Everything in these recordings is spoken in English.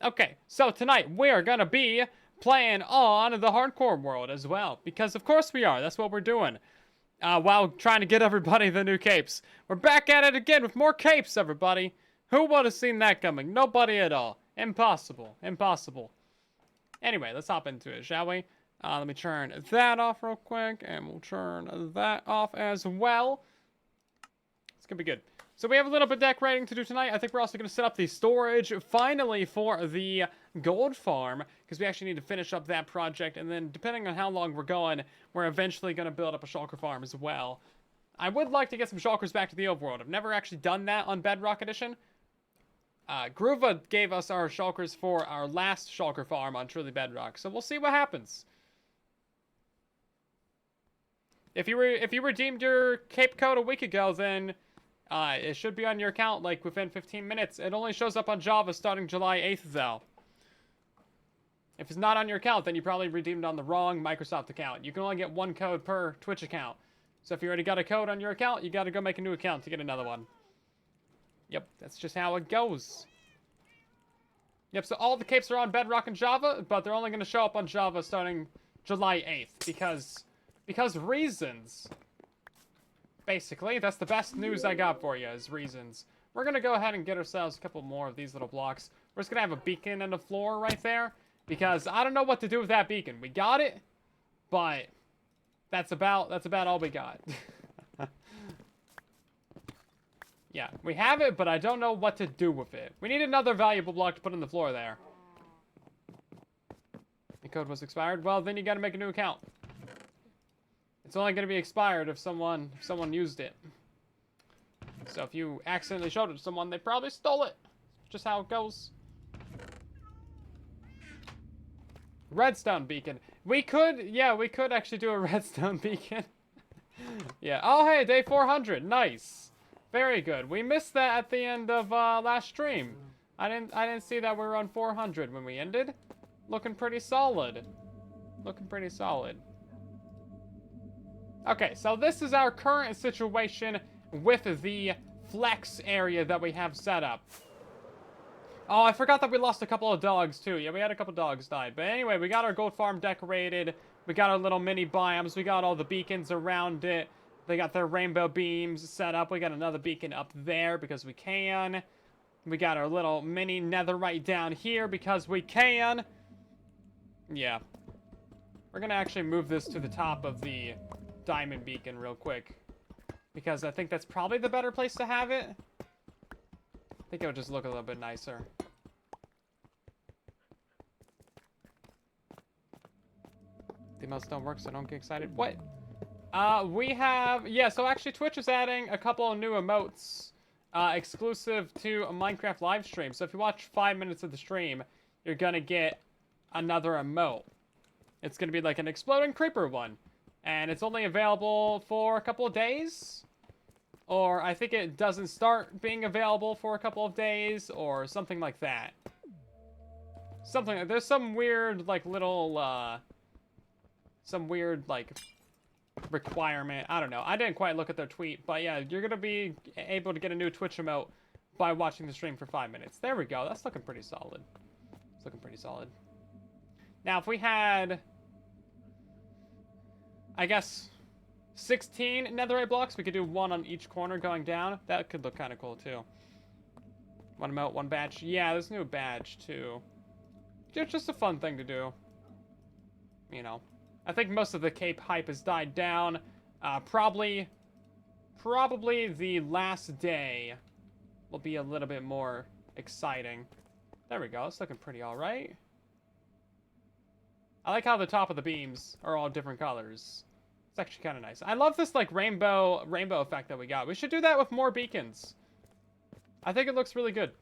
Okay, so tonight we are gonna be playing on the hardcore world as well, because of course we are. That's what we're doing. While trying to get everybody the new capes. We're back at it again with more capes, everybody. Who would have seen that coming? Nobody at all. Impossible. Impossible. Anyway, let's hop into it, shall we? Let me turn that off real quick, and we'll turn that off as well. It's gonna be good. So we have a little bit of decorating to do tonight. I think we're also going to set up the storage finally for the gold farm, because we actually need to finish up that project, and then depending on how long we're going, we're eventually going to build up a shulker farm as well. I would like to get some shulkers back to the overworld. I've never actually done that on Bedrock Edition. Groova gave us our shulkers for our last shulker farm on Truly Bedrock, so we'll see what happens. If you redeemed your cape code a week ago, then it should be on your account, like, within 15 minutes. It only shows up on Java starting July 8th, though. If it's not on your account, then you probably redeemed on the wrong Microsoft account. You can only get one code per Twitch account. So if you already got a code on your account, you gotta go make a new account to get another one. Yep, that's just how it goes. Yep, so all the capes are on Bedrock and Java, but they're only gonna show up on Java starting July 8th, because reasons. Basically, that's the best news I got for you, is reasons. We're going to go ahead and get ourselves a couple more of these little blocks. We're just going to have a beacon in the floor right there, because I don't know what to do with that beacon. We got it, but that's about all we got. Yeah, we have it, but I don't know what to do with it. We need another valuable block to put on the floor there. The code was expired. Well, then you got to make a new account. It's only going to be expired if someone used it. So if you accidentally showed it to someone, they probably stole it. Just how it goes. Redstone beacon. We could actually do a redstone beacon. Yeah. Oh, hey, day 400. Nice. Very good. We missed that at the end of last stream. I didn't see that we were on 400 when we ended. Looking pretty solid. Looking pretty solid. Okay, so this is our current situation with the flex area that we have set up. Oh, I forgot that we lost a couple of dogs, too. Yeah, we had a couple dogs died. But anyway, we got our gold farm decorated. We got our little mini biomes. We got all the beacons around it. They got their rainbow beams set up. We got another beacon up there because we can. We got our little mini netherite down here because we can. Yeah. We're going to actually move this to the top of the diamond beacon real quick, because I think that's probably the better place to have it. I think it'll just look a little bit nicer. The emotes don't work, so don't get excited. What? We have, yeah, so actually Twitch is adding a couple of new emotes exclusive to a Minecraft live stream. So if you watch 5 minutes of the stream, you're gonna get another emote. It's gonna be like an exploding creeper one. And it's only available for a couple of days. Or I think it doesn't start being available for a couple of days, or something like that. Something like, there's some weird, like, little, some weird, like, requirement. I don't know. I didn't quite look at their tweet, but yeah, you're gonna be able to get a new Twitch emote by watching the stream for 5 minutes. There we go. That's looking pretty solid. It's looking pretty solid. Now, if we had, I guess, 16 netherite blocks, we could do one on each corner going down. That could look kind of cool, too. One emote, one badge. Yeah, there's a new badge, too. It's just a fun thing to do. You know. I think most of the cape hype has died down. Probably the last day will be a little bit more exciting. There we go. It's looking pretty alright. I like how the top of the beams are all different colors. It's actually kind of nice. I love this, like, rainbow effect that we got. We should do that with more beacons. I think it looks really good.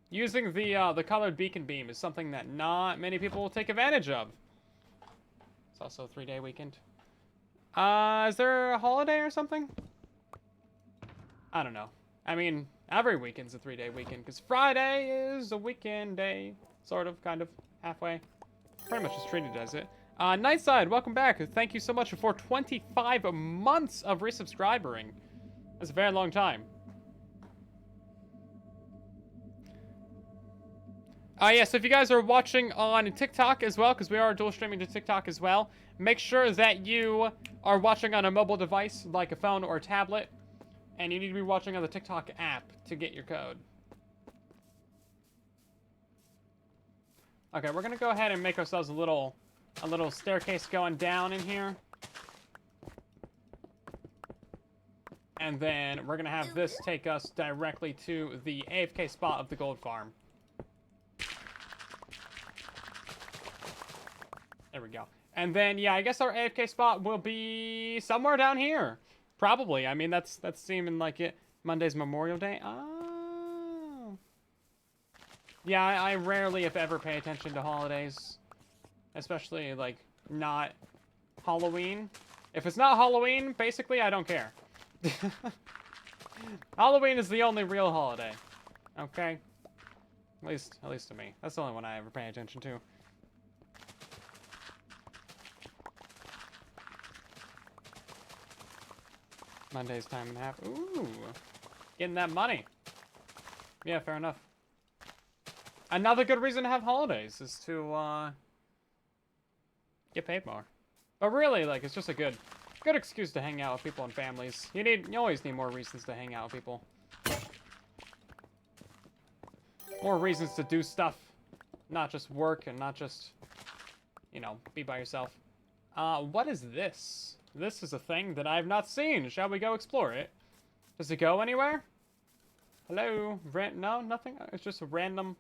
Using the colored beacon beam is something that not many people will take advantage of. It's also a 3-day weekend. Is there a holiday or something? I don't know. I mean, every weekend's a 3-day weekend, because Friday is a weekend day. Sort of, kind of, halfway. Pretty much just treated as it. Nightside, welcome back. Thank you so much for 25 months of resubscribing. That's a very long time. Yeah, so if you guys are watching on TikTok as well, because we are dual streaming to TikTok as well, make sure that you are watching on a mobile device like a phone or a tablet, and you need to be watching on the TikTok app to get your code. Okay, we're gonna go ahead and make ourselves a little staircase going down in here. And then we're gonna have this take us directly to the AFK spot of the gold farm. There we go. And then, yeah, I guess our AFK spot will be somewhere down here. Probably. I mean, that's seeming like it. Monday's Memorial Day. Oh. Yeah, I rarely, if ever, pay attention to holidays. Especially, like, not Halloween. If it's not Halloween, basically, I don't care. Halloween is the only real holiday. Okay? At least to me. That's the only one I ever pay attention to. Monday's time and a half. Ooh. Getting that money. Yeah, fair enough. Another good reason to have holidays is to, get paid more. But really, like, it's just a good excuse to hang out with people and families. You always need more reasons to hang out with people. More reasons to do stuff. Not just work and not just, you know, be by yourself. What is this? This is a thing that I've not seen. Shall we go explore it? Does it go anywhere? Hello? No, nothing? It's just a random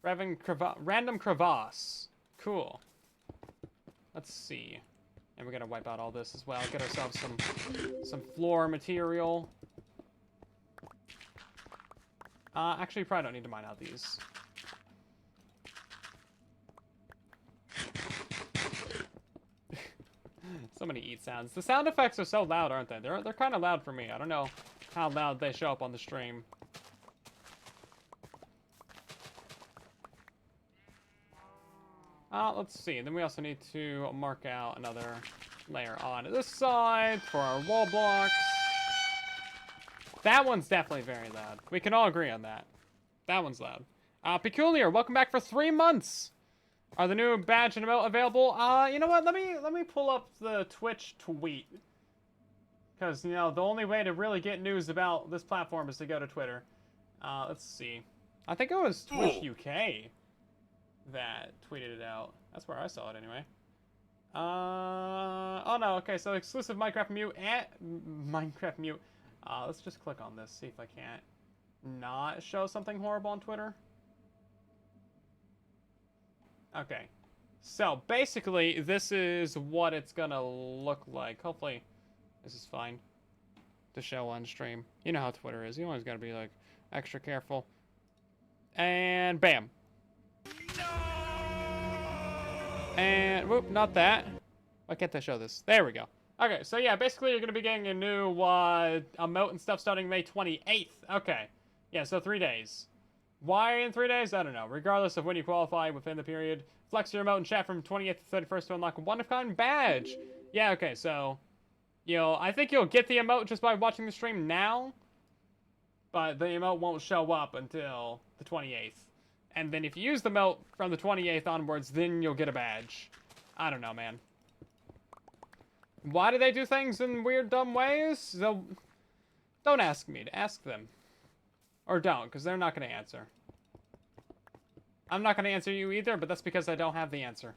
crevasse. Cool. Let's see. And we're gonna wipe out all this as well. Get ourselves some floor material. Actually, probably don't need to mine out these. So many eat sounds. The sound effects are so loud, aren't they? They're kind of loud for me. I don't know how loud they show up on the stream. Let's see. And then we also need to mark out another layer on this side for our wall blocks. That one's definitely very loud. We can all agree on that. That one's loud. Peculiar, welcome back for 3 months. Are the new badge and emote available? You know what? Let me pull up the Twitch tweet. Because, you know, the only way to really get news about this platform is to go to Twitter. Let's see. I think it was Twitch UK that tweeted it out. That's where I saw it anyway. Oh no, okay, so exclusive Minecraft mute and Minecraft mute. Let's just click on this, see if I can't not show something horrible on Twitter. Okay, so basically this is what it's gonna look like. Hopefully this is fine to show on stream. You know how Twitter is. You always gotta be like extra careful. And bam. And whoop, not that. Why can't I show this? There we go. Okay, so yeah, basically you're gonna be getting a new emote and stuff starting May 28th. Okay, yeah, so 3 days. Why in 3 days? I don't know. Regardless of when you qualify within the period, flex your emote and chat from 28th to 31st to unlock a one-of-kind badge. Yeah, okay, so, you know, I think you'll get the emote just by watching the stream now, but the emote won't show up until the 28th. And then if you use the emote from the 28th onwards, then you'll get a badge. I don't know, man. Why do they do things in weird, dumb ways? Don't ask me. Ask them. Or don't, because they're not going to answer. I'm not going to answer you either, but that's because I don't have the answer.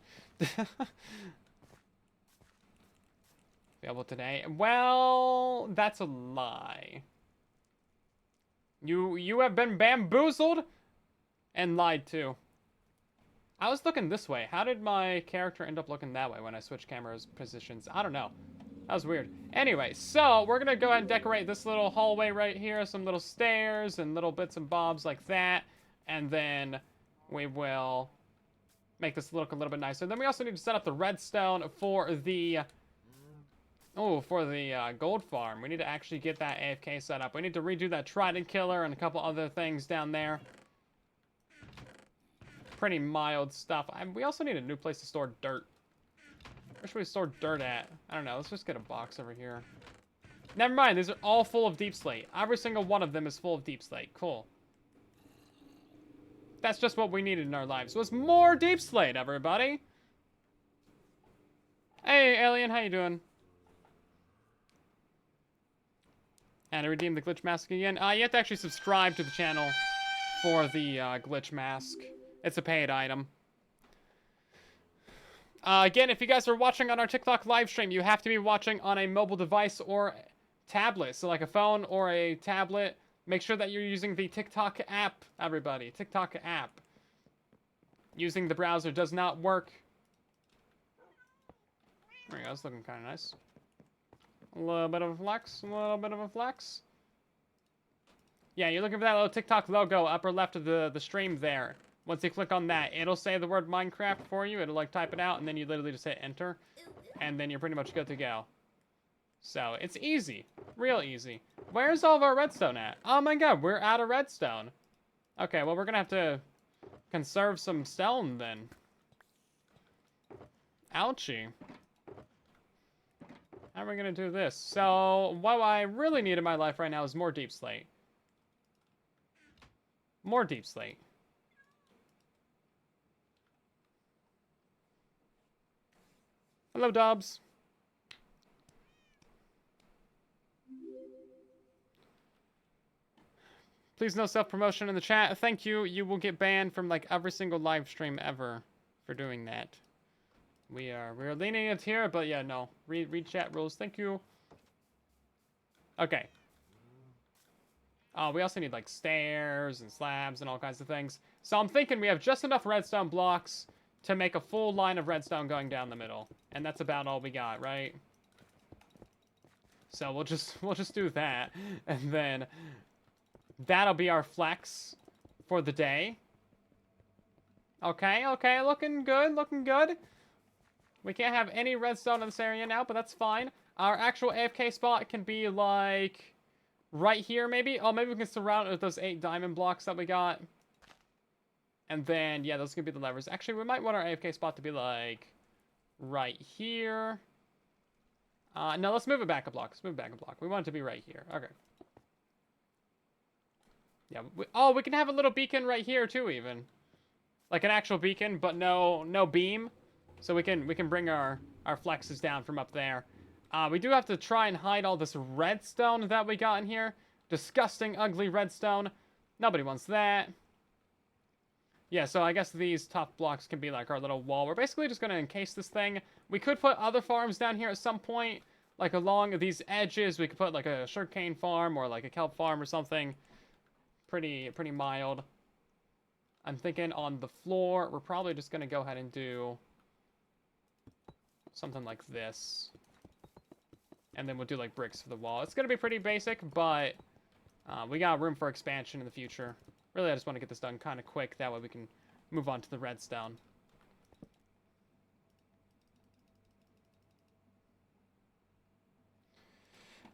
Available today? Well, that's a lie. You have been bamboozled and lied to. I was looking this way. How did my character end up looking that way when I switched cameras positions? I don't know. That was weird. Anyway, so we're going to go ahead and decorate this little hallway right here. Some little stairs and little bits and bobs like that. And then we will make this look a little bit nicer. Then we also need to set up the redstone for the... for the gold farm. We need to actually get that AFK set up. We need to redo that trident killer and a couple other things down there. Pretty mild stuff. We also need a new place to store dirt. Where should we store dirt at? I don't know. Let's just get a box over here. Never mind. These are all full of deep slate. Every single one of them is full of deep slate. Cool. That's just what we needed in our lives, was more deep slate, everybody. Hey, Alien, how you doing? And I redeemed the glitch mask again. You have to actually subscribe to the channel for the glitch mask. It's a paid item. Again, if you guys are watching on our TikTok live stream, you have to be watching on a mobile device or tablet. So like a phone or a tablet. Make sure that you're using the TikTok app, everybody. TikTok app. Using the browser does not work. There we go, it's looking kind of nice. A little bit of a flex, a little bit of a flex. Yeah, you're looking for that little TikTok logo upper left of the stream there. Once you click on that, it'll say the word Minecraft for you. It'll like type it out, and then you literally just hit enter. And then you're pretty much good to go. So, it's easy. Real easy. Where's all of our redstone at? Oh my god, we're out of redstone. Okay, well we're gonna have to conserve some stone then. Ouchie. How are we gonna do this? So, what I really need in my life right now is more deep slate. More deep slate. Hello, Dobbs. Please no self-promotion in the chat. Thank you. You will get banned from like every single live stream ever for doing that. We're leaning it here, but yeah, no. Read chat rules. Thank you. Okay. We also need like stairs and slabs and all kinds of things. So I'm thinking we have just enough redstone blocks to make a full line of redstone going down the middle. And that's about all we got, right? So we'll just do that. And then that'll be our flex for the day. Okay, okay, looking good, looking good. We can't have any redstone in this area now, but that's fine. Our actual AFK spot can be like right here maybe. Oh, maybe we can surround it with those 8 diamond blocks that we got. And then, yeah, those can be the levers. Actually, we might want our AFK spot to be like right here. No, let's move it back a block. Let's move it back a block. We want it to be right here. Okay. Yeah. We can have a little beacon right here too, even. Like an actual beacon, but no beam. So we can bring our flexes down from up there. We do have to try and hide all this redstone that we got in here. Disgusting, ugly redstone. Nobody wants that. Yeah, so I guess these top blocks can be like our little wall. We're basically just going to encase this thing. We could put other farms down here at some point. Like along these edges, we could put like a sugarcane farm or like a kelp farm or something. Pretty mild. I'm thinking on the floor, we're probably just going to go ahead and do something like this. And then we'll do like bricks for the wall. It's going to be pretty basic, but we got room for expansion in the future. Really, I just want to get this done kind of quick. That way we can move on to the redstone.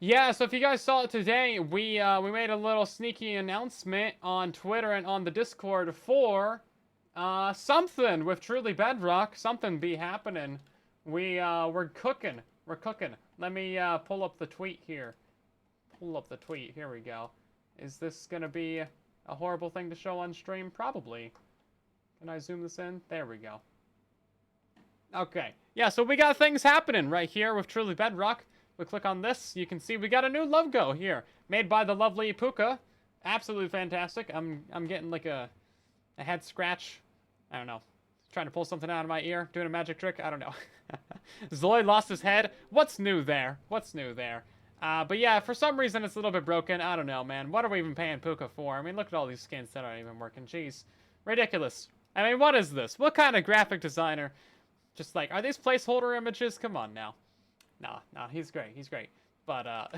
Yeah, so if you guys saw it today, we made a little sneaky announcement on Twitter and on the Discord for something with Truly Bedrock. Something be happening. We're cooking. We're cooking. Let me pull up the tweet here. Pull up the tweet. Here we go. Is this gonna be a horrible thing to show on stream? Probably. Can I zoom this in? There we go. Okay. Yeah, so we got things happening right here with Truly Bedrock. We click on this, you can see we got a new logo here, made by the lovely Puka. Absolutely fantastic. I'm getting like a head scratch. I don't know. Trying to pull something out of my ear, doing a magic trick. I don't know. Zoid lost his head. What's new there? What's new there? But yeah, for some reason it's a little bit broken. I don't know, man. What are we even paying Puka for? I mean, look at all these skins that aren't even working. Jeez. Ridiculous. I mean, what is this? What kind of graphic designer? Just like, are these placeholder images? Come on now. No, he's great. He's great. But,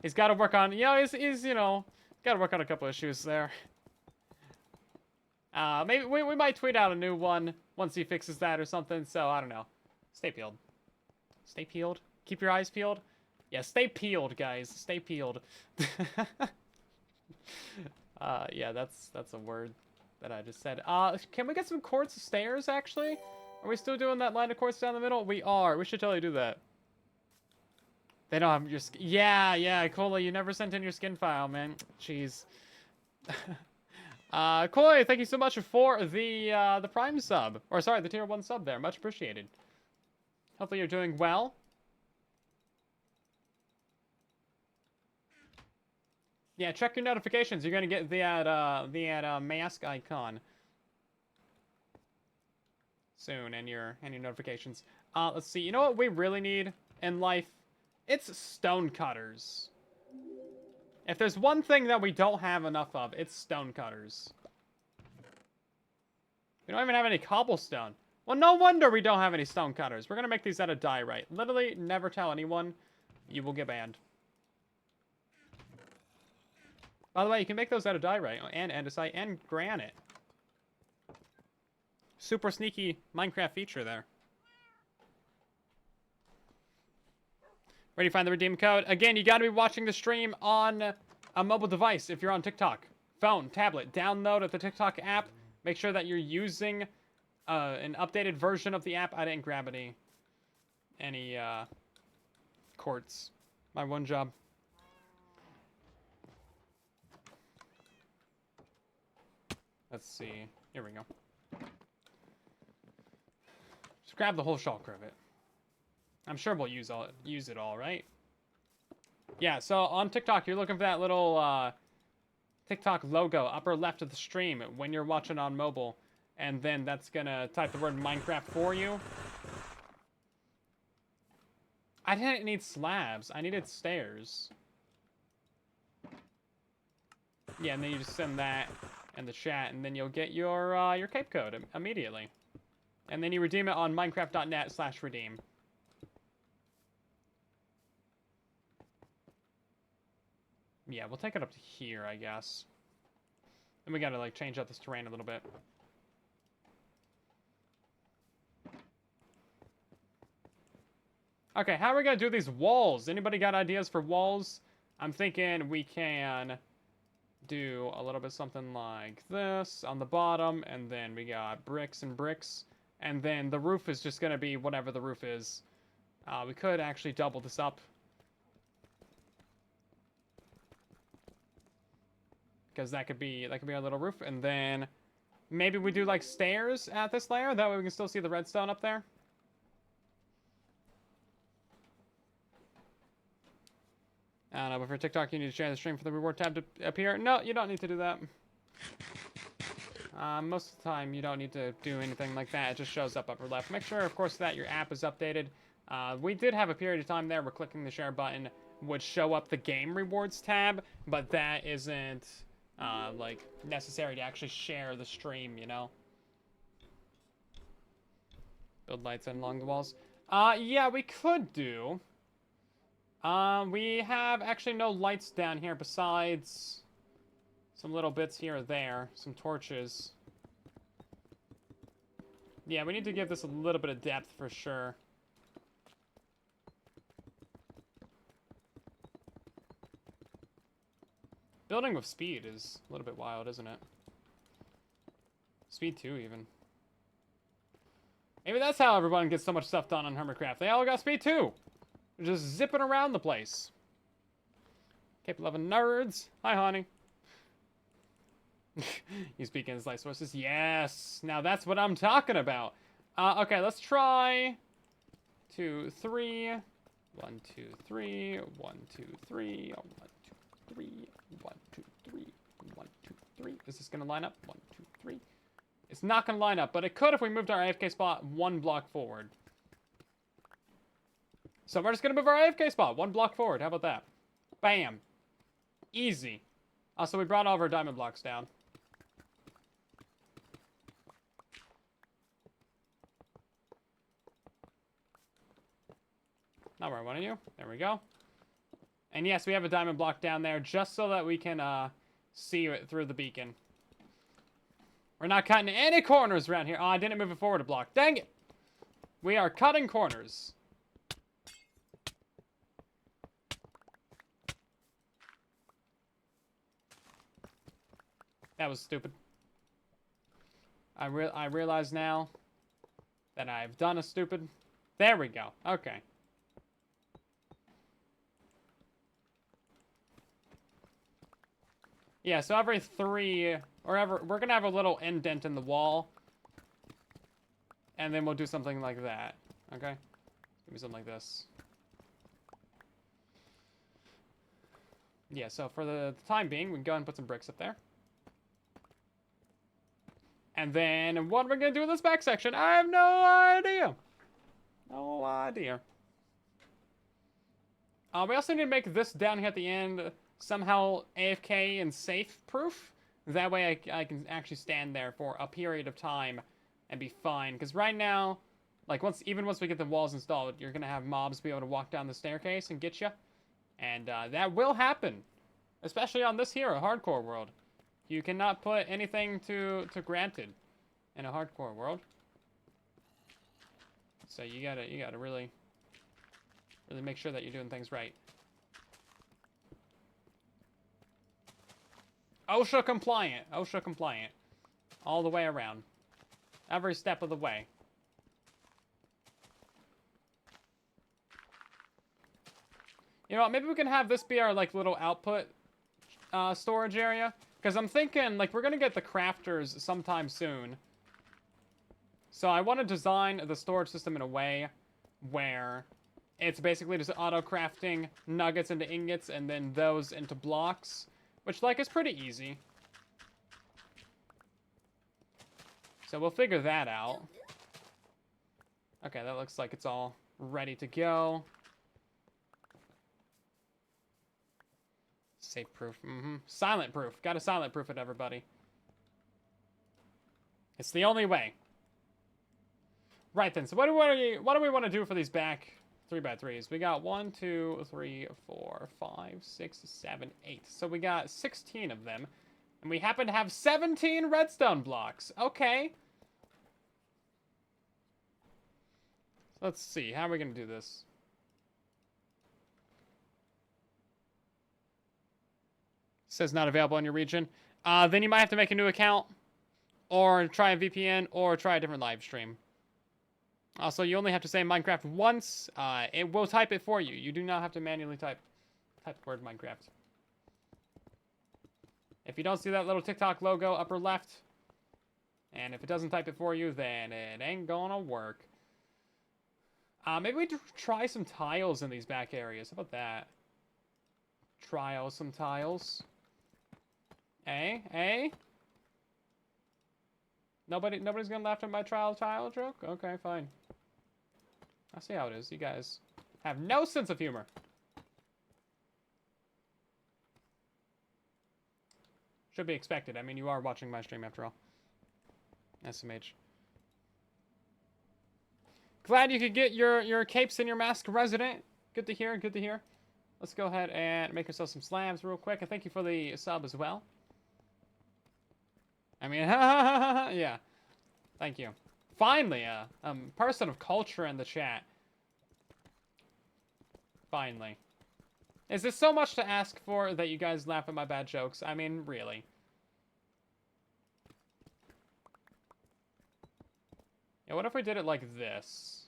he's got to work on, he's got to work on a couple issues there. Maybe we might tweet out a new one once he fixes that or something. So, I don't know. Stay peeled. Stay peeled. Keep your eyes peeled. Yeah, stay peeled, guys. Stay peeled. Yeah, that's a word that I just said. Can we get some quartz stairs, actually? Are we still doing that line of quartz down the middle? We are. We should totally do that. They don't have your skin. Yeah, Cola, you never sent in your skin file, man. Jeez. Koi, thank you so much for the Prime sub. Or sorry, the Tier 1 sub there. Much appreciated. Hopefully you're doing well. Yeah, check your notifications. You're gonna get the mask icon soon, and your notifications. Let's see. You know what we really need in life? It's stone cutters. If there's one thing that we don't have enough of, it's stone cutters. We don't even have any cobblestone. Well, no wonder we don't have any stone cutters. We're gonna make these out of diorite. Literally, never tell anyone. You will get banned. By the way, you can make those out of diorite and andesite and granite. Super sneaky Minecraft feature there. Where do you find the redeem code? Again, you gotta be watching the stream on a mobile device if you're on TikTok. Phone, tablet, download the TikTok app. Make sure that you're using an updated version of the app. I didn't grab any quartz. My one job. Let's see. Here we go. Just grab the whole shulker of it. I'm sure we'll use it all, right? Yeah, so on TikTok, you're looking for that little TikTok logo, upper left of the stream when you're watching on mobile. And then that's gonna type the word Minecraft for you. I didn't need slabs. I needed stairs. Yeah, and then you just send that in the chat, and then you'll get your cape code immediately. And then you redeem it on minecraft.net/redeem. Yeah, we'll take it up to here, I guess. And we gotta, like, change out this terrain a little bit. Okay, how are we gonna do these walls? Anybody got ideas for walls? I'm thinking we can do a little bit something like this on the bottom, and then we got bricks and bricks, and then the roof is just gonna be whatever the roof is. We could actually double this up, because that could be our little roof, and then maybe we do like stairs at this layer. That way we can still see the redstone up there. I don't know, but for TikTok, you need to share the stream for the reward tab to appear. No, you don't need to do that. Most of the time, you don't need to do anything like that. It just shows up upper left. Make sure, of course, that your app is updated. We did have a period of time there where clicking the share button would show up the game rewards tab, but that isn't, like, necessary to actually share the stream, you know? Build lights in along the walls. Yeah, we could do. We have actually no lights down here besides some little bits here or there. Some torches. Yeah, we need to give this a little bit of depth for sure. Building with speed is a little bit wild, isn't it? Speed 2, even. Maybe that's how everyone gets so much stuff done on Hermitcraft. They all got speed 2! They're just zipping around the place. Cape 11 nerds. Hi, honey. You speak in his life sources? Yes! Now that's what I'm talking about. Okay, let's try 2, 3. 1, 2, 3. 1, 2, 3. 1, 2, 3. 1, 2, 3. 1, 2, 3. Is this gonna line up? 1, 2, 3. It's not gonna line up, but it could if we moved our AFK spot 1 block forward. So we're just gonna move our AFK spot 1 block forward. How about that? Bam. Easy. So we brought all of our diamond blocks down. Not where I wanted you. There we go. And yes, we have a diamond block down there just so that we can see it through the beacon. We're not cutting any corners around here. Oh, I didn't move it forward a block. Dang it. We are cutting corners. That was stupid. I realize now that I've done a stupid. There we go. Okay. Yeah, so every 3, or we're gonna have a little indent in the wall. And then we'll do something like that. Okay? Give me something like this. Yeah, so for the time being, we can go ahead and put some bricks up there. And then, what are we gonna do in this back section? I have no idea. No idea. We also need to make this down here at the end somehow AFK and safe proof. That way I can actually stand there for a period of time and be fine. Because right now, like even once we get the walls installed, you're going to have mobs be able to walk down the staircase and get you. And that will happen. Especially on this here, a hardcore world. You cannot put anything to granted in a hardcore world. So you gotta really make sure that you're doing things right. OSHA compliant. OSHA compliant. All the way around. Every step of the way. You know what, maybe we can have this be our, like, little output storage area. Because I'm thinking, like, we're going to get the crafters sometime soon. So I want to design the storage system in a way where it's basically just auto-crafting nuggets into ingots and then those into blocks. Which, like, is pretty easy. So we'll figure that out. Okay, that looks like it's all ready to go. Safe proof. Silent proof. Gotta silent proof it, everybody. It's the only way. Right then, so what do we want to do for these back 3x3s? We got 1, 2, 3, 4, 5, 6, 7, 8. So we got 16 of them. And we happen to have 17 redstone blocks. Okay. Let's see. How are we going to do this? Says not available in your region. Then you might have to make a new account. Or try a VPN. Or try a different live stream. Also, you only have to say Minecraft once. It will type it for you. You do not have to manually type the word Minecraft. If you don't see that little TikTok logo upper left, and if it doesn't type it for you, then it ain't gonna work. Maybe we try some tiles in these back areas. How about that? Try out some tiles. Eh? Nobody's gonna laugh at my tile joke? Okay, fine. I see how it is. You guys have no sense of humor. Should be expected. I mean, you are watching my stream after all. SMH. Glad you could get your capes and your mask resident. Good to hear, good to hear. Let's go ahead and make ourselves some slabs real quick. And thank you for the sub as well. I mean, yeah. Thank you. Finally, a person of culture in the chat. Finally. Is this so much to ask for that you guys laugh at my bad jokes? I mean, really. Yeah, what if we did it like this?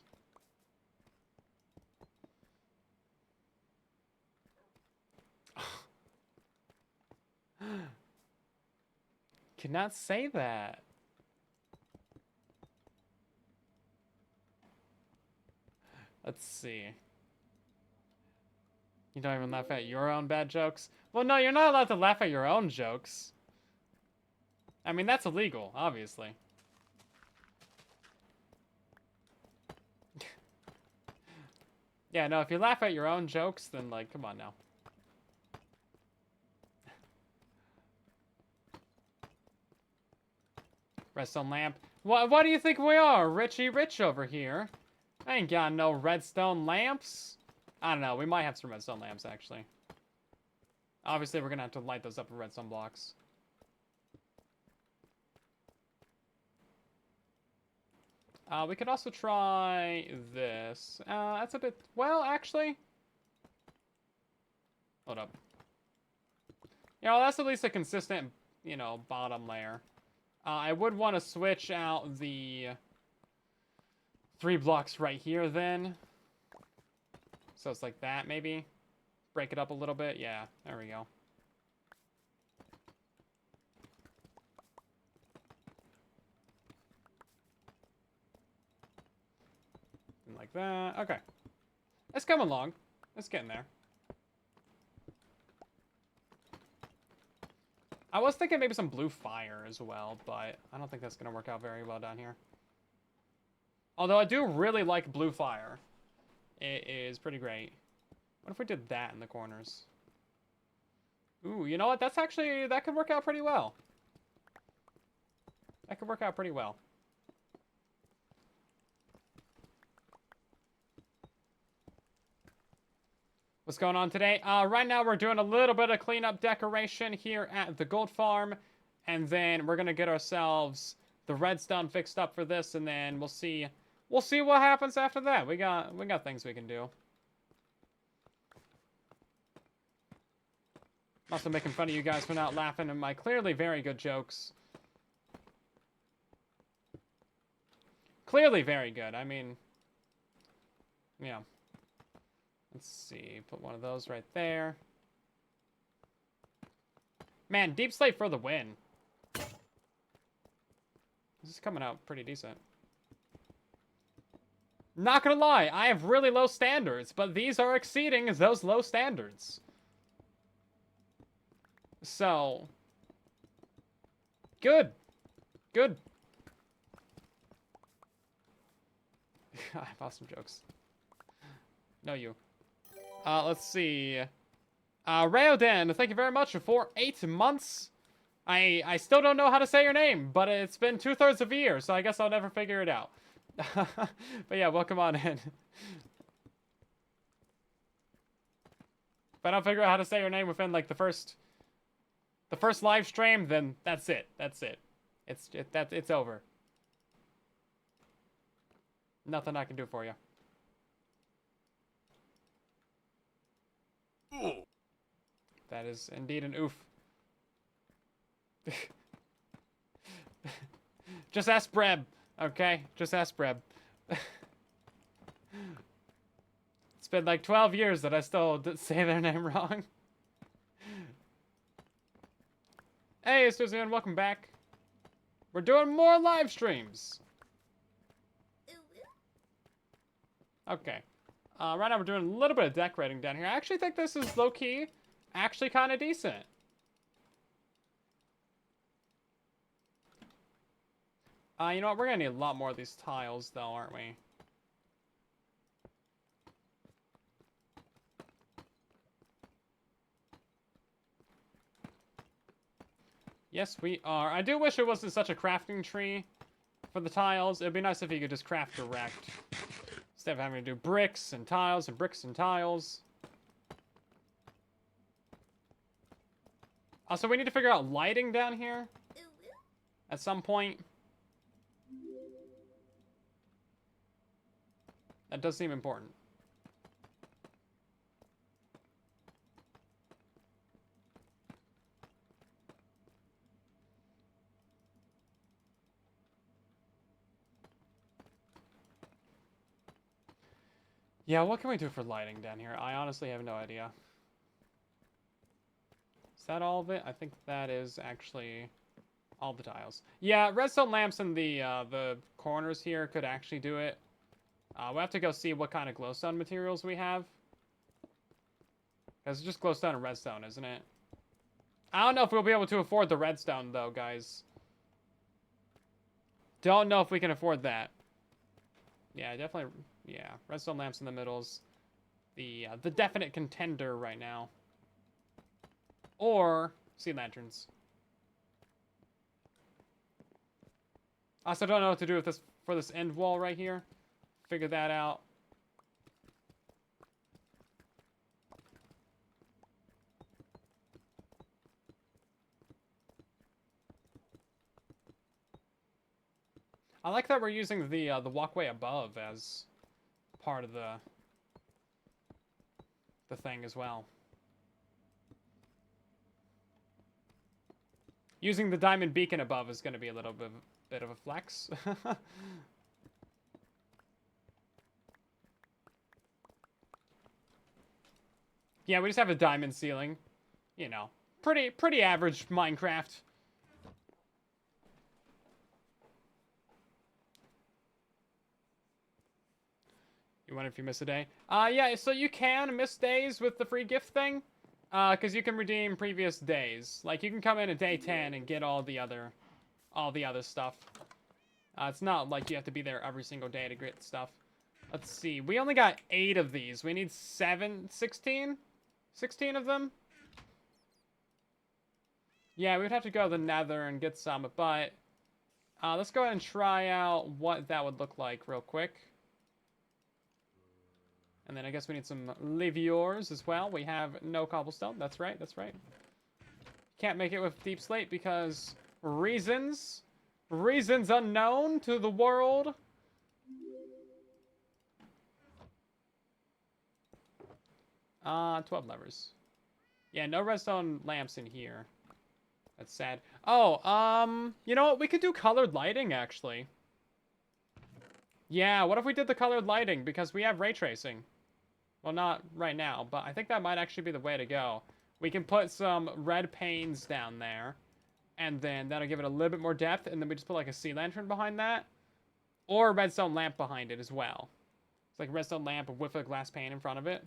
Cannot say that. Let's see. You don't even laugh at your own bad jokes? Well, no, you're not allowed to laugh at your own jokes. I mean, that's illegal, obviously. Yeah, no, if you laugh at your own jokes, then, like, come on now. Redstone lamp. What do you think we are? Richie Rich over here. I ain't got no redstone lamps. I don't know. We might have some redstone lamps, actually. Obviously, we're going to have to light those up with redstone blocks. We could also try this. That's a bit... Well, actually... Hold up. You know, that's at least a consistent, you know, bottom layer. I would want to switch out the 3 blocks right here, then. So it's like that, maybe. Break it up a little bit. Yeah, there we go. like that. Okay. It's coming along. It's getting there. I was thinking maybe some blue fire as well, but I don't think that's going to work out very well down here. Although I do really like blue fire. It is pretty great. What if we did that in the corners? Ooh, you know what? That's actually, that could work out pretty well. That could work out pretty well. What's going on today? Right now we're doing a little bit of cleanup decoration here at the gold farm. And then we're going to get ourselves the redstone fixed up for this. And then we'll see what happens after that. We got things we can do. Also making fun of you guys for not laughing at my clearly very good jokes. Clearly very good. I mean, yeah. Let's see. Put one of those right there. Man, Deep Slate for the win. This is coming out pretty decent. Not gonna lie, I have really low standards, but these are exceeding those low standards. So, good. Good. I have awesome jokes. No, you. Let's see. Rayodan, thank you very much for 8 months. I still don't know how to say your name, but it's been 2/3 of a year, so I guess I'll never figure it out. But yeah, welcome on in. If I don't figure out how to say your name within like the first live stream, then that's it. That's it. It's over. Nothing I can do for you. That is indeed an oof. Just ask Breb, okay? Just ask Breb. It's been like 12 years that I still say their name wrong. Hey, Suzanne, welcome back. We're doing more live streams. Okay. Right now we're doing a little bit of decorating down here. I actually think this is low-key actually kind of decent. You know what? We're going to need a lot more of these tiles, though, aren't we? Yes, we are. I do wish it wasn't such a crafting tree for the tiles. It'd be nice if you could just craft direct, instead of having to do bricks and tiles and bricks and tiles. Also, we need to figure out lighting down here at some point. That does seem important. Yeah, what can we do for lighting down here? I honestly have no idea. Is that all of it? I think that is actually all the tiles. Yeah, redstone lamps in the corners here could actually do it. We'll have to go see what kind of glowstone materials we have. Because it's just glowstone and redstone, isn't it? I don't know if we'll be able to afford the redstone, though, guys. Don't know if we can afford that. Yeah, definitely. Yeah, redstone lamps in the middles. The definite contender right now. Or sea lanterns. I also don't know what to do with this for this end wall right here. Figure that out. I like that we're using the walkway above as part of the thing as well. Using the diamond beacon above is going to be a little bit of a flex. Yeah, we just have a diamond ceiling. You know, pretty average Minecraft. You wonder if you miss a day? Yeah, so you can miss days with the free gift thing. Because you can redeem previous days. Like, you can come in at day 10 and get all the other stuff. It's not like you have to be there every single day to get stuff. Let's see. We only got 8 of these. We need 16 of them? Yeah, we would have to go to the nether and get some, but let's go ahead and try out what that would look like real quick. And then I guess we need some liviors as well. We have no cobblestone. That's right, that's right. Can't make it with deep slate because reasons unknown to the world. 12 levers. Yeah, no redstone lamps in here. That's sad. Oh, you know what? We could do colored lighting, actually. Yeah, what if we did the colored lighting? Because we have ray tracing. Well, not right now, but I think that might actually be the way to go. We can put some red panes down there, and then that'll give it a little bit more depth, and then we just put like a sea lantern behind that, or a redstone lamp behind it as well. It's like a redstone lamp with a glass pane in front of it.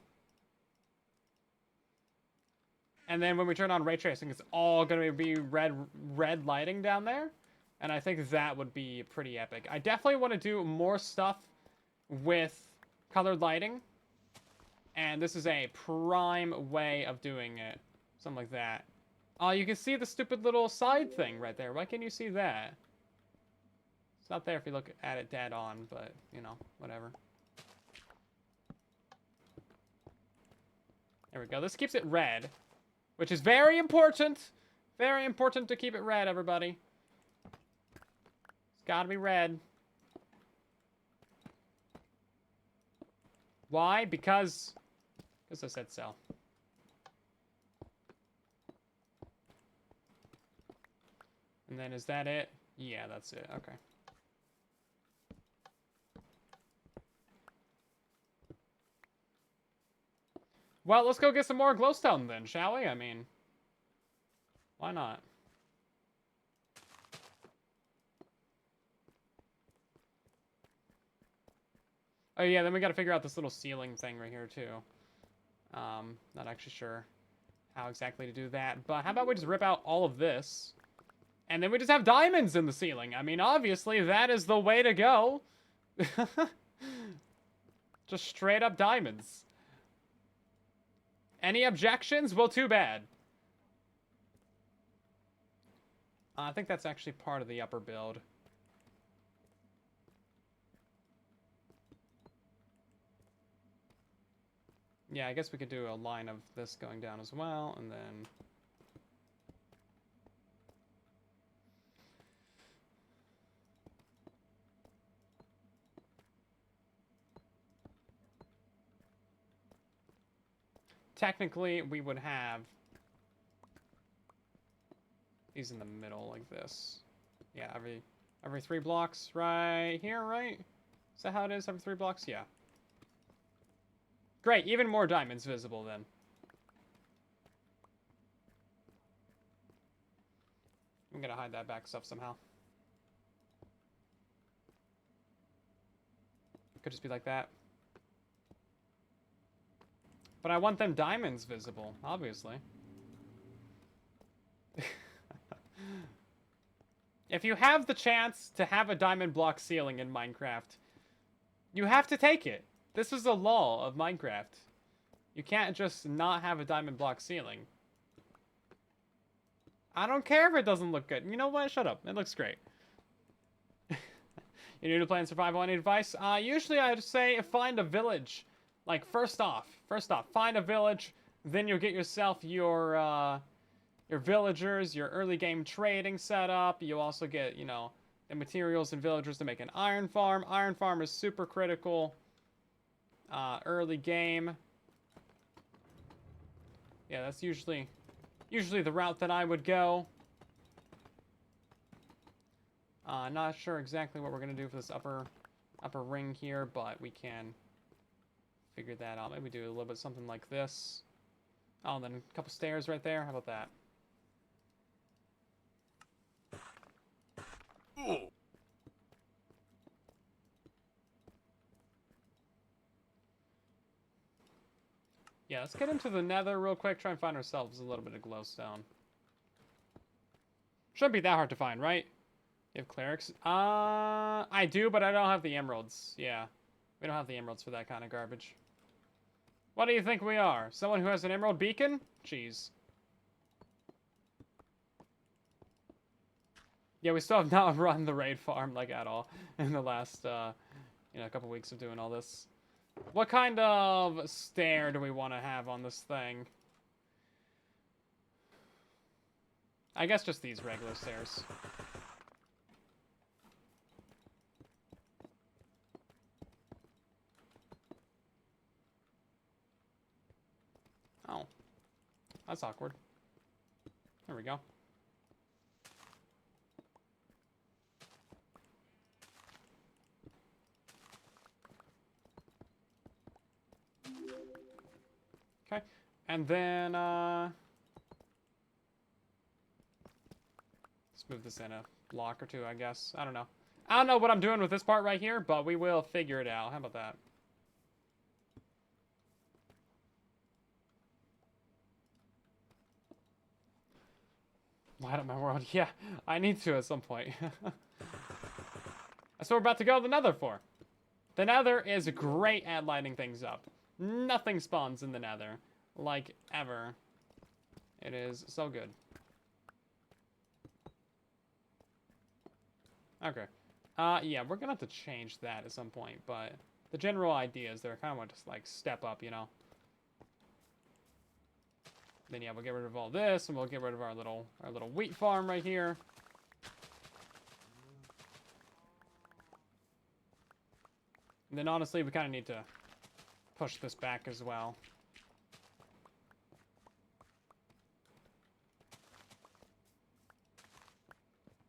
And then when we turn on ray tracing, it's all going to be red lighting down there, and I think that would be pretty epic. I definitely want to do more stuff with colored lighting. And this is a prime way of doing it. Something like that. Oh, you can see the stupid little side thing right there. Why can't you see that? It's not there if you look at it dead on, but, you know, whatever. There we go. This keeps it red, which is very important. Very important to keep it red, everybody. It's gotta be red. Why? Because I said so. And then is that it? Yeah, that's it. Okay. Well, let's go get some more glowstone then, shall we? I mean, why not? Oh yeah, then we gotta figure out this little ceiling thing right here too. Not actually sure how exactly to do that, but how about we just rip out all of this, and then we just have diamonds in the ceiling? I mean, obviously, that is the way to go. Just straight up diamonds. Any objections? Well, too bad. I think that's actually part of the upper build. Yeah, I guess we could do a line of this going down as well, and then... technically, we would have these in the middle like this. Yeah, every 3 blocks right here, right? Is that how it is? Every 3 blocks? Yeah. Great, even more diamonds visible then. I'm gonna hide that back stuff somehow. Could just be like that. But I want them diamonds visible, obviously. If you have the chance to have a diamond block ceiling in Minecraft, you have to take it. This is the law of Minecraft. You can't just not have a diamond block ceiling. I don't care if it doesn't look good. You know what? Shut up. It looks great. You're new to playing survival, any advice? Usually I'd say find a village. Like, first off, find a village. Then you'll get yourself your villagers, your early game trading set up. You'll also get, you know, the materials and villagers to make an iron farm. Iron farm is super critical. Early game. Yeah, that's usually the route that I would go. Not sure exactly what we're gonna do for this upper ring here, but we can figure that out. Maybe do a little bit something like this. Oh, and then a couple stairs right there. How about that? Yeah, let's get into the nether real quick. Try and find ourselves a little bit of glowstone. Shouldn't be that hard to find, right? You have clerics? I do, but I don't have the emeralds. Yeah. We don't have the emeralds for that kind of garbage. What do you think we are? Someone who has an emerald beacon? Jeez. Yeah, we still have not run the raid farm, like, at all in the last, you know, couple weeks of doing all this. What kind of stair do we want to have on this thing? I guess just these regular stairs. Oh. That's awkward. There we go. Okay. And then, let's move this in a block or two, I guess. I don't know. I don't know what I'm doing with this part right here, but we will figure it out. How about that? Light up my world. Yeah, I need to at some point. That's what we're about to go to the nether for. The nether is great at lighting things up. Nothing spawns in the nether. Like, ever. It is so good. Okay. Yeah, we're gonna have to change that at some point, but the general idea is there. I kind of want to just, like, step up, you know? Then, yeah, we'll get rid of all this, and we'll get rid of our little wheat farm right here. And then, honestly, we kind of need to push this back as well.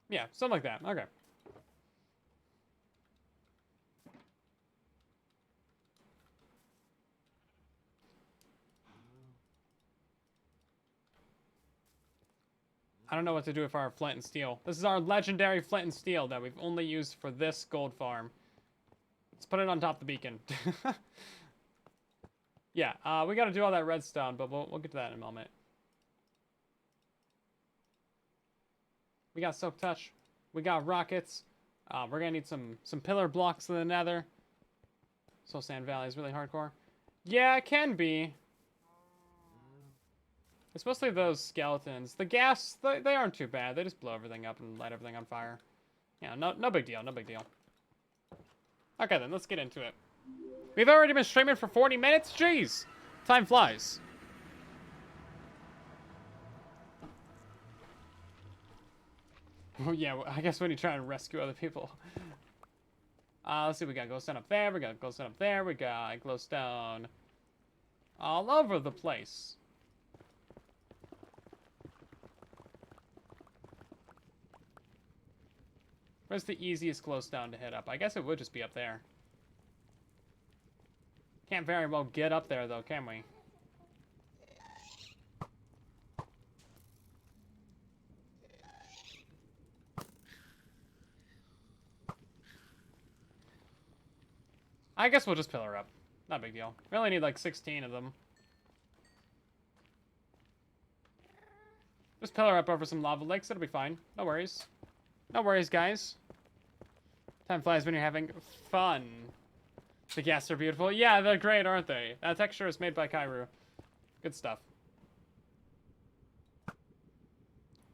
Yeah, something like that. Okay. I don't know what to do with our flint and steel. This is our legendary flint and steel that we've only used for this gold farm. Let's put it on top of the beacon. Yeah, we gotta do all that redstone, but we'll get to that in a moment. We got soak touch. We got rockets. We're gonna need some pillar blocks in the nether. Soul Sand Valley is really hardcore. Yeah, it can be. It's mostly those skeletons. The gas, they aren't too bad. They just blow everything up and light everything on fire. Yeah, no big deal, no big deal. Okay then, let's get into it. We've already been streaming for 40 minutes? Jeez! Time flies. Oh yeah, I guess when you try and rescue other people. Let's see, we got glowstone up there, we got glowstone up there, we got glowstone all over the place. Where's the easiest glowstone to hit up? I guess it would just be up there. Can't very well get up there, though, can we? I guess we'll just pillar up. Not a big deal. We only need like 16 of them. Just pillar up over some lava lakes. It'll be fine. No worries. No worries, guys. Time flies when you're having fun. The ghasts are beautiful. Yeah, they're great, aren't they? That texture is made by Kairu. Good stuff.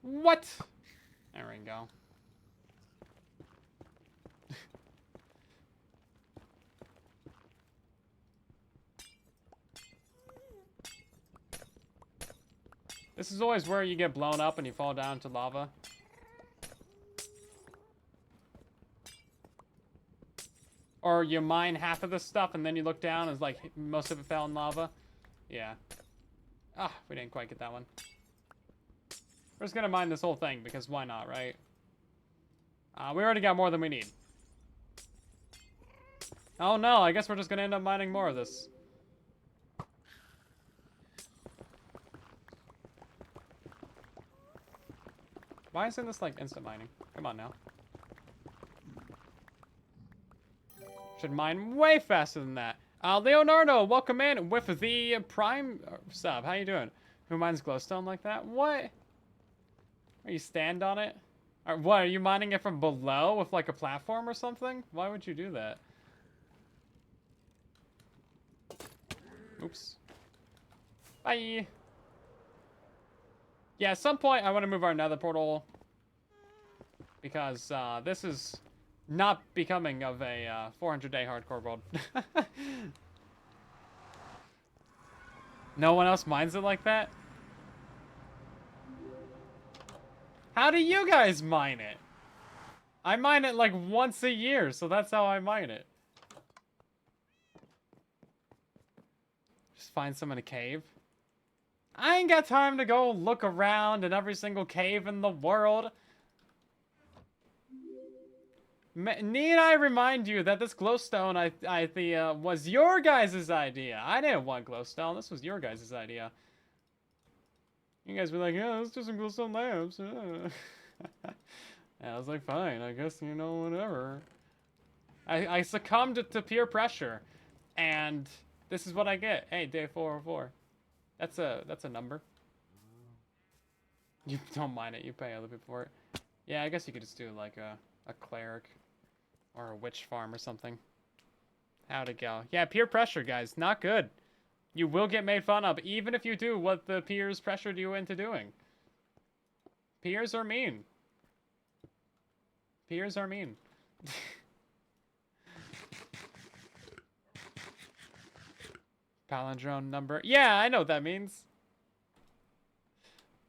What? There we go. This is always where you get blown up and you fall down to lava. Or you mine half of this stuff and then you look down and it's like most of it fell in lava. Yeah. Ah, we didn't quite get that one. We're just gonna mine this whole thing because why not, right? We already got more than we need. Oh no, I guess we're just gonna end up mining more of this. Why isn't this like instant mining? Come on now. Should mine way faster than that. Leonardo, welcome in with the Prime sub. How you doing? Who mines glowstone like that? What? Are you stand on it? Or what, are you mining it from below with like a platform or something? Why would you do that? Oops. Bye. Yeah, at some point I want to move our nether portal because this is not becoming of a 400-day hardcore world. No one else mines it like that? How do you guys mine it? I mine it like once a year, so that's how I mine it. Just find some in a cave. I ain't got time to go look around in every single cave in the world. Need I remind you that this glowstone was your guys' idea. I didn't want glowstone. This was your guys' idea. You guys were like, yeah, let's do some glowstone labs. And I was like, fine, I guess, you know, whatever. I succumbed to peer pressure. And this is what I get. Hey, day 404. That's a number. You don't mind it. You pay other people for it. Yeah, I guess you could just do like a cleric or a witch farm or something. How'd it go? Yeah, peer pressure, guys. Not good. You will get made fun of, even if you do what the peers pressured you into doing. Peers are mean. Peers are mean. Palindrome number. Yeah, I know what that means.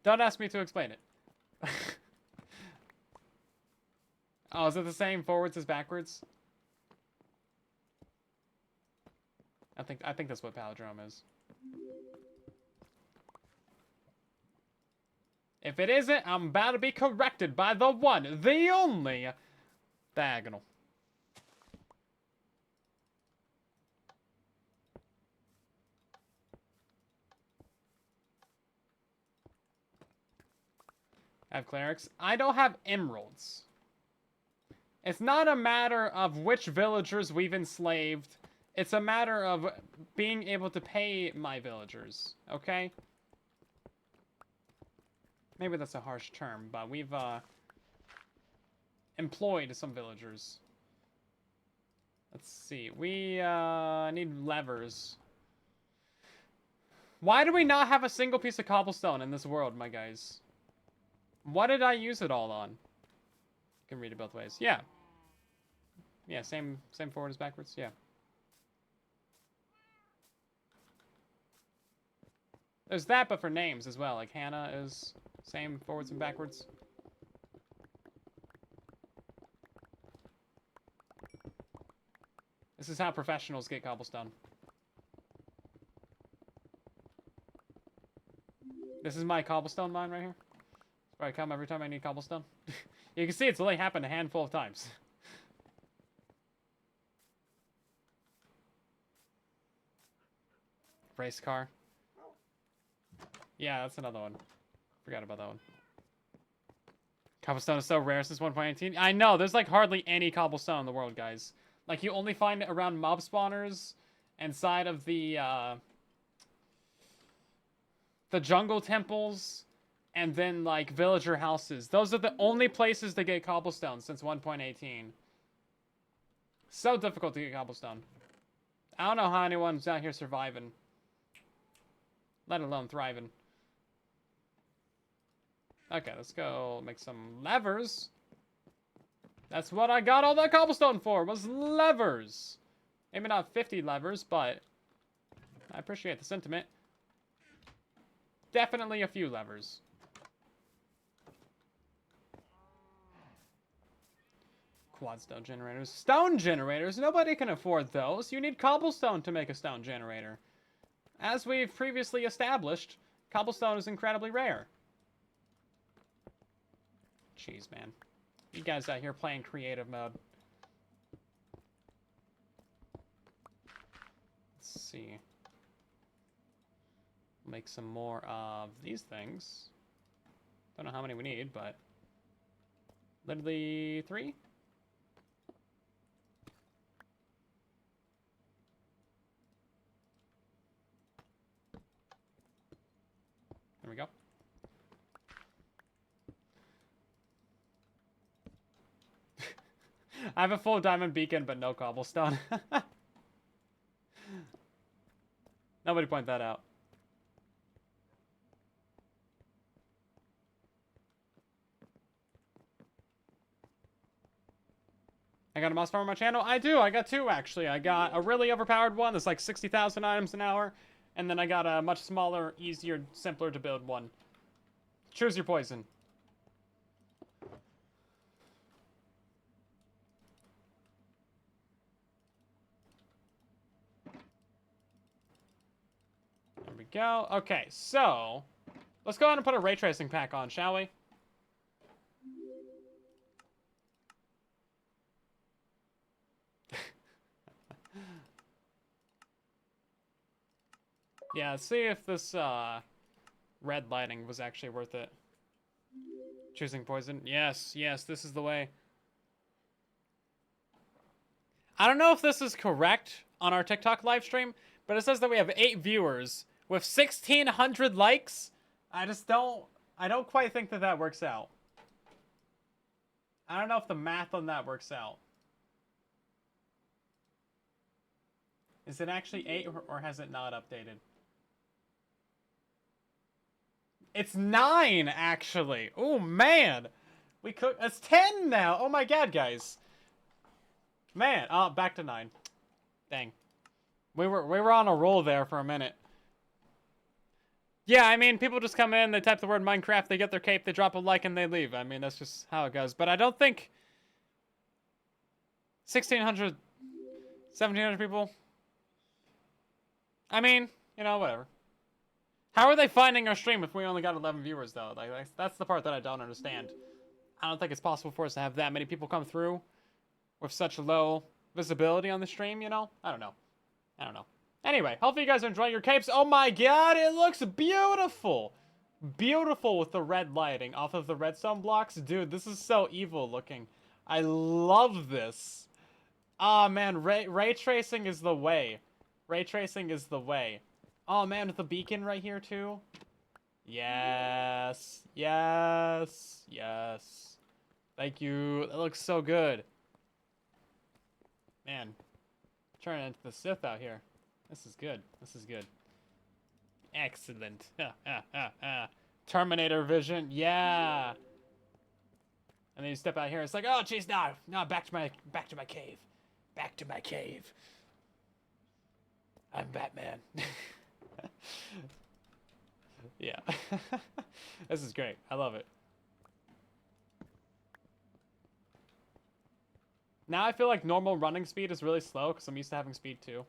Don't ask me to explain it. Oh, is it the same forwards as backwards? I think that's what palindrome is. If it isn't, I'm about to be corrected by the one, the only diagonal. I have clerics. I don't have emeralds. It's not a matter of which villagers we've enslaved. It's a matter of being able to pay my villagers, okay? Maybe that's a harsh term, but we've employed some villagers. Let's see. We need levers. Why do we not have a single piece of cobblestone in this world, my guys? What did I use it all on? You can read it both ways. Yeah. Yeah, same forward as backwards. Yeah. There's that, but for names as well. Like Hannah is same forwards and backwards. This is how professionals get cobblestone. This is my cobblestone mine right here. It's where I come every time I need cobblestone. You can see it's only happened a handful of times. Race car. Yeah, that's another one. Forgot about that one. Cobblestone is so rare since 1.18. I know, there's like hardly any cobblestone in the world, guys. Like, you only find it around mob spawners inside of the jungle temples, and then, like, villager houses. Those are the only places to get cobblestone since 1.18. So difficult to get cobblestone. I don't know how anyone's out here surviving. Let alone thriving. Okay, let's go make some levers. That's what I got all that cobblestone for, was levers. Maybe not 50 levers, but I appreciate the sentiment. Definitely a few levers. Quad stone generators. Stone generators? Nobody can afford those. You need cobblestone to make a stone generator. As we've previously established, cobblestone is incredibly rare. Jeez, man. You guys out here playing creative mode. Let's see. Make some more of these things. Don't know how many we need, but literally 3. I have a full diamond beacon, but no cobblestone. Nobody point that out. I got a mouse farm on my channel? I do. I got two, actually. I got a really overpowered one that's like 60,000 items an hour. And then I got a much smaller, easier, simpler to build one. Choose your poison. There we go. Okay, so let's go ahead and put a ray tracing pack on, shall we? Yeah, let's see if this red lighting was actually worth it. Choosing poison. Yes, yes, this is the way. I don't know if this is correct on our TikTok live stream, but it says that we have 8 viewers with 1,600 likes. I don't quite think that works out. I don't know if the math on that works out. Is it actually 8 or has it not updated? It's 9, actually. Oh, man. It's 10 now. Oh, my God, guys. Man, back to 9. Dang. We were on a roll there for a minute. Yeah, I mean, people just come in, they type the word Minecraft, they get their cape, they drop a like, and they leave. I mean, that's just how it goes. But I don't think 1,600, 1,700 people. I mean, you know, whatever. How are they finding our stream if we only got 11 viewers, though? Like, that's the part that I don't understand. I don't think it's possible for us to have that many people come through with such low visibility on the stream, you know? I don't know. I don't know. Anyway, hopefully you guys are enjoying your capes. Oh my God, it looks beautiful. Beautiful with the red lighting off of the redstone blocks. Dude, this is so evil looking. I love this. Ah, man, ray tracing is the way. Ray tracing is the way. Oh, man, with the beacon right here, too. Yes. Yes. Yes. Thank you. That looks so good. Man. Turning into the Sith out here. This is good. This is good. Excellent. Terminator vision. Yeah. And then you step out here. It's like, oh, jeez, no, back to my cave. Back to my cave. I'm Batman. Yeah. This is great. I love it. Now I feel like normal running speed is really slow because I'm used to having speed 2.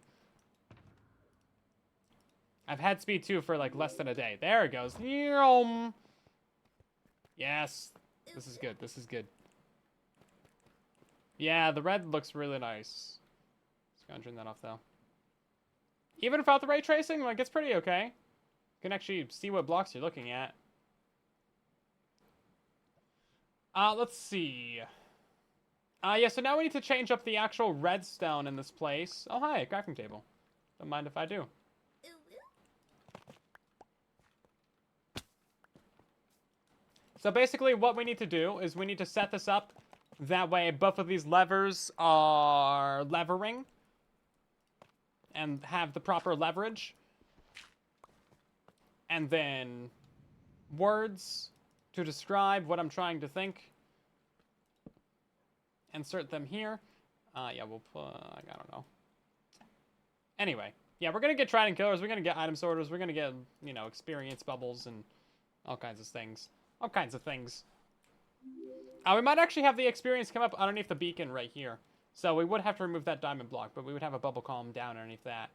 I've had speed 2 for like less than a day. There it goes. Yes. This is good. This is good. Yeah, the red looks really nice. Just gonna turn that off though. Even without the ray tracing, like, it's pretty okay. You can actually see what blocks you're looking at. Let's see. Yeah, so now we need to change up the actual redstone in this place. Oh, hi, crafting table. Don't mind if I do. So basically what we need to do is we need to set this up. That way both of these levers are levering. And have the proper leverage. And then words to describe what I'm trying to think. Insert them here. Yeah, we'll put, I don't know. Anyway, yeah, we're going to get trident killers. We're going to get item sorters. We're going to get, you know, experience bubbles and all kinds of things. All kinds of things. We might actually have the experience come up underneath the beacon right here. So we would have to remove that diamond block, but we would have a bubble column down underneath that.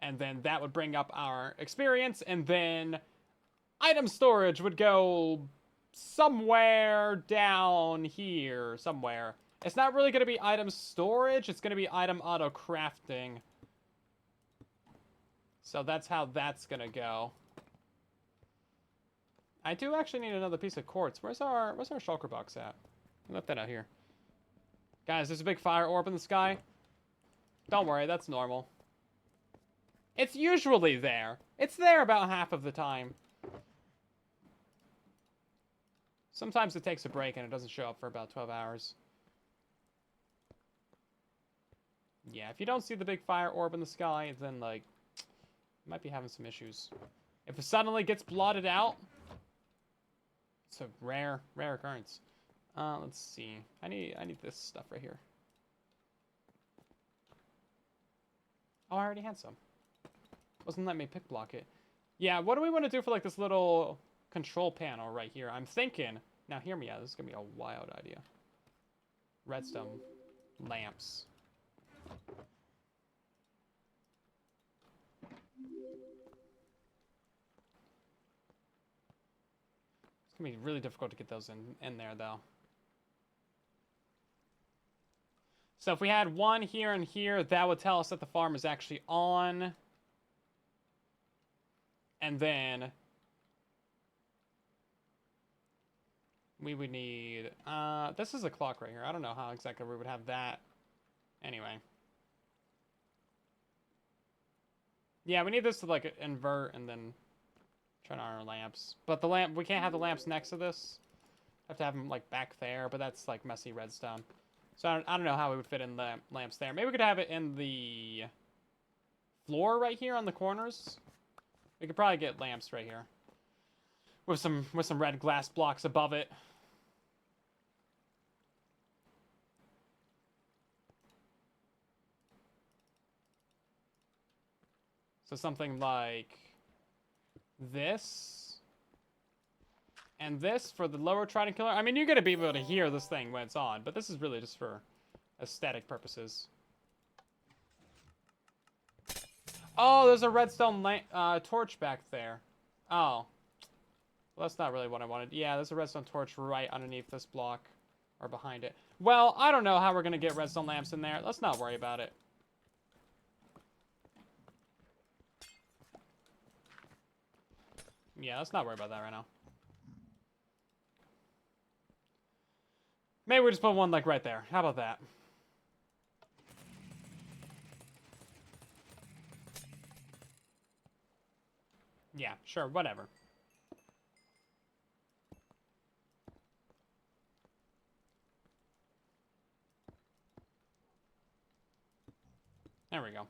And then that would bring up our experience, and then item storage would go somewhere down here, somewhere. It's not really going to be item storage, it's going to be item auto crafting. So that's how that's going to go. I do actually need another piece of quartz. Where's our shulker box at? I left that out here. Guys, there's a big fire orb in the sky. Don't worry, that's normal. It's usually there. It's there about half of the time. Sometimes it takes a break and it doesn't show up for about 12 hours. Yeah, if you don't see the big fire orb in the sky, then, like, you might be having some issues. If it suddenly gets blotted out, it's a rare occurrence. Let's see. I need this stuff right here. Oh, I already had some. Wasn't letting me pick block it. Yeah, what do we want to do for, like, this little control panel right here? I'm thinking... Now, hear me out. This is going to be a wild idea. Redstone lamps. It's going to be really difficult to get those in there, though. So if we had one here and here, that would tell us that the farm is actually on. And then we would need... this is a clock right here. I don't know how exactly we would have that. Anyway. Yeah, we need this to, like, invert and then turn on our lamps. But the lamp... We can't have the lamps next to this. Have to have them, like, back there. But that's, like, messy redstone. So I don't know how we would fit in the lamps there. Maybe we could have it in the floor right here on the corners. We could probably get lamps right here. With some red glass blocks above it. So something like this. And this for the lower trident killer. I mean, you're going to be able to hear this thing when it's on. But this is really just for aesthetic purposes. Oh, there's a redstone torch back there. Oh. Well, that's not really what I wanted. Yeah, there's a redstone torch right underneath this block. Or behind it. Well, I don't know how we're going to get redstone lamps in there. Let's not worry about it. Yeah, let's not worry about that right now. Maybe we just put one, like, right there. How about that? Yeah, sure, whatever. There we go.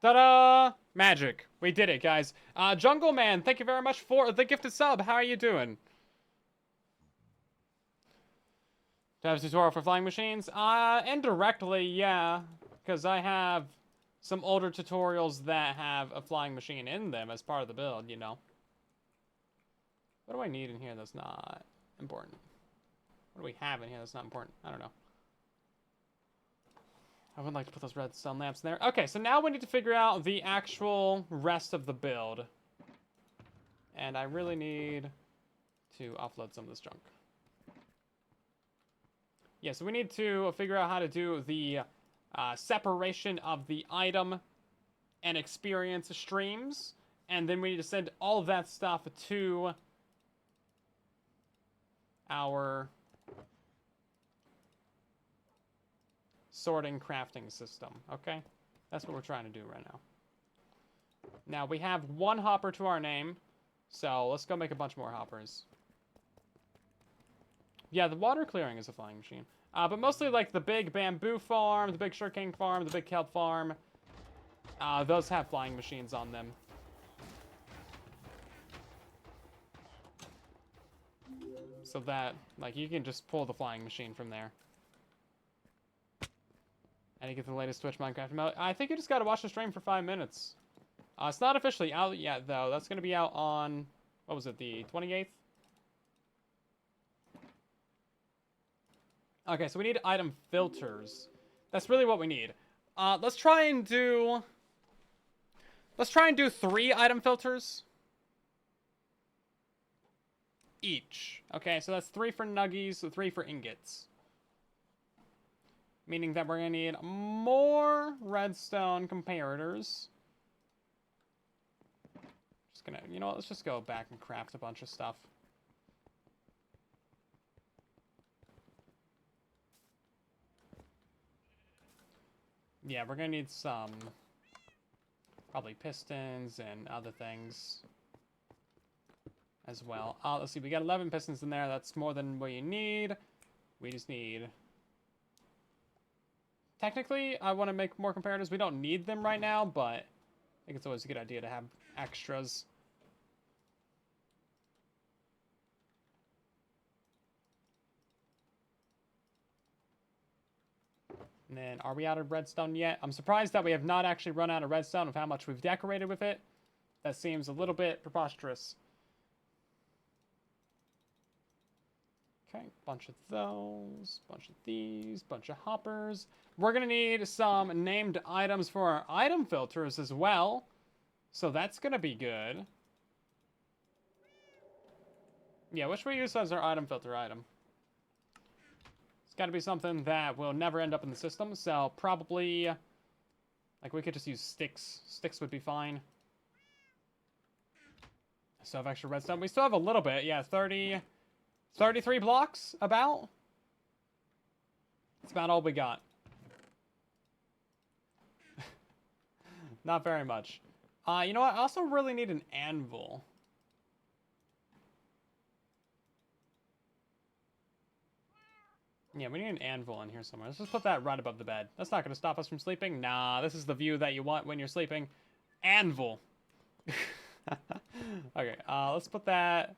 Ta-da! Magic. We did it, guys. Jungle Man, thank you very much for the gifted sub. How are you doing? Do I have a tutorial for flying machines? Indirectly, yeah. Because I have some older tutorials that have a flying machine in them as part of the build, you know. What do I need in here that's not important? What do we have in here that's not important? I don't know. I would like to put those redstone lamps in there. Okay, so now we need to figure out the actual rest of the build. And I really need to offload some of this junk. Yeah, so we need to figure out how to do the separation of the item and experience streams. And then we need to send all of that stuff to our sorting crafting system, okay? That's what we're trying to do right now. Now, we have one hopper to our name, so let's go make a bunch more hoppers. Yeah, the water clearing is a flying machine. But mostly, like, the big bamboo farm, the big sugarcane farm, the big kelp farm. Those have flying machines on them. So that, like, you can just pull the flying machine from there. And you get the latest Twitch Minecraft mode. I think you just gotta watch the stream for 5 minutes. It's not officially out yet, though. That's gonna be out on, what was it, the 28th? Okay, so we need item filters. That's really what we need. Let's try and do 3 item filters. Each. Okay, so that's 3 for nuggies, so 3 for ingots. Meaning that we're going to need more redstone comparators. Just gonna, you know what, let's just go back and craft a bunch of stuff. Yeah, we're going to need some, probably pistons and other things as well. Let's see, we got 11 pistons in there. That's more than what you need. We just need Technically, I want to make more comparatives. We don't need them right now, but I think it's always a good idea to have extras. And then, are we out of redstone yet? I'm surprised that we have not actually run out of redstone of how much we've decorated with it. That seems a little bit preposterous. Okay, bunch of those, bunch of these, bunch of hoppers. We're gonna need some named items for our item filters as well. So that's gonna be good. Yeah, which we use as our item filter item. It's gotta be something that will never end up in the system, so probably, like, we could just use sticks. Sticks would be fine. Still have extra redstone. We still have a little bit, yeah, 33 blocks, about. That's about all we got. Not very much. You know what? I also really need an anvil. Yeah, we need an anvil in here somewhere. Let's just put that right above the bed. That's not going to stop us from sleeping. Nah, this is the view that you want when you're sleeping. Anvil. Okay, let's put that...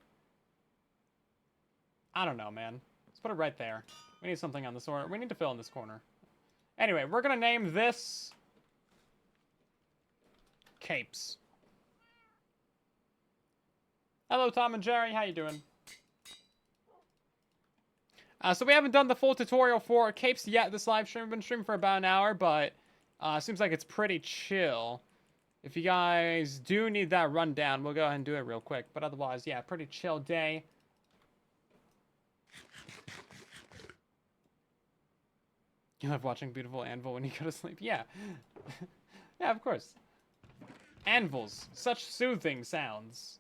I don't know, man. Let's put it right there. We need something on this corner. We need to fill in this corner. Anyway, we're going to name this... Capes. Hello, Tom and Jerry. How you doing? So we haven't done the full tutorial for Capes yet this live stream. We've been streaming for about an hour, but seems like it's pretty chill. If you guys do need that rundown, we'll go ahead and do it real quick. But otherwise, yeah, pretty chill day. You love watching beautiful anvil when you go to sleep? Yeah. Yeah, of course. Anvils. Such soothing sounds.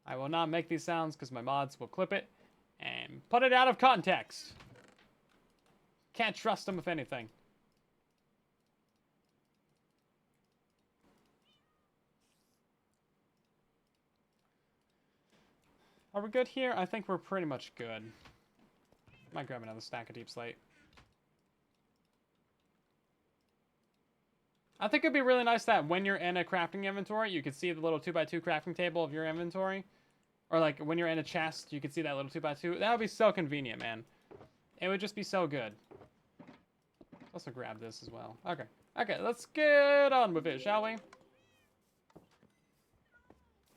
I will not make these sounds because my mods will clip it and put it out of context. Can't trust them with anything. Are we good here? I think we're pretty much good. Might grab another stack of deep slate. I think it'd be really nice that when you're in a crafting inventory, you could see the little 2x2 crafting table of your inventory. Or like when you're in a chest, you could see that little 2x2. That would be so convenient, man. It would just be so good. Let's also grab this as well. Okay. Okay, let's get on with it, shall we? Do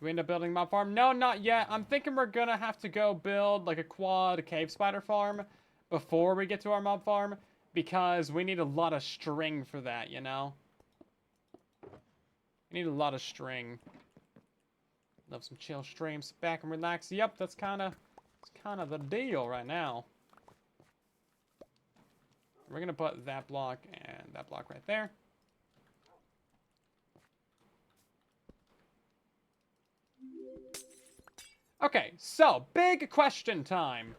we end up building a mob farm? No, not yet. I'm thinking we're gonna have to go build like a quad cave spider farm before we get to our mob farm. Because we need a lot of string for that, you know? We need a lot of string. Love some chill streams. Sit back and relax. Yep, that's kind of the deal right now. We're going to put that block and that block right there. Okay, so big question time.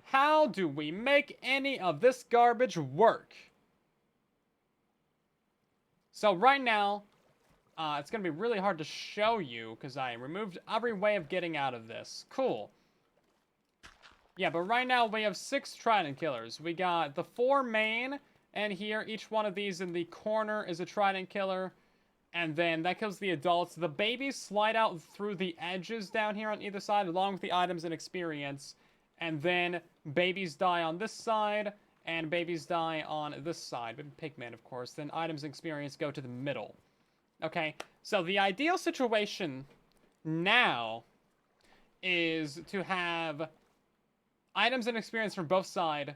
How do we make any of this garbage work? So right now, it's going to be really hard to show you because I removed every way of getting out of this. Cool. Yeah, but right now we have 6 trident killers. We got the 4 main, and here each one of these in the corner is a trident killer. And then that kills the adults. The babies slide out through the edges down here on either side, along with the items and experience. And then babies die on this side, and babies die on this side. Pigmen, of course. Then items and experience go to the middle. Okay, so the ideal situation now is to have items and experience from both sides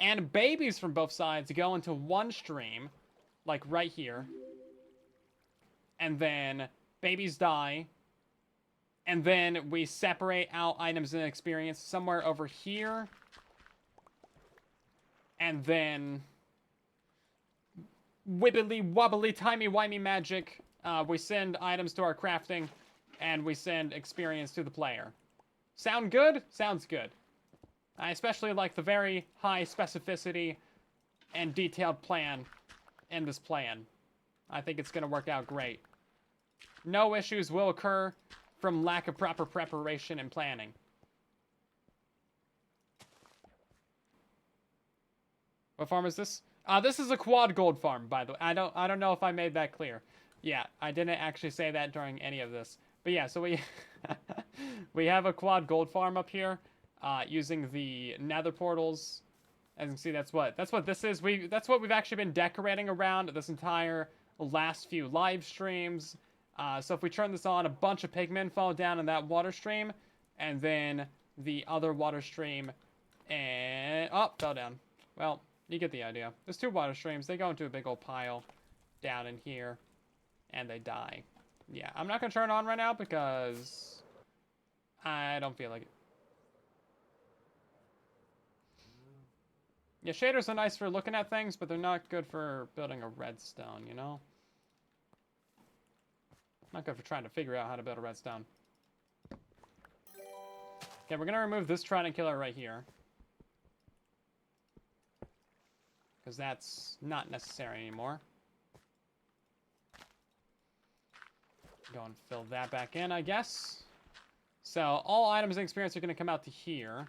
and babies from both sides go into one stream, like right here. And then babies die. And then we separate out items and experience somewhere over here. And then wibbly wobbly timey wimey magic. We send items to our crafting, and we send experience to the player. Sound good? Sounds good. I especially like the very high specificity and detailed plan in this plan. I think it's going to work out great. No issues will occur from lack of proper preparation and planning. What farm is this? This is a quad gold farm, by the way. I don't know if I made that clear. Yeah, I didn't actually say that during any of this. But yeah, so we we have a quad gold farm up here, using the nether portals. As you can see, that's what this is. That's what we've actually been decorating around this entire last few live streams. So if we turn this on, a bunch of pigmen fall down in that water stream, and then the other water stream, and fell down. Well, you get the idea. There's two water streams. They go into a big old pile down in here, and they die. Yeah, I'm not gonna turn it on right now because I don't feel like it. Yeah, shaders are nice for looking at things, but they're not good for building a redstone, you know? Not good for trying to figure out how to build a redstone. Okay, we're gonna remove this trident killer right here, because that's not necessary anymore. Go and fill that back in, I guess. So all items and experience are going to come out to here.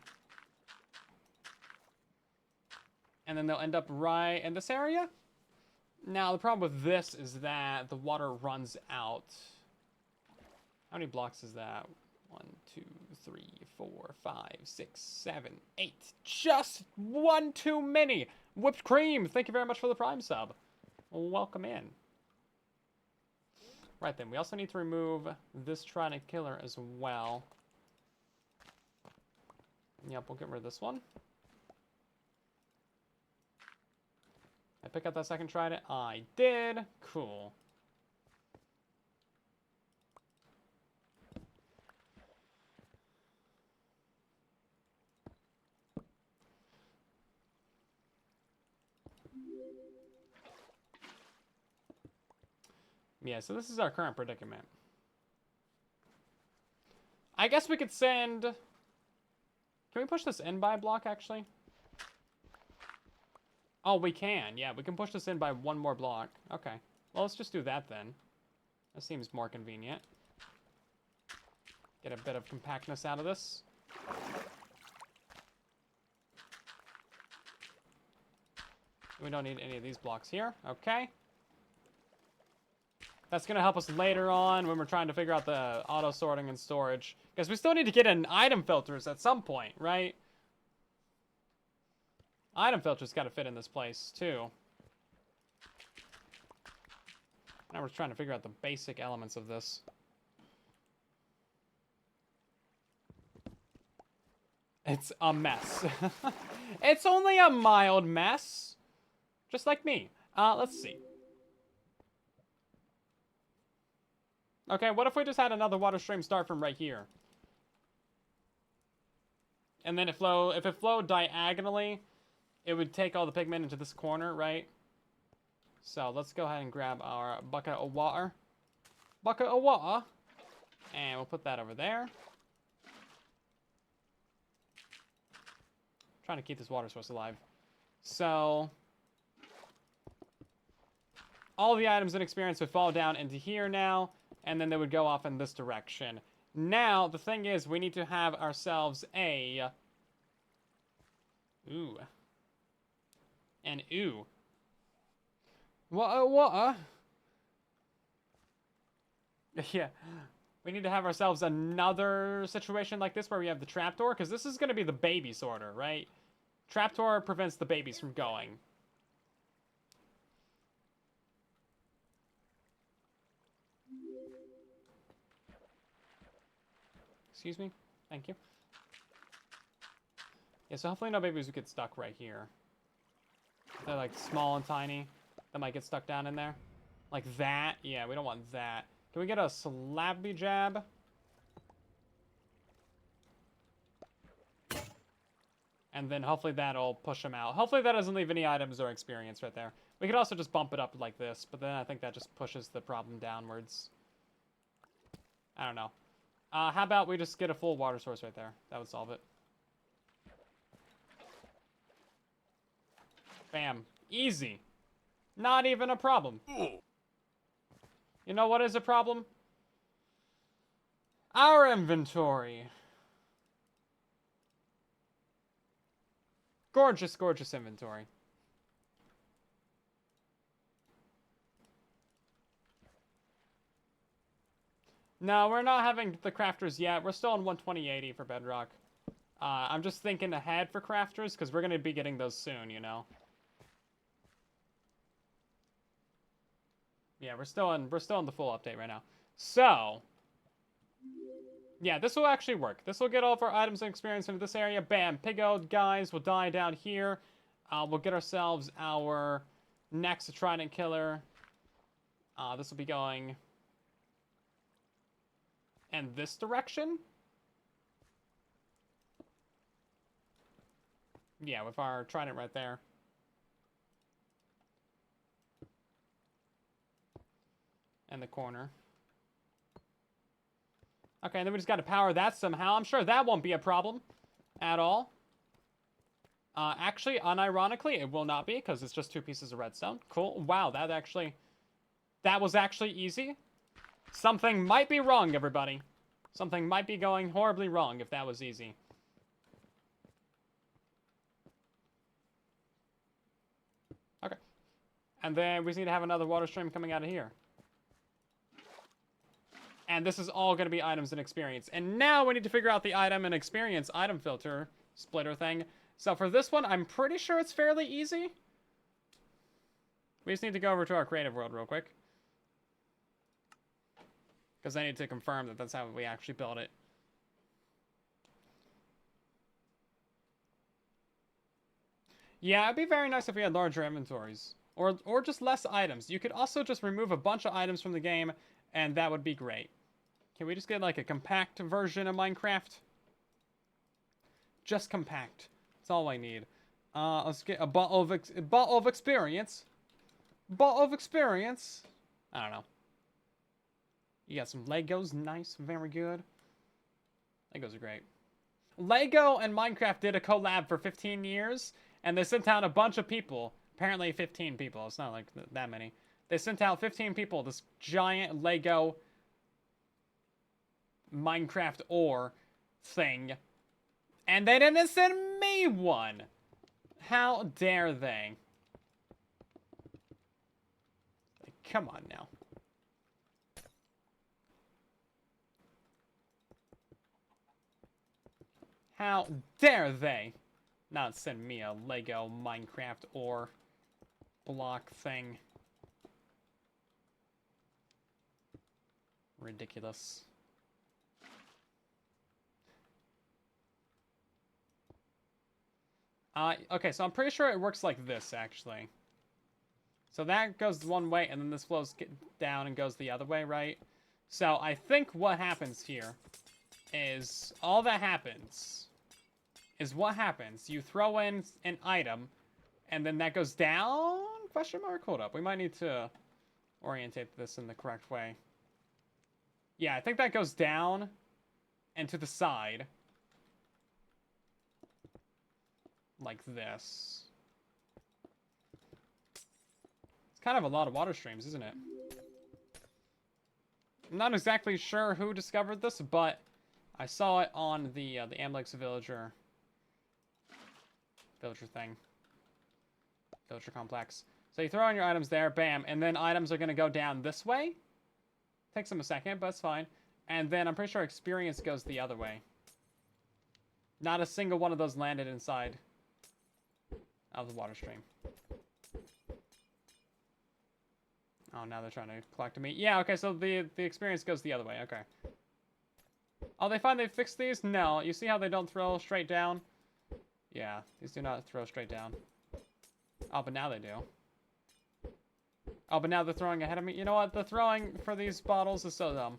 And then they'll end up right in this area. Now, the problem with this is that the water runs out. How many blocks is that? 1, 2, 3, 4, 5, 6, 7, 8. Just one too many. Whipped cream. Thank you very much for the Prime sub. Welcome in. Right then, we also need to remove this trident killer as well. Yep, we'll get rid of this one. I pick up that second trident. I did. Cool. Yeah, so this is our current predicament. I guess we could send... Can we push this in by a block, actually? Oh, we can. Yeah, we can push this in by one more block. Okay. Well, let's just do that then. That seems more convenient. Get a bit of compactness out of this. We don't need any of these blocks here. Okay. That's going to help us later on when we're trying to figure out the auto sorting and storage. Because we still need to get in item filters at some point, right? Item filters got to fit in this place, too. Now we're trying to figure out the basic elements of this. It's a mess. It's only a mild mess. Just like me. Let's see. Okay, what if we just had another water stream start from right here? And then if it flowed diagonally, it would take all the pigment into this corner, right? So let's go ahead and grab our bucket of water. Bucket of water. And we'll put that over there. Trying to keep this water source alive. So all the items and experience would fall down into here now, and then they would go off in this direction. Now, the thing is, we need to have ourselves a... Ooh. An ooh. What? Yeah. We need to have ourselves another situation like this where we have the trapdoor, because this is going to be the baby sorter, right? Trapdoor prevents the babies from going. Excuse me? Thank you. Yeah, so hopefully no babies will get stuck right here. They're like small and tiny. That might get stuck down in there. Like that? Yeah, we don't want that. Can we get a slabby jab? And then hopefully that'll push them out. Hopefully that doesn't leave any items or experience right there. We could also just bump it up like this, but then I think that just pushes the problem downwards. I don't know. How about we just get a full water source right there? That would solve it. Bam. Easy. Not even a problem. You know what is a problem? Our inventory. Gorgeous, gorgeous inventory. No, we're not having the crafters yet. We're still on 12080 for Bedrock. I'm just thinking ahead for crafters, because we're going to be getting those soon, you know? Yeah, we're still in the full update right now. So, yeah, this will actually work. This will get all of our items and experience into this area. Bam, pig-o guys will die down here. We'll get ourselves our next trident killer. This will be going in this direction. Yeah, with our trident right there. In the corner. Okay, and then we just got to power that somehow. I'm sure that won't be a problem at all. Actually, unironically, it will not be, because it's just 2 pieces of redstone. Cool. Wow, that was actually easy. Something might be wrong, everybody. Something might be going horribly wrong if that was easy. Okay. And then we just need to have another water stream coming out of here. And this is all going to be items and experience. And now we need to figure out the item and experience item filter splitter thing. So for this one, I'm pretty sure it's fairly easy. We just need to go over to our creative world real quick. Because I need to confirm that that's how we actually build it. Yeah, it'd be very nice if we had larger inventories. Or just less items. You could also just remove a bunch of items from the game, and that would be great. Can we just get like a compact version of Minecraft? Just compact. That's all I need. Let's get a bottle of experience. Bottle of experience. I don't know. You got some Legos. Nice. Very good. Legos are great. Lego and Minecraft did a collab for 15 years, and they sent out a bunch of people. Apparently 15 people. It's not like that many. They sent out 15 people this giant Lego Minecraft ore thing. And they didn't send me one. How dare they? Like, come on now. How dare they not send me a Lego Minecraft ore block thing? Ridiculous. Okay, so I'm pretty sure it works like this, actually. So that goes one way, and then this flows down and goes the other way, right? So I think what happens here is all that happens is what happens. You throw in an item, and then that goes down? Question mark? Hold up. We might need to orientate this in the correct way. Yeah, I think that goes down and to the side. Like this. It's kind of a lot of water streams, isn't it? I'm not exactly sure who discovered this, but I saw it on the Amlex villager thing. Villager complex. So you throw in your items there, bam, and then items are going to go down this way. Takes them a second, but it's fine. And then I'm pretty sure experience goes the other way. Not a single one of those landed inside of the water stream. Oh, now they're trying to collect me. Yeah, okay, so the experience goes the other way. Okay. Oh, they finally fixed these? No. You see how they don't throw straight down? Yeah, these do not throw straight down. Oh, but now they do. Oh, but now they're throwing ahead of me. You know what? The throwing for these bottles is so dumb.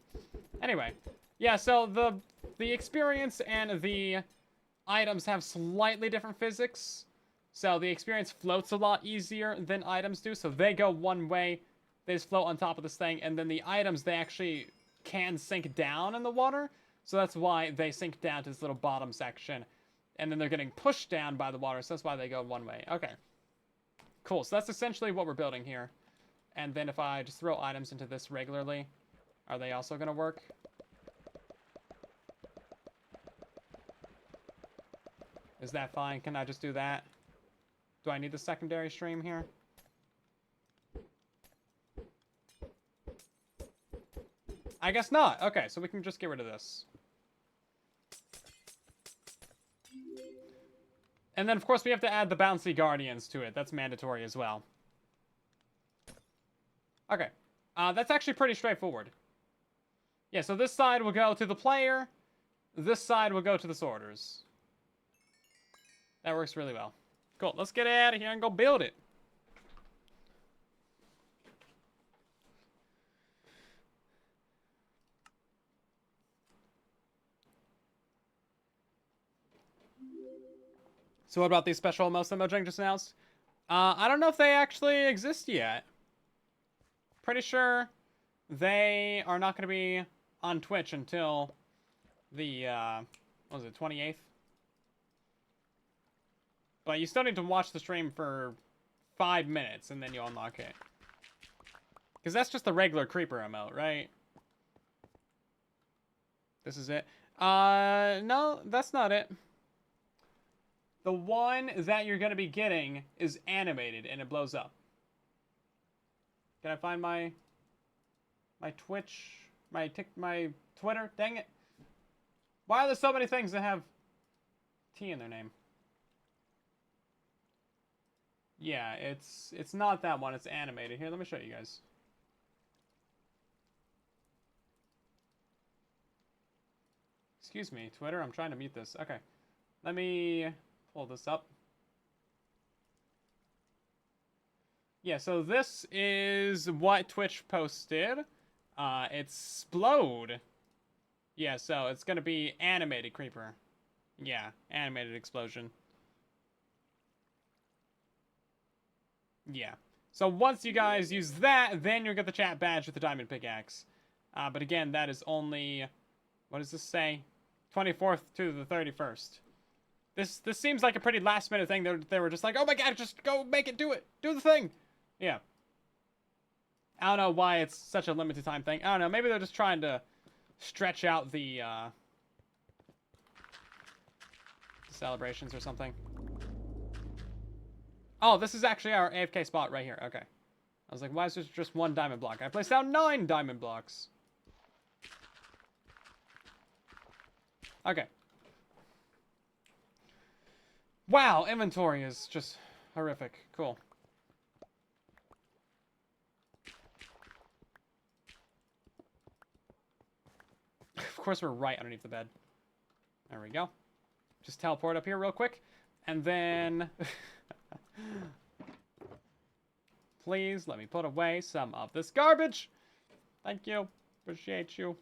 Anyway. Yeah, so the experience and the items have slightly different physics. So the experience floats a lot easier than items do. So they go one way. They just float on top of this thing. And then the items, they actually can sink down in the water. So that's why they sink down to this little bottom section. And then they're getting pushed down by the water. So that's why they go one way. Okay. Cool. So that's essentially what we're building here. And then if I just throw items into this regularly, are they also going to work? Is that fine? Can I just do that? Do I need the secondary stream here? I guess not. Okay, so we can just get rid of this. And then, of course, we have to add the bouncy guardians to it. That's mandatory as well. Okay. That's actually pretty straightforward. Yeah, so this side will go to the player. This side will go to the sorters. That works really well. Cool. Let's get out of here and go build it. So what about these special emotes that Mojang just announced? I don't know if they actually exist yet. Pretty sure they are not going to be on Twitch until the, what was it, 28th? But you still need to watch the stream for 5 minutes, and then you'll unlock it. Because that's just the regular creeper emote, right? This is it. No, that's not it. The one that you're going to be getting is animated, and it blows up. Can I find my Twitch, my Twitter? Dang it. Why are there so many things that have T in their name? Yeah, it's not that one. It's animated. Here, let me show you guys. Excuse me, Twitter. I'm trying to mute this. Okay. Let me pull this up. Yeah, so this is what Twitch posted. It's Splode. Yeah, so it's gonna be animated creeper. Yeah, animated explosion. Yeah. So once you guys use that, then you'll get the chat badge with the diamond pickaxe. But again, that is only, what does this say? 24th to the 31st. This seems like a pretty last minute thing. They were just like, oh my god, just go make it, do it. Do the thing. Yeah. I don't know why it's such a limited time thing. I don't know, maybe they're just trying to stretch out the celebrations or something. Oh, this is actually our AFK spot right here. Okay. I was like, why is there just one diamond block? I placed down 9 diamond blocks. Okay. Wow, inventory is just horrific. Cool. Of course, we're right underneath the bed. There we go. Just teleport up here real quick. And then... Please let me put away some of this garbage. Thank you. Appreciate you.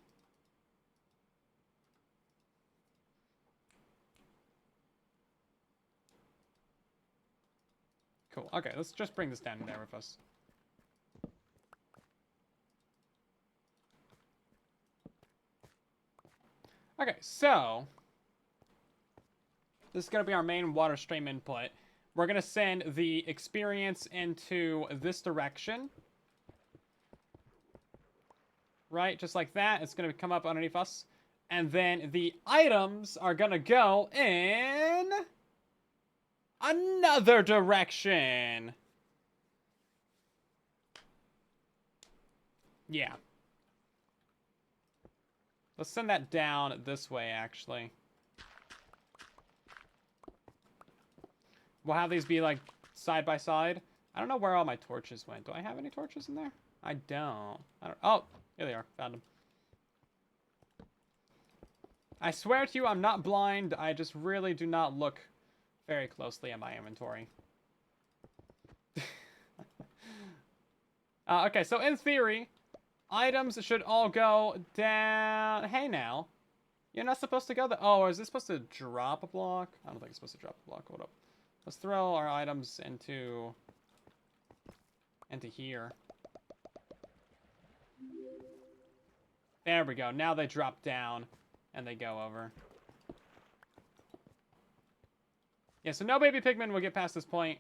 Cool. Okay, let's just bring this down in there with us. Okay, so this is going to be our main water stream input. We're going to send the experience into this direction. Right, just like that. It's going to come up underneath us. And then the items are going to go in another direction. Yeah. Let's send that down this way, actually. We'll have these be, like, side by side. I don't know where all my torches went. Do I have any torches in there? I don't. Oh, here they are. Found them. I swear to you, I'm not blind. I just really do not look very closely at my inventory. Okay, so in theory, items should all go down. Hey, now. You're not supposed to go there. Oh, is this supposed to drop a block? I don't think it's supposed to drop a block. Hold up. Let's throw our items into here. There we go. Now they drop down and they go over. Yeah, so no baby pigmen will get past this point.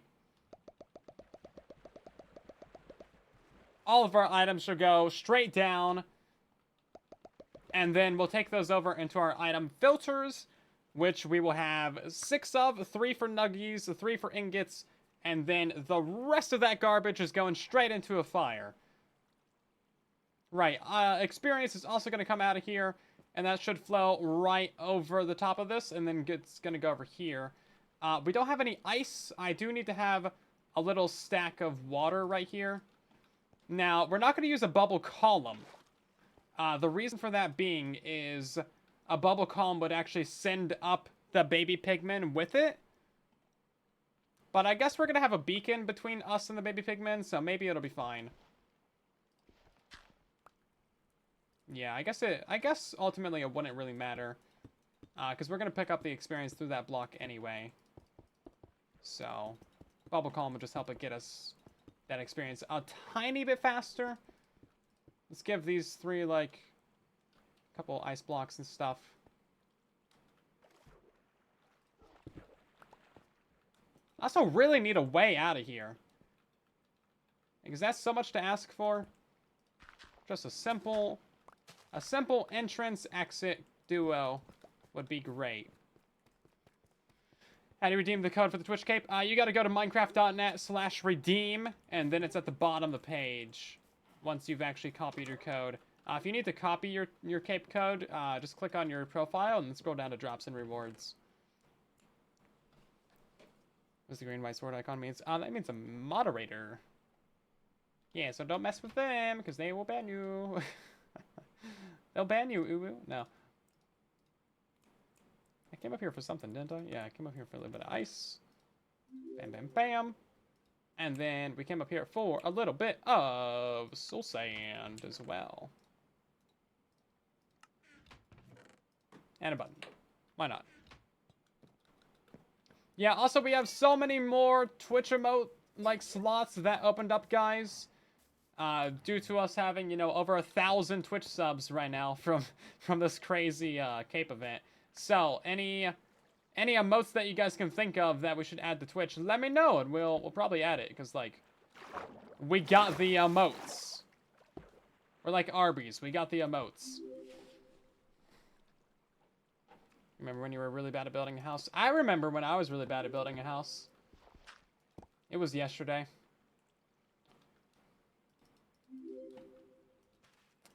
All of our items should go straight down. And then we'll take those over into our item filters, which we will have 6 of, 3 for nuggies, 3 for ingots, and then the rest of that garbage is going straight into a fire. Right. Experience is also going to come out of here, and that should flow right over the top of this, and then it's going to go over here. We don't have any ice. I do need to have a little stack of water right here. Now, we're not going to use a bubble column. The reason for that being is a bubble column would actually send up the baby pigmen with it. But I guess we're going to have a beacon between us and the baby pigmen, so maybe it'll be fine. Yeah, I guess ultimately it wouldn't really matter. Because we're going to pick up the experience through that block anyway. So, bubble column will just help it get us that experience a tiny bit faster. Let's give these three, like, a couple ice blocks and stuff. I also really need a way out of here. Because that's so much to ask for. Just a simple entrance exit duo would be great. How do you redeem the code for the Twitch cape? You got to go to minecraft.net/redeem, and then it's at the bottom of the page once you've actually copied your code. If you need to copy your cape code, just click on your profile and then scroll down to drops and rewards. What's the green white sword icon means? That means a moderator. Yeah, so don't mess with them, because they will ban you. They'll ban you, uwu. No. I came up here for something, didn't I? Yeah, I came up here for a little bit of ice. Bam, bam, bam. And then we came up here for a little bit of soul sand as well. And a button. Why not? Yeah, also we have so many more Twitch emote, like, slots that opened up, guys. Due to us having, you know, over 1,000 Twitch subs right now from this crazy, cape event. So, any emotes that you guys can think of that we should add to Twitch, let me know, and we'll probably add it, because, like, we got the emotes. We're like Arby's, we got the emotes. Remember when you were really bad at building a house? I remember when I was really bad at building a house. It was yesterday.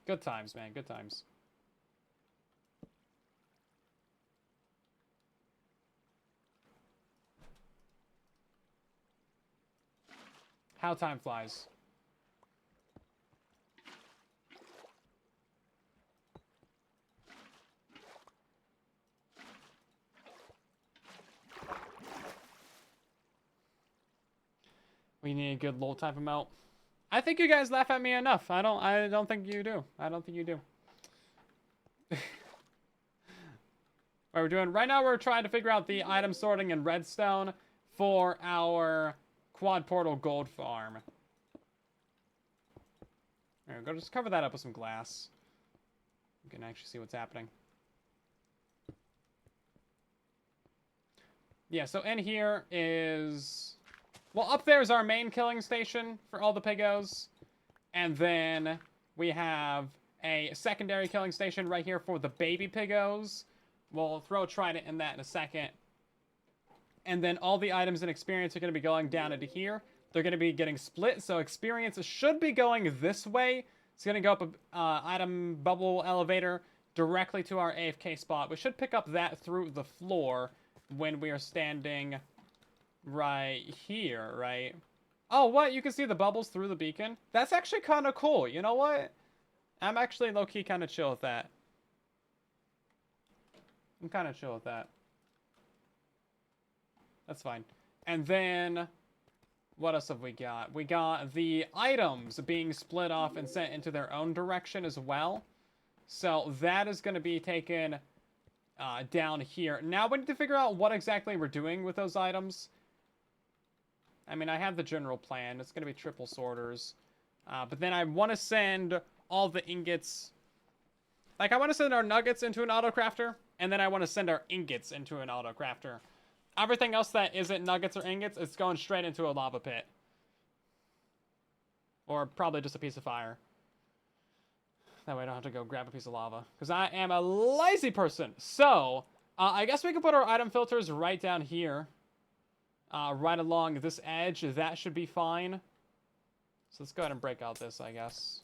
Good times, man, good times. How time flies. We need a good load type amount. I think you guys laugh at me enough. I don't think you do. I don't think you do. What we're doing right now, we're trying to figure out the item sorting in Redstone for our quad portal gold farm. There we go. Just cover that up with some glass. You can actually see what's happening. Yeah, so in here is... Well, up there is our main killing station for all the piggos. And then we have a secondary killing station right here for the baby piggos. We'll throw a trident in that in a second. And then all the items and experience are going to be going down into here. They're going to be getting split, so experience should be going this way. It's going to go up a item bubble elevator directly to our AFK spot. We should pick up that through the floor when we are standing right here, right? Oh, what? You can see the bubbles through the beacon? That's actually kind of cool. You know what? I'm actually low-key kind of chill with that. I'm kind of chill with that. That's fine. And then, what else have we got? We got the items being split off and sent into their own direction as well. So that is going to be taken down here. Now we need to figure out what exactly we're doing with those items. I mean, I have the general plan. It's going to be triple sorters. But then I want to send all the ingots... Like, I want to send our nuggets into an auto-crafter, and then I want to send our ingots into an auto-crafter. Everything else that isn't nuggets or ingots is going straight into a lava pit. Or probably just a piece of fire. That way I don't have to go grab a piece of lava. Because I am a lazy person. So, I guess we can put our item filters right down here. Right along this edge. That should be fine. So let's go ahead and break out this, I guess.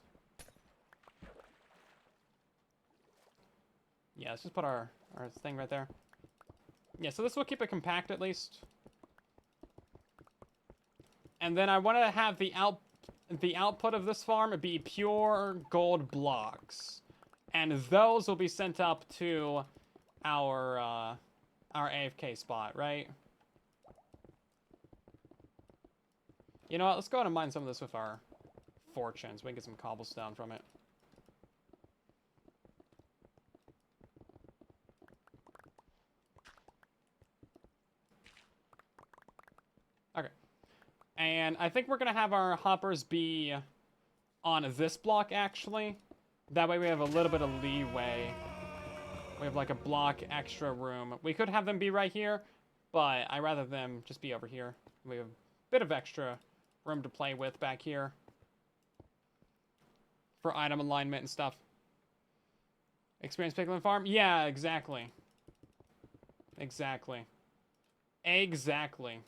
Yeah, let's just put our thing right there. Yeah, so this will keep it compact at least. And then I want to have the output of this farm be pure gold blocks. And those will be sent up to our AFK spot, right? You know what? Let's go ahead and mine some of this with our fortunes. We can get some cobblestone from it. Okay. And I think we're going to have our hoppers be on this block, actually. That way we have a little bit of leeway. We have like a block extra room. We could have them be right here, but I'd rather them just be over here. We have a bit of extra room to play with back here for item alignment and stuff. Experience Piglin Farm? Yeah, exactly. Exactly. Exactly.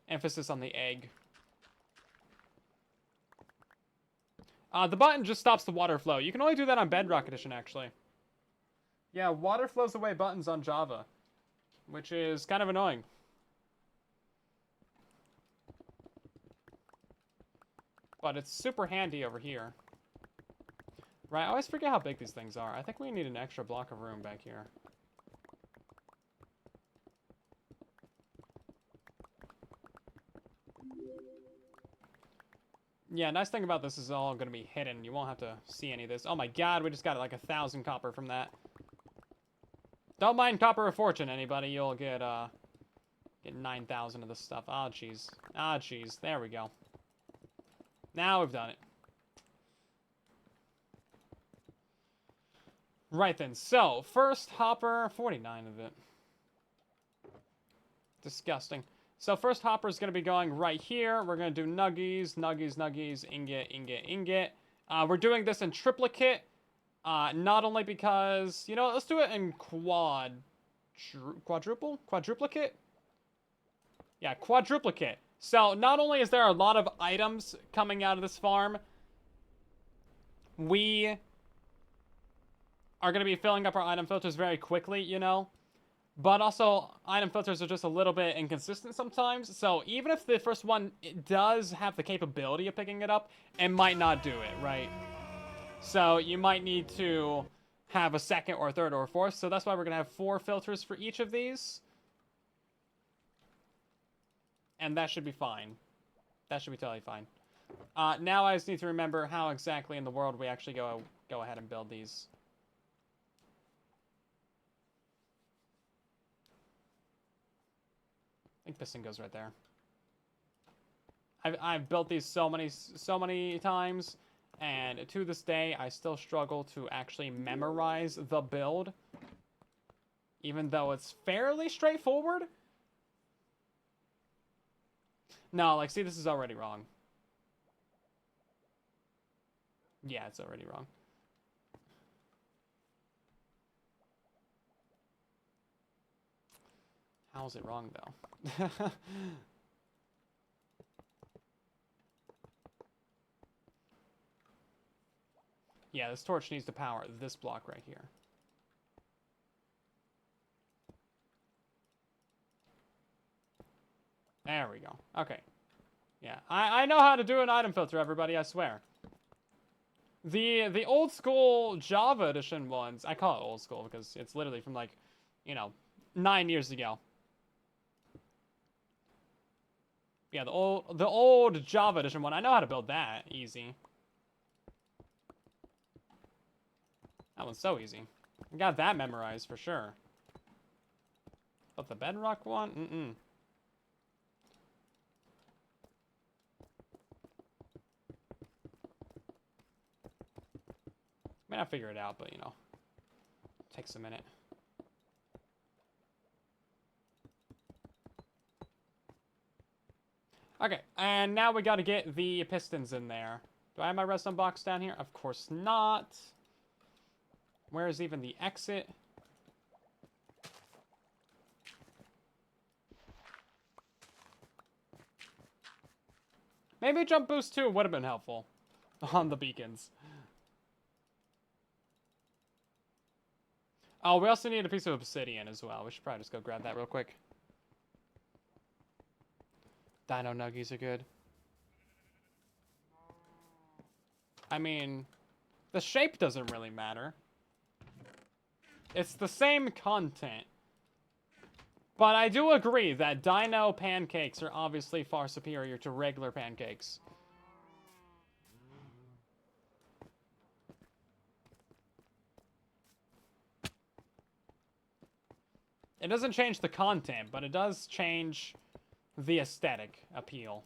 Emphasis on the egg. The button just stops the water flow. You can only do that on Bedrock Edition, actually. Yeah, water flows away buttons on Java, which is kind of annoying. But it's super handy over here. Right, I always forget how big these things are. I think we need an extra block of room back here. Yeah, nice thing about this is all going to be hidden. You won't have to see any of this. Oh my god, we just got like 1,000 copper from that. Don't mind copper of fortune, anybody. You'll get 9,000 of this stuff. Ah, jeez. Ah, jeez. There we go. Now we've done it. Right then. So, first hopper, 49 of it. Disgusting. So first hopper is going to be going right here. We're going to do nuggies, nuggies, nuggies, ingot, ingot, ingot. We're doing this in triplicate. Not only because, you know, let's do it in quadruplicate? Yeah, quadruplicate. So not only is there a lot of items coming out of this farm, we are going to be filling up our item filters very quickly, you know. But also, item filters are just a little bit inconsistent sometimes. So even if the first one does have the capability of picking it up, it might not do it, right? So you might need to have a second or third or fourth. So that's why we're going to have 4 filters for each of these. And that should be fine. That should be totally fine. Now I just need to remember how exactly in the world we actually go ahead and build these. I think piston goes right there. I've built these so many times, and to this day, I still struggle to actually memorize the build, even though it's fairly straightforward. No, like, see, this is already wrong. Yeah, it's already wrong. How is it wrong, though? Yeah, this torch needs to power this block right here. There we go. Okay. Yeah, I know how to do an item filter, everybody, I swear. The old school Java edition ones, I call it old school because it's literally from, like, you know, 9 years ago. Yeah, the old Java edition one. I know how to build that. Easy. That one's so easy. I got that memorized for sure. But the Bedrock one? May not figure it out, but, you know, takes a minute. Okay, and now we gotta get the pistons in there. Do I have my redstone box down here? Of course not. Where is even the exit? Maybe jump boost 2 would have been helpful on the beacons. Oh, we also need a piece of obsidian as well. We should probably just go grab that real quick. Dino nuggies are good. I mean, the shape doesn't really matter. It's the same content. But I do agree that dino pancakes are obviously far superior to regular pancakes. It doesn't change the content, but it does change the aesthetic appeal.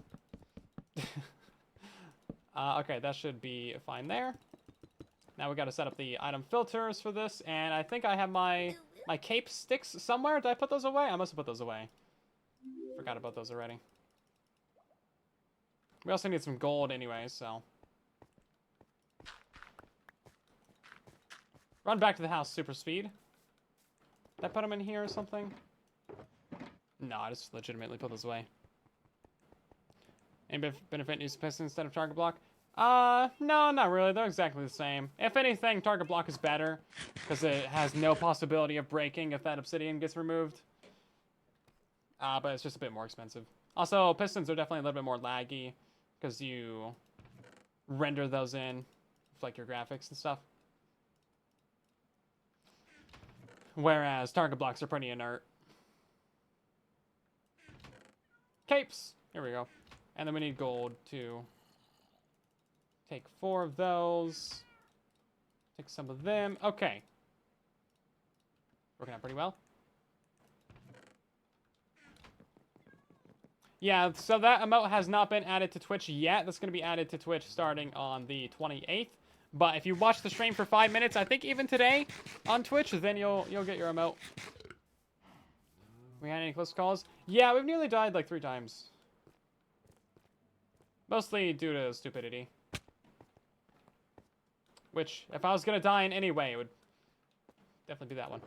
Okay, that should be fine there. Now we got to set up the item filters for this, and I think I have my cape sticks somewhere. Did I put those away? I must have put those away. Forgot about those already. We also need some gold anyway, so. Run back to the house super speed. Did I put them in here or something? No, I just legitimately put those away. Any benefit use piston instead of target block? No, not really. They're exactly the same. If anything, target block is better because it has no possibility of breaking if that obsidian gets removed. But it's just a bit more expensive. Also, pistons are definitely a little bit more laggy because you render those in with, like, your graphics and stuff. Whereas target blocks are pretty inert. Capes! Here we go. And then we need gold to take 4 of those. Take some of them. Okay. Working out pretty well. Yeah, so that emote has not been added to Twitch yet. That's going to be added to Twitch starting on the 28th. But if you watch the stream for 5 minutes, I think even today on Twitch, then you'll get your emote. We had any close calls? Yeah, we've nearly died like 3 times. Mostly due to stupidity. Which, if I was going to die in any way, it would definitely be that one.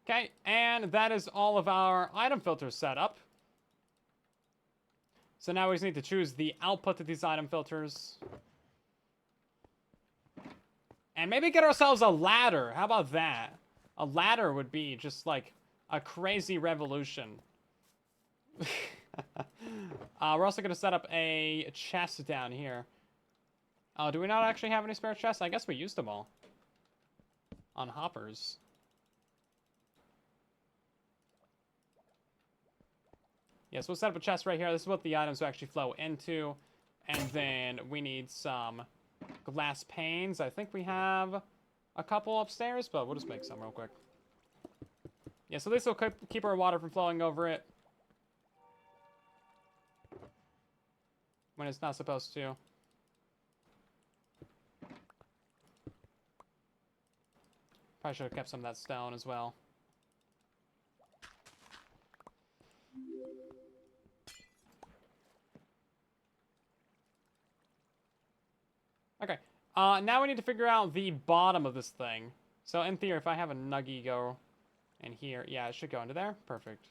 Okay, and that is all of our item filters set up. So now we just need to choose the output of these item filters. And maybe get ourselves a ladder. How about that? A ladder would be just like a crazy revolution. We're also going to set up a chest down here. Oh, do we not actually have any spare chests? I guess we used them all. On hoppers. Yes, we'll set up a chest right here. This is what the items will actually flow into. And then we need some glass panes. I think we have a couple upstairs, but we'll just make some real quick. Yeah, so this will keep our water from flowing over it when it's not supposed to. Probably should have kept some of that stone as well. Okay, now we need to figure out the bottom of this thing. So in theory, if I have a nuggy go in here, yeah, it should go into there. Perfect.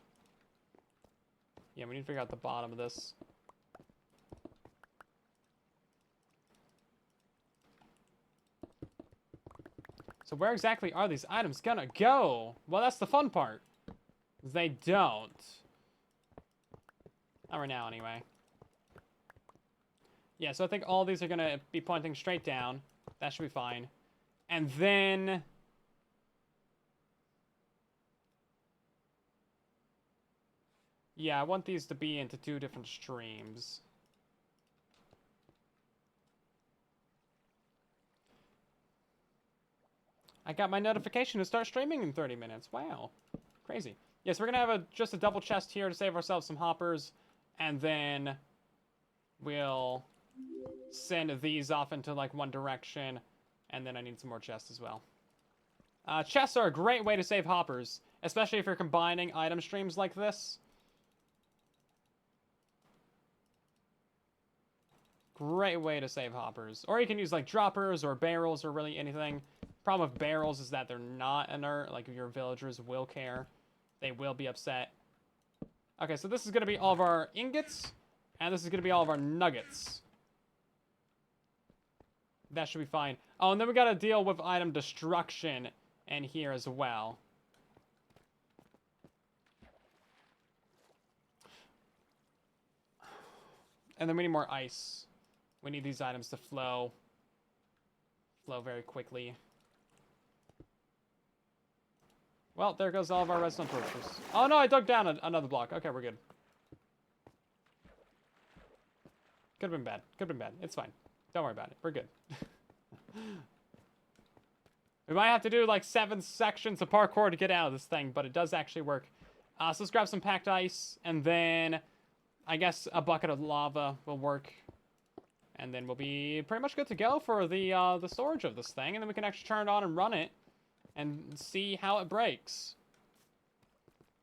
Yeah, we need to figure out the bottom of this. So where exactly are these items gonna go? Well, that's the fun part. They don't. Not right now, anyway. Yeah, so I think all these are going to be pointing straight down. That should be fine. And then... yeah, I want these to be into 2 different streams. I got my notification to start streaming in 30 minutes. Wow. Crazy. Yes, we're going to have just a double chest here to save ourselves some hoppers. And then we'll send these off into like one direction. And then I need some more chests as well. Chests are a great way to save hoppers, especially if you're combining item streams like this. great way to save hoppers. Or you can use like droppers or barrels or really anything. Problem with barrels is that they're not inert. Like your villagers will care. They will be upset. Okay, so this is going to be all of our ingots. And this is going to be all of our nuggets. That should be fine. Oh, and then we got to deal with item destruction in here as well. And then we need more ice. We need these items to flow. Flow very quickly. Well, there goes all of our redstone torches. Oh no, I dug down another block. Okay, we're good. Could have been bad. Could have been bad. It's fine. Don't worry about it. We're good. We might have to do like 7 sections of parkour to get out of this thing, but it does actually work. So let's grab some packed ice, and then I guess a bucket of lava will work. And then we'll be pretty much good to go for the storage of this thing, and then we can actually turn it on and run it and see how it breaks.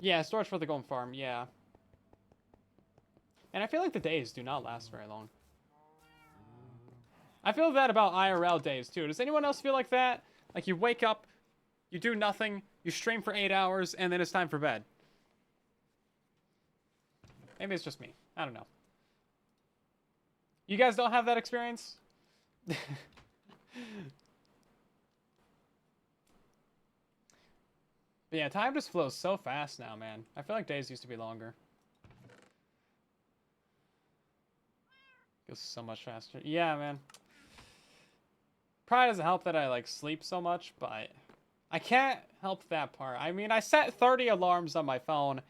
Yeah, storage for the golden farm, yeah. And I feel like the days do not last very long. I feel that about IRL days, too. Does anyone else feel like that? Like, you wake up, you do nothing, you stream for 8 hours, and then it's time for bed. Maybe it's just me. I don't know. You guys don't have that experience? But yeah, time just flows so fast now, man. I feel like days used to be longer. Goes so much faster. Yeah, man. Probably doesn't help that I, like, sleep so much, but I can't help that part. I mean, I set 30 alarms on my phone,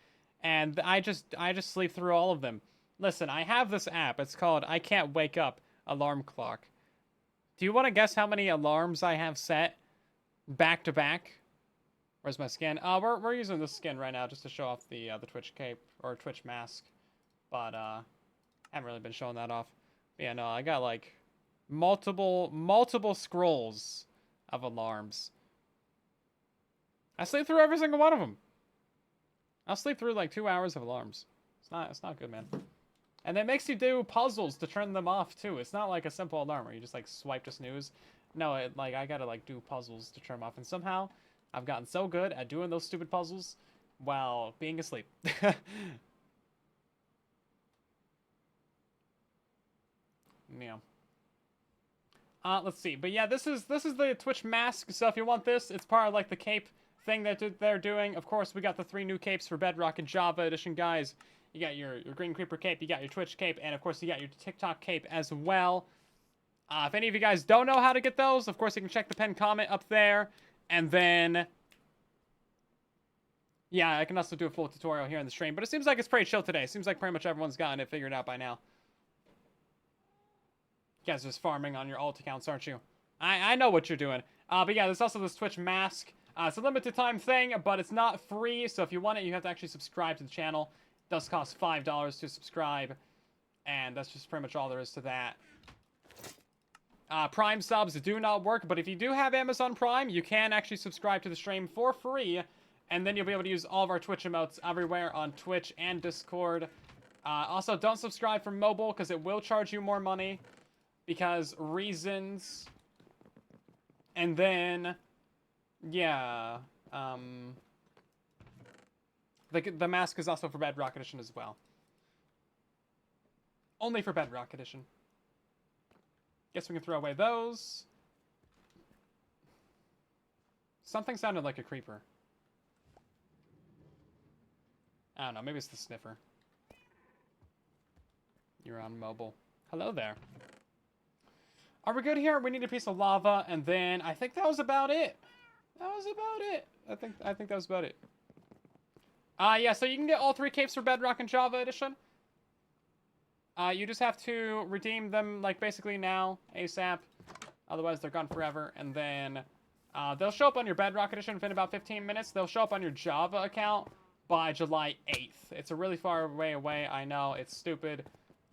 and I just sleep through all of them. Listen, I have this app. It's called I Can't Wake Up Alarm Clock. Do you want to guess how many alarms I have set back to back? Where's my skin? We're using this skin right now just to show off the Twitch cape or Twitch mask, but I haven't really been showing that off. But yeah, no, I got like multiple scrolls of alarms. I sleep through every single one of them. I'll sleep through like 2 hours of alarms. It's not good, man. And it makes you do puzzles to turn them off too. It's not like a simple alarm where you just like swipe to snooze. No, I gotta like do puzzles to turn them off. And somehow I've gotten so good at doing those stupid puzzles while being asleep. Yeah. Let's see. But yeah, this is the Twitch mask. So if you want this, it's part of like the cape thing that they're doing. Of course, we got the 3 new capes for Bedrock and Java Edition, guys. You got your Green Creeper cape, you got your Twitch cape, and of course you got your TikTok cape as well. If any of you guys don't know how to get those, of course you can check the pinned comment up there. And then, yeah, I can also do a full tutorial here in the stream. But it seems like it's pretty chill today. It seems like pretty much everyone's gotten it figured out by now. You guys are just farming on your alt accounts, aren't you? I know what you're doing. But yeah, there's also this Twitch mask. It's a limited time thing, but it's not free. So if you want it, you have to actually subscribe to the channel. It does cost $5 to subscribe. And that's just pretty much all there is to that. Prime subs do not work, but if you do have Amazon Prime, you can actually subscribe to the stream for free. And then you'll be able to use all of our Twitch emotes everywhere on Twitch and Discord. Also, don't subscribe for mobile because it will charge you more money. Because reasons. And then, yeah, the mask is also for Bedrock Edition as well. Only for Bedrock Edition. Guess we can throw away those. Something sounded like a creeper. I don't know, maybe it's the sniffer. You're on mobile. Hello there. Are we good here? We need a piece of lava, and then I think that was about it. That was about it. I think that was about it. Yeah, so you can get all 3 capes for Bedrock and Java Edition. You just have to redeem them, like, basically now, ASAP. Otherwise, they're gone forever. And then they'll show up on your Bedrock Edition within about 15 minutes. They'll show up on your Java account by July 8th. It's a really far way away. I know, it's stupid.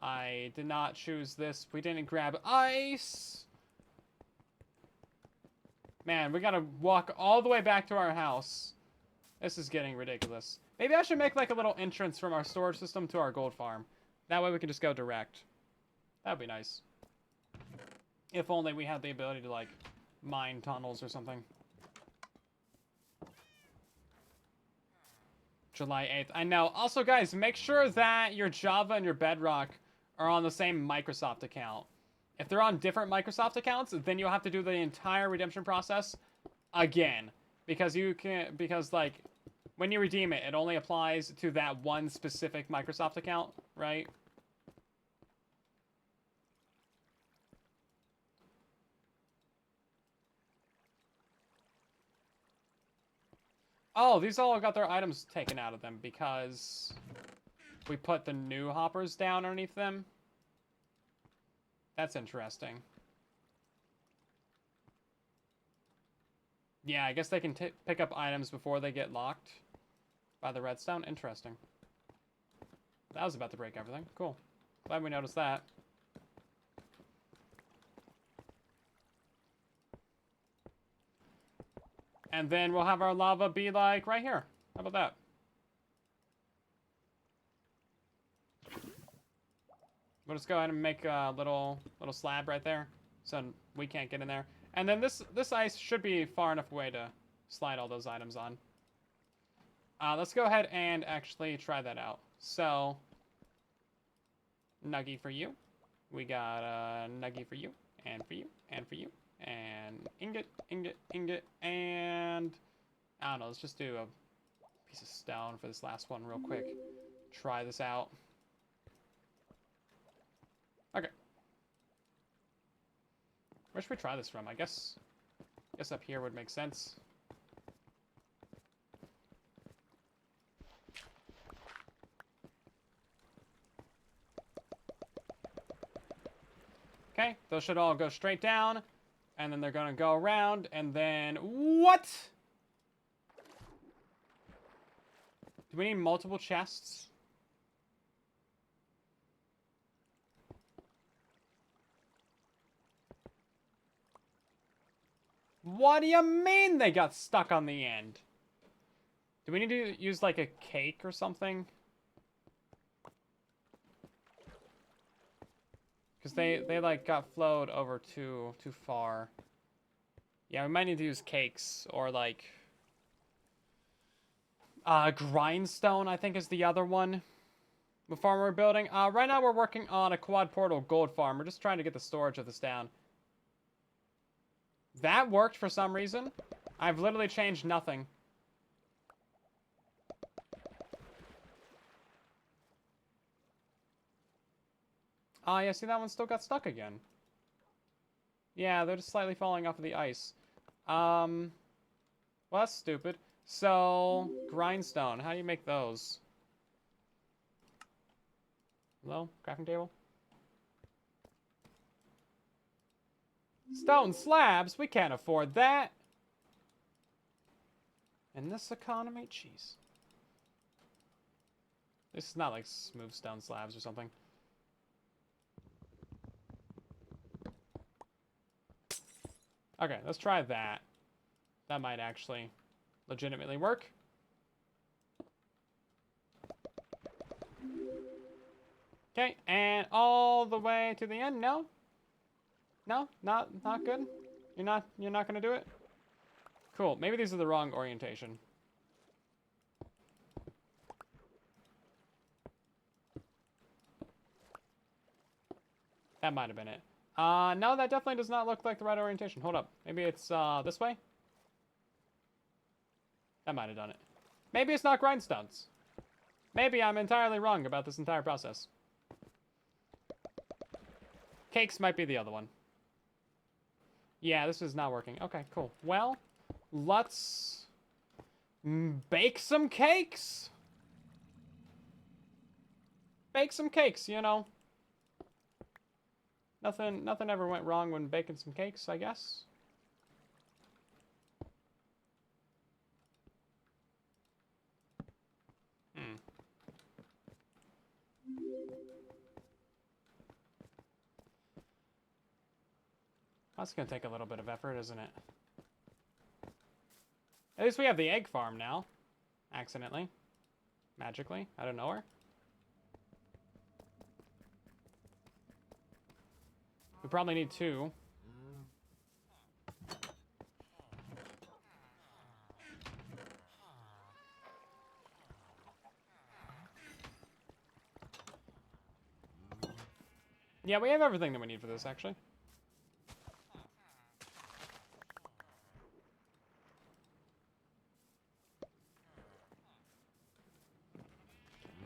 I did not choose this. We didn't grab ice. Man, we gotta walk all the way back to our house. This is getting ridiculous. Maybe I should make like a little entrance from our storage system to our gold farm. That way we can just go direct. That'd be nice. If only we had the ability to, like, mine tunnels or something. July 8th. I know. Also, guys, make sure that your Java and your Bedrock are on the same Microsoft account. If they're on different Microsoft accounts, then you'll have to do the entire redemption process again. Because like, when you redeem it, it only applies to that one specific Microsoft account, right? Oh, these all got their items taken out of them because we put the new hoppers down underneath them. That's interesting. Yeah, I guess they can pick up items before they get locked by the redstone. Interesting. That was about to break everything. Cool. Glad we noticed that. And then we'll have our lava be like right here. How about that? We'll just go ahead and make a little slab right there, so we can't get in there. And then this ice should be far enough away to slide all those items on. Let's go ahead and actually try that out. So, nuggy for you. We got a nuggy for you, and for you, and for you, and ingot, ingot, ingot, and I don't know. Let's just do a piece of stone for this last one real quick. Try this out. Okay. Where should we try this from? I guess up here would make sense. Okay, those should all go straight down, and then they're gonna go around, and then what? Do we need multiple chests? What do you mean they got stuck on the end? Do we need to use, like, a cake or something? Because they like, got flowed over too far. Yeah, we might need to use cakes, or, like... grindstone, I think, is the other one. The farm we're building. Right now we're working on a quad portal gold farm. We're just trying to get the storage of this down. That worked for some reason. I've literally changed nothing. Oh, yeah, see, that one still got stuck again. Yeah, they're just slightly falling off of the ice. Well, that's stupid. So, grindstone. How do you make those? Hello? Crafting table? Stone slabs? We can't afford that. In this economy? Jeez. This is not like smooth stone slabs or something. Okay, let's try that. That might actually legitimately work. Okay, and all the way to the end. No? No? Not good? You're not gonna do it? Cool. Maybe these are the wrong orientation. That might have been it. No, that definitely does not look like the right orientation. Hold up. Maybe it's, this way? That might have done it. Maybe it's not grindstones. Maybe I'm entirely wrong about this entire process. Cakes might be the other one. Yeah, this is not working. Okay, cool. Well, let's bake some cakes. Bake some cakes, you know. Nothing ever went wrong when baking some cakes, I guess. That's gonna take a little bit of effort, isn't it? At least we have the egg farm now. Accidentally. Magically. Out of nowhere. We probably need 2. Yeah, we have everything that we need for this, actually.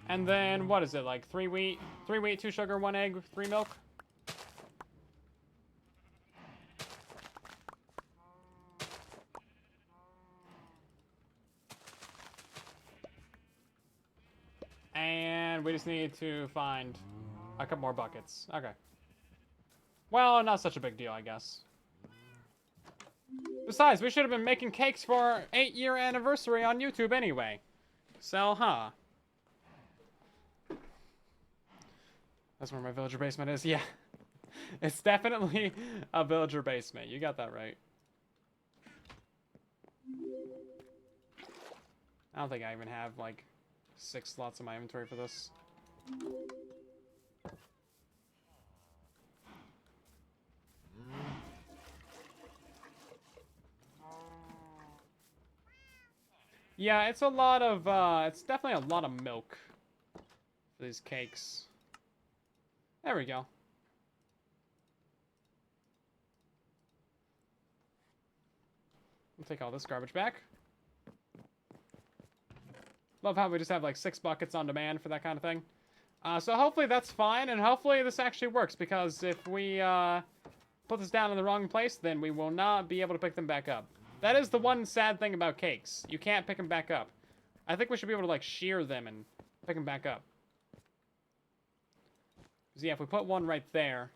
And then, what is it, like 3 wheat, 2 sugar, 1 egg, 3 milk? And we just need to find a couple more buckets. Okay. Well, not such a big deal, I guess. Besides, we should have been making cakes for our 8-year anniversary on YouTube anyway. So, huh. That's where my villager basement is, yeah. It's definitely a villager basement. You got that right. I don't think I even have, like, 6 slots in my inventory for this. Yeah, it's a lot of, it's definitely a lot of milk for these cakes. There we go. We'll take all this garbage back. Love how we just have like 6 buckets on demand for that kind of thing. So hopefully that's fine, and hopefully this actually works, because if we put this down in the wrong place, then we will not be able to pick them back up. That is the one sad thing about cakes. You can't pick them back up. I think we should be able to, like, shear them and pick them back up. Because, yeah, if we put one right there,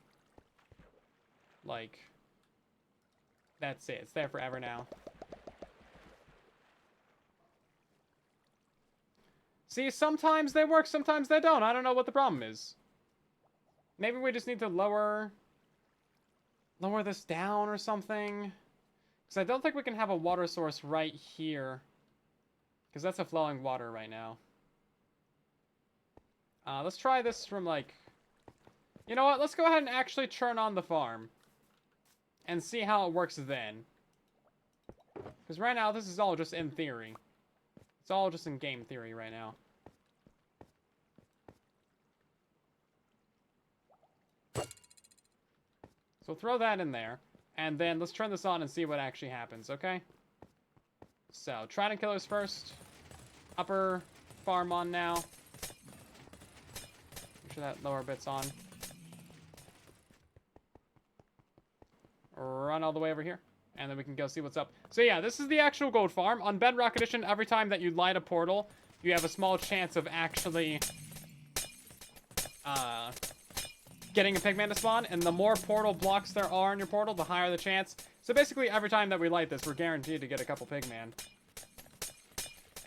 like, that's it. It's there forever now. See, sometimes they work, sometimes they don't. I don't know what the problem is. Maybe we just need to lower this down or something. Because I don't think we can have a water source right here. Because that's a flowing water right now. Let's try this from, like... You know what? Let's go ahead and actually turn on the farm. And see how it works then. Because right now, this is all just in theory. It's all just in game theory right now. So throw that in there. And then let's turn this on and see what actually happens, okay? So, trident killers first. Upper farm on now. Make sure that lower bit's on. Run all the way over here. And then we can go see what's up. So yeah, this is the actual gold farm. On Bedrock Edition, every time that you light a portal, you have a small chance of actually getting a pigman to spawn. And the more portal blocks there are in your portal, the higher the chance. So basically, every time that we light this, we're guaranteed to get a couple pigman.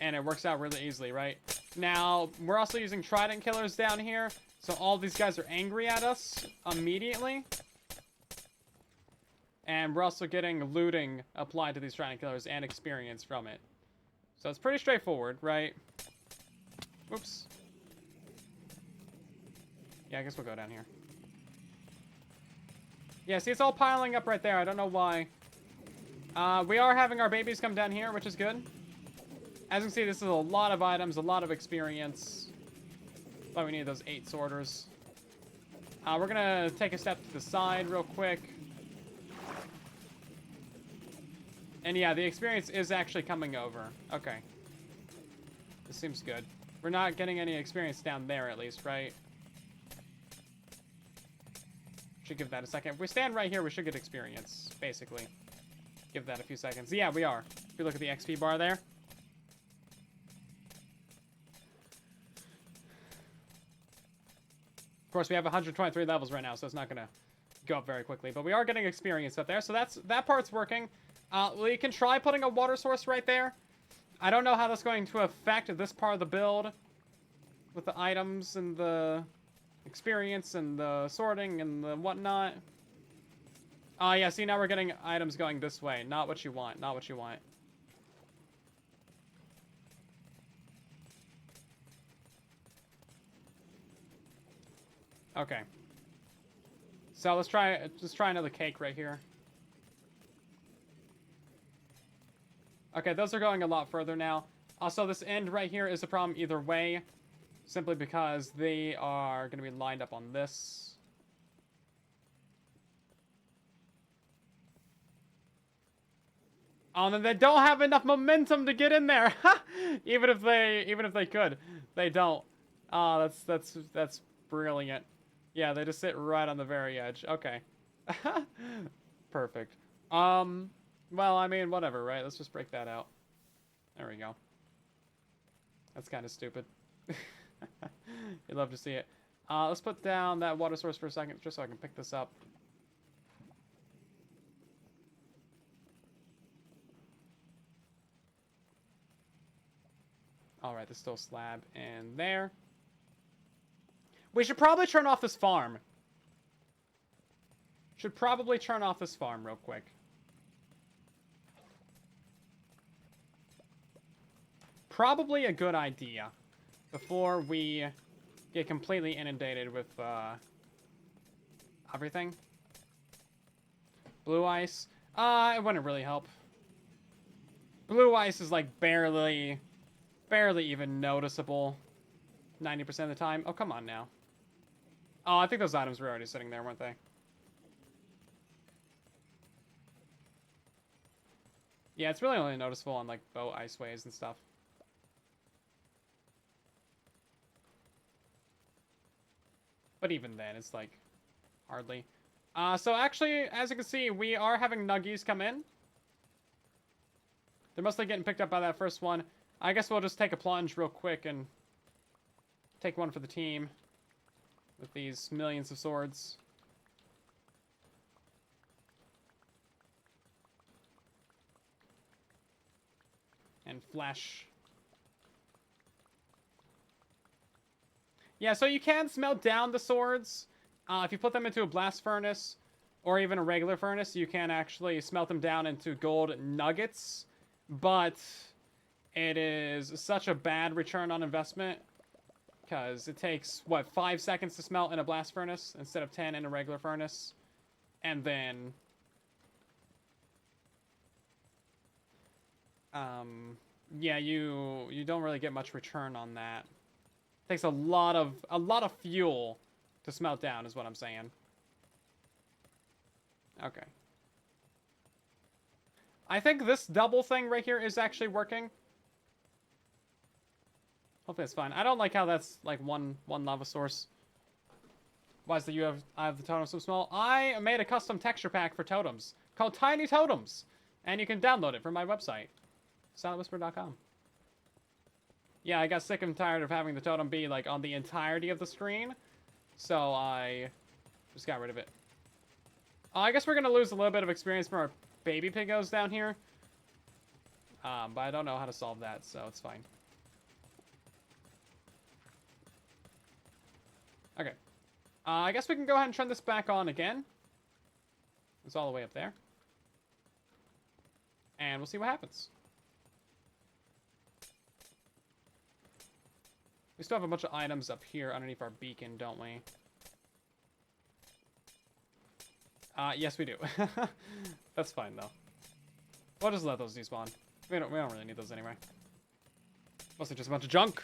And it works out really easily, right? Now, we're also using trident killers down here. So all these guys are angry at us immediately. And we're also getting looting applied to these trident killers and experience from it. So it's pretty straightforward, right? Oops. Yeah, I guess we'll go down here. Yeah, see, it's all piling up right there. I don't know why. We are having our babies come down here, which is good. As you can see, this is a lot of items, a lot of experience. But we need those 8 sorters. We're gonna take a step to the side real quick. And yeah, the experience is actually coming over. Okay. This seems good. We're not getting any experience down there, at least, right? Should give that a second. If we stand right here, we should get experience, basically. Give that a few seconds. Yeah, we are. If you look at the XP bar there. Of course, we have 123 levels right now, so it's not going to go up very quickly. But we are getting experience up there, so that part's working. We can try putting a water source right there. I don't know how that's going to affect this part of the build with the items and the experience and the sorting and the whatnot. Yeah, see, now we're getting items going this way. Not what you want. Not what you want. Okay. So let's try another cake right here. Okay, those are going a lot further now. Also, this end right here is a problem either way, simply because they are going to be lined up on this. Oh, and then they don't have enough momentum to get in there. even if they could, they don't. Oh, that's brilliant. Yeah, they just sit right on the very edge. Okay. Perfect. Well, I mean, whatever, right? Let's just break that out. There we go. That's kind of stupid. You'd love to see it. Let's put down that water source for a second, just so I can pick this up. Alright, there's still a slab in there. We should probably turn off this farm. Should probably turn off this farm real quick. Probably a good idea. Before we get completely inundated with everything. Blue ice. It wouldn't really help. Blue ice is like barely even noticeable 90% of the time. Oh, come on now. Oh, I think those items were already sitting there, weren't they? Yeah, it's really only noticeable on, like, boat iceways and stuff. But even then, it's, like, hardly. So actually, as you can see, we are having nuggies come in. They're mostly getting picked up by that first one. I guess we'll just take a plunge real quick and take one for the team with these millions of swords. And flesh. Yeah, so you can smelt down the swords. If you put them into a blast furnace or even a regular furnace, you can actually smelt them down into gold nuggets. But it is such a bad return on investment because it takes, what, 5 seconds to smelt in a blast furnace instead of 10 in a regular furnace. And then yeah, you don't really get much return on that. It takes a lot of fuel to smelt down, is what I'm saying. Okay. I think this double thing right here is actually working. Hopefully it's fine. I don't like how that's like one lava source. Why is the I have the totem so small? I made a custom texture pack for totems called Tiny Totems, and you can download it from my website, silentwhisper.com. Yeah, I got sick and tired of having the totem be like on the entirety of the screen, so I just got rid of it. I guess we're gonna lose a little bit of experience from our baby piggos down here, but I don't know how to solve that, so it's fine. Okay. I guess we can go ahead and turn this back on again. It's all the way up there. And we'll see what happens. We still have a bunch of items up here underneath our beacon, don't we? Yes, we do. That's fine, though. We'll just let those despawn. We don't really need those anyway. Mostly just a bunch of junk.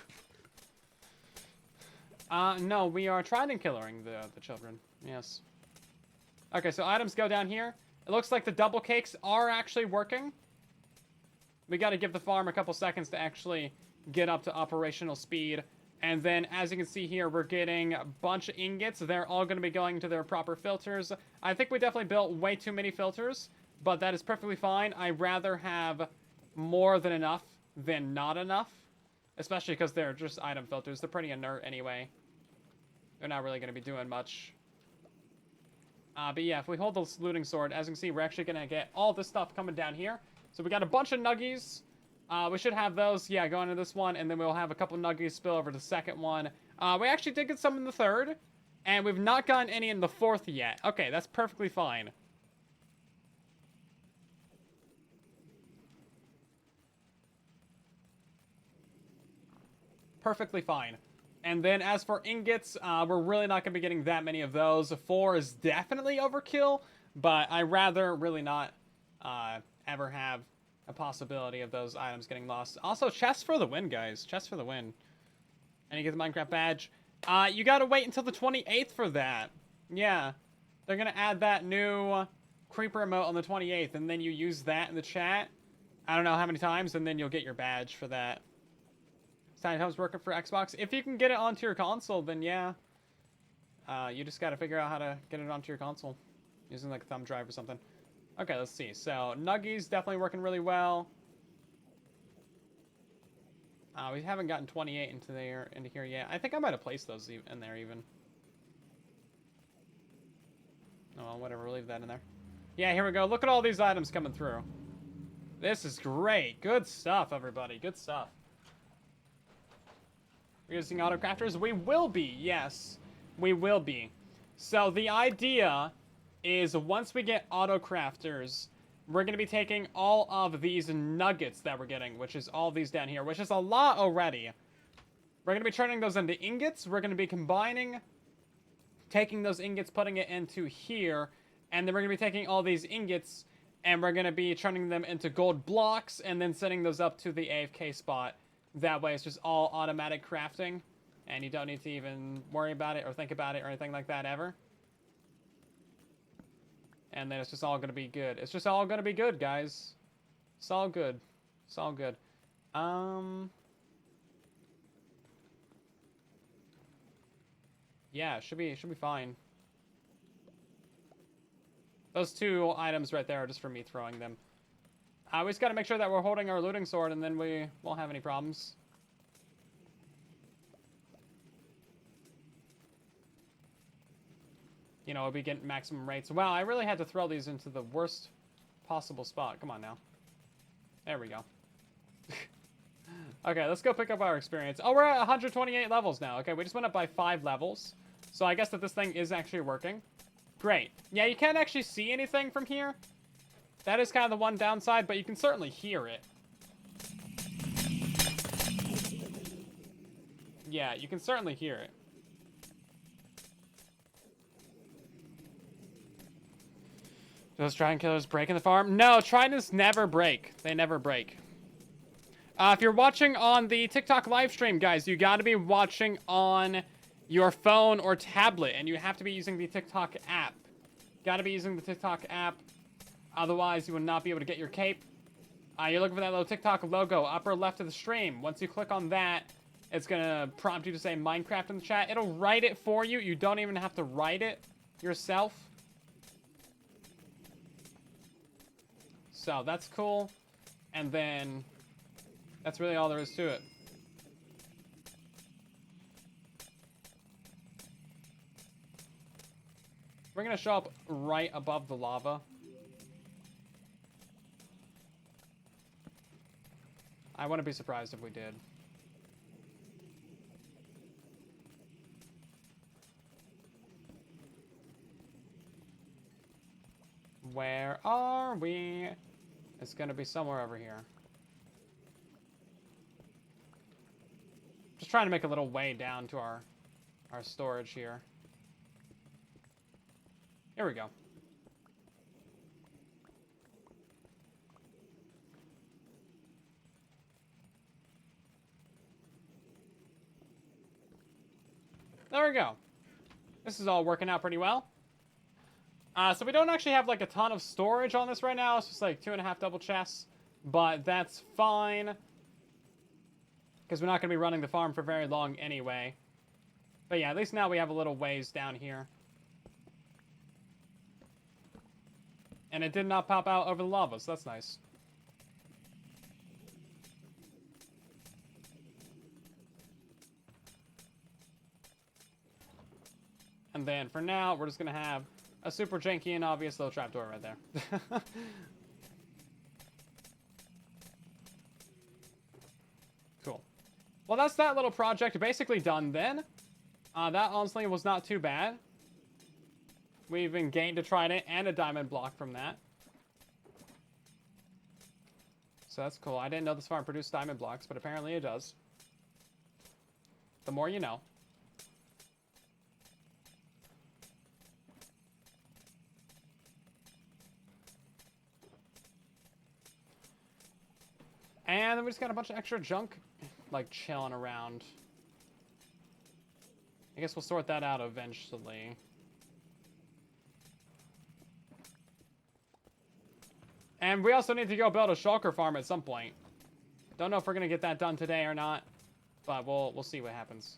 No, we are trident killering the children. Yes. Okay, so items go down here. It looks like the double cakes are actually working. We got to give the farm a couple seconds to actually get up to operational speed. And then, as you can see here, we're getting a bunch of ingots. They're all going to be going to their proper filters. I think we definitely built way too many filters, but that is perfectly fine. I'd rather have more than enough than not enough, especially because they're just item filters. They're pretty inert anyway. They're not really going to be doing much. But yeah, if we hold the looting sword, as you can see, we're actually going to get all this stuff coming down here. So we got a bunch of nuggies. We should have those, yeah, going into this one, and then we'll have a couple nuggies spill over to the second one. We actually did get some in the third, and we've not gotten any in the fourth yet. Okay, that's perfectly fine. Perfectly fine. And then as for ingots, we're really not going to be getting that many of those. 4 is definitely overkill, but I'd rather really not ever have a possibility of those items getting lost. Also, chests for the win, guys. Chests for the win. And you get the Minecraft badge. You gotta wait until the 28th for that. Yeah. They're gonna add that new creeper emote on the 28th, and then you use that in the chat. I don't know how many times, and then you'll get your badge for that. Tiny Tom's working for Xbox. If you can get it onto your console, then yeah. You just gotta figure out how to get it onto your console. Using like a thumb drive or something. Okay, let's see. So, Nuggies definitely working really well. We haven't gotten 28 into here yet. I think I might have placed those in there even. Oh, well, whatever. We'll leave that in there. Yeah, here we go. Look at all these items coming through. This is great. Good stuff, everybody. Good stuff. We're using autocrafters. We will be. Yes, we will be. So the idea is once we get autocrafters, we're going to be taking all of these nuggets that we're getting, which is all these down here, which is a lot already. We're going to be turning those into ingots. We're going to be combining, taking those ingots, putting it into here, and then we're going to be taking all these ingots, and we're going to be turning them into gold blocks, and then setting those up to the AFK spot. That way it's just all automatic crafting, and you don't need to even worry about it or think about it or anything like that ever. And then it's just all going to be good. It's just all going to be good, guys. It's all good. It's all good. Yeah, should be fine. Those two items right there are just for me throwing them. We just got to make sure that we're holding our looting sword, and then we won't have any problems. You know, we'll be getting maximum rates. Wow, I really had to throw these into the worst possible spot. Come on now. There we go. Okay, let's go pick up our experience. Oh, we're at 128 levels now. Okay, we just went up by 5 levels. So I guess that this thing is actually working. Great. Yeah, you can't actually see anything from here. That is kind of the one downside, but you can certainly hear it. Yeah, you can certainly hear it. Those Trident Killers breaking the farm? No, Tridents never break. They never break. If you're watching on the TikTok live stream, guys, you got to be watching on your phone or tablet, and you have to be using the TikTok app. Got to be using the TikTok app. Otherwise, you will not be able to get your cape. You're looking for that little TikTok logo, upper left of the stream. Once you click on that, it's going to prompt you to say Minecraft in the chat. It'll write it for you. You don't even have to write it yourself. So that's cool. And then that's really all there is to it. We're going to show up right above the lava. I wouldn't be surprised if we did. Where are we? It's gonna be somewhere over here. Just trying to make a little way down to our storage here. Here we go. There we go. This is all working out pretty well. So we don't actually have like a ton of storage on this right now. It's just like 2.5 double chests. But that's fine. Because we're not going to be running the farm for very long anyway. But yeah, at least now we have a little ways down here. And it did not pop out over the lava, so that's nice. And then for now, we're just going to have a super janky and obvious little trapdoor right there. Cool. Well, that's that little project basically done then. That honestly was not too bad. We even gained a trident and a diamond block from that. So that's cool. I didn't know this farm produced diamond blocks, but apparently it does. The more you know. And then we just got a bunch of extra junk, like, chilling around. I guess we'll sort that out eventually. And we also need to go build a shulker farm at some point. Don't know if we're gonna get that done today or not, but we'll see what happens.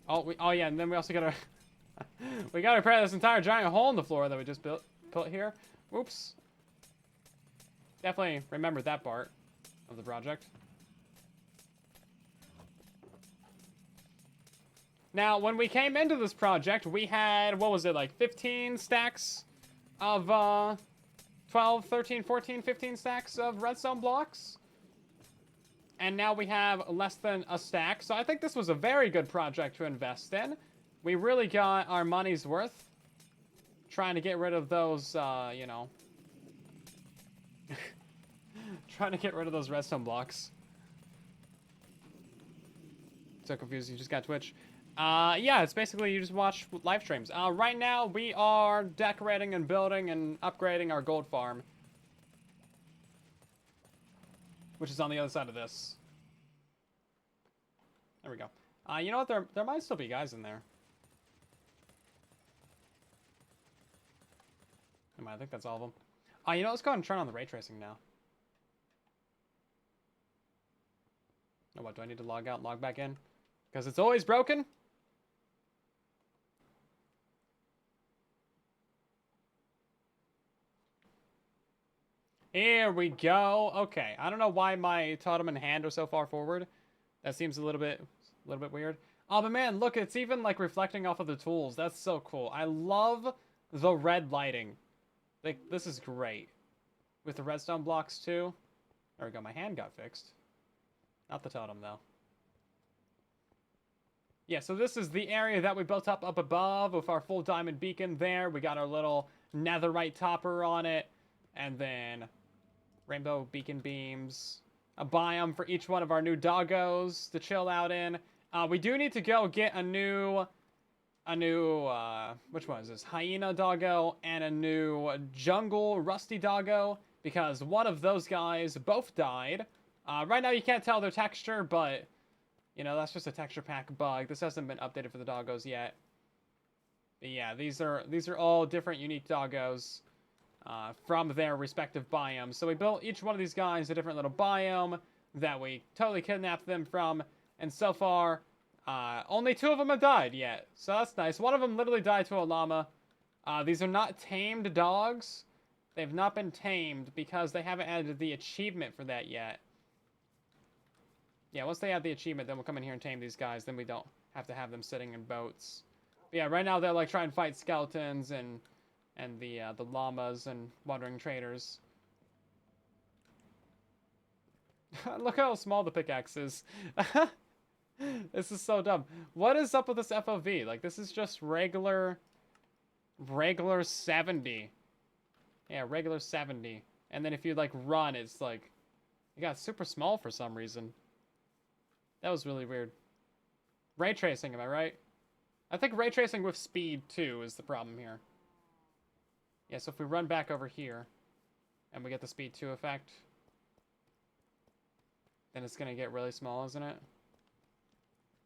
Oh yeah, and then we also gotta we gotta repair this entire giant hole in the floor that we just put here. Oops. Definitely remembered that part of the project. Now, when we came into this project, we had, what was it, like 15 stacks of 12, 13, 14, 15 stacks of redstone blocks. And now we have less than a stack. So I think this was a very good project to invest in. We really got our money's worth. Trying to get rid of those, you know. Trying to get rid of those redstone blocks. So confused, you just got Twitch. Yeah, it's basically you just watch live streams. Right now, we are decorating and building and upgrading our gold farm. Which is on the other side of this. There we go. You know what? There might still be guys in there. I think that's all of them. You know, let's go ahead and turn on the ray tracing now. Oh, what, do I need to log out and log back in? Because it's always broken? Here we go. Okay, I don't know why my totem and hand are so far forward. That seems a little bit weird. Oh, but man, look, it's even like reflecting off of the tools. That's so cool. I love the red lighting. Like, this is great. With the redstone blocks too. There we go. My hand got fixed. Not the totem though. Yeah, so this is the area that we built up above with our full diamond beacon there. We got our little netherite topper on it. And then rainbow beacon beams. A biome for each one of our new doggos to chill out in. We do need to go get a new, which one is this? Hyena doggo and a new jungle rusty doggo. Because one of those guys both died. Right now you can't tell their texture, but, you know, that's just a texture pack bug. This hasn't been updated for the doggos yet. But yeah, these are all different unique doggos. From their respective biomes. So we built each one of these guys a different little biome that we totally kidnapped them from. And so far, only 2 of them have died yet. So that's nice. One of them literally died to a llama. These are not tamed dogs. They've not been tamed because they haven't added the achievement for that yet. Yeah, once they add the achievement, then we'll come in here and tame these guys. Then we don't have to have them sitting in boats. But yeah, right now they're like trying to fight skeletons and the llamas and wandering traders. Look how small the pickaxe is. This is so dumb. What is up with this FOV? Like, this is just regular 70. Yeah, regular 70. And then if you, like, run, it's, like, it got super small for some reason. That was really weird. Ray tracing, am I right? I think ray tracing with speed, too, is the problem here. Yeah, so if we run back over here, and we get the speed 2 effect, then it's going to get really small, isn't it?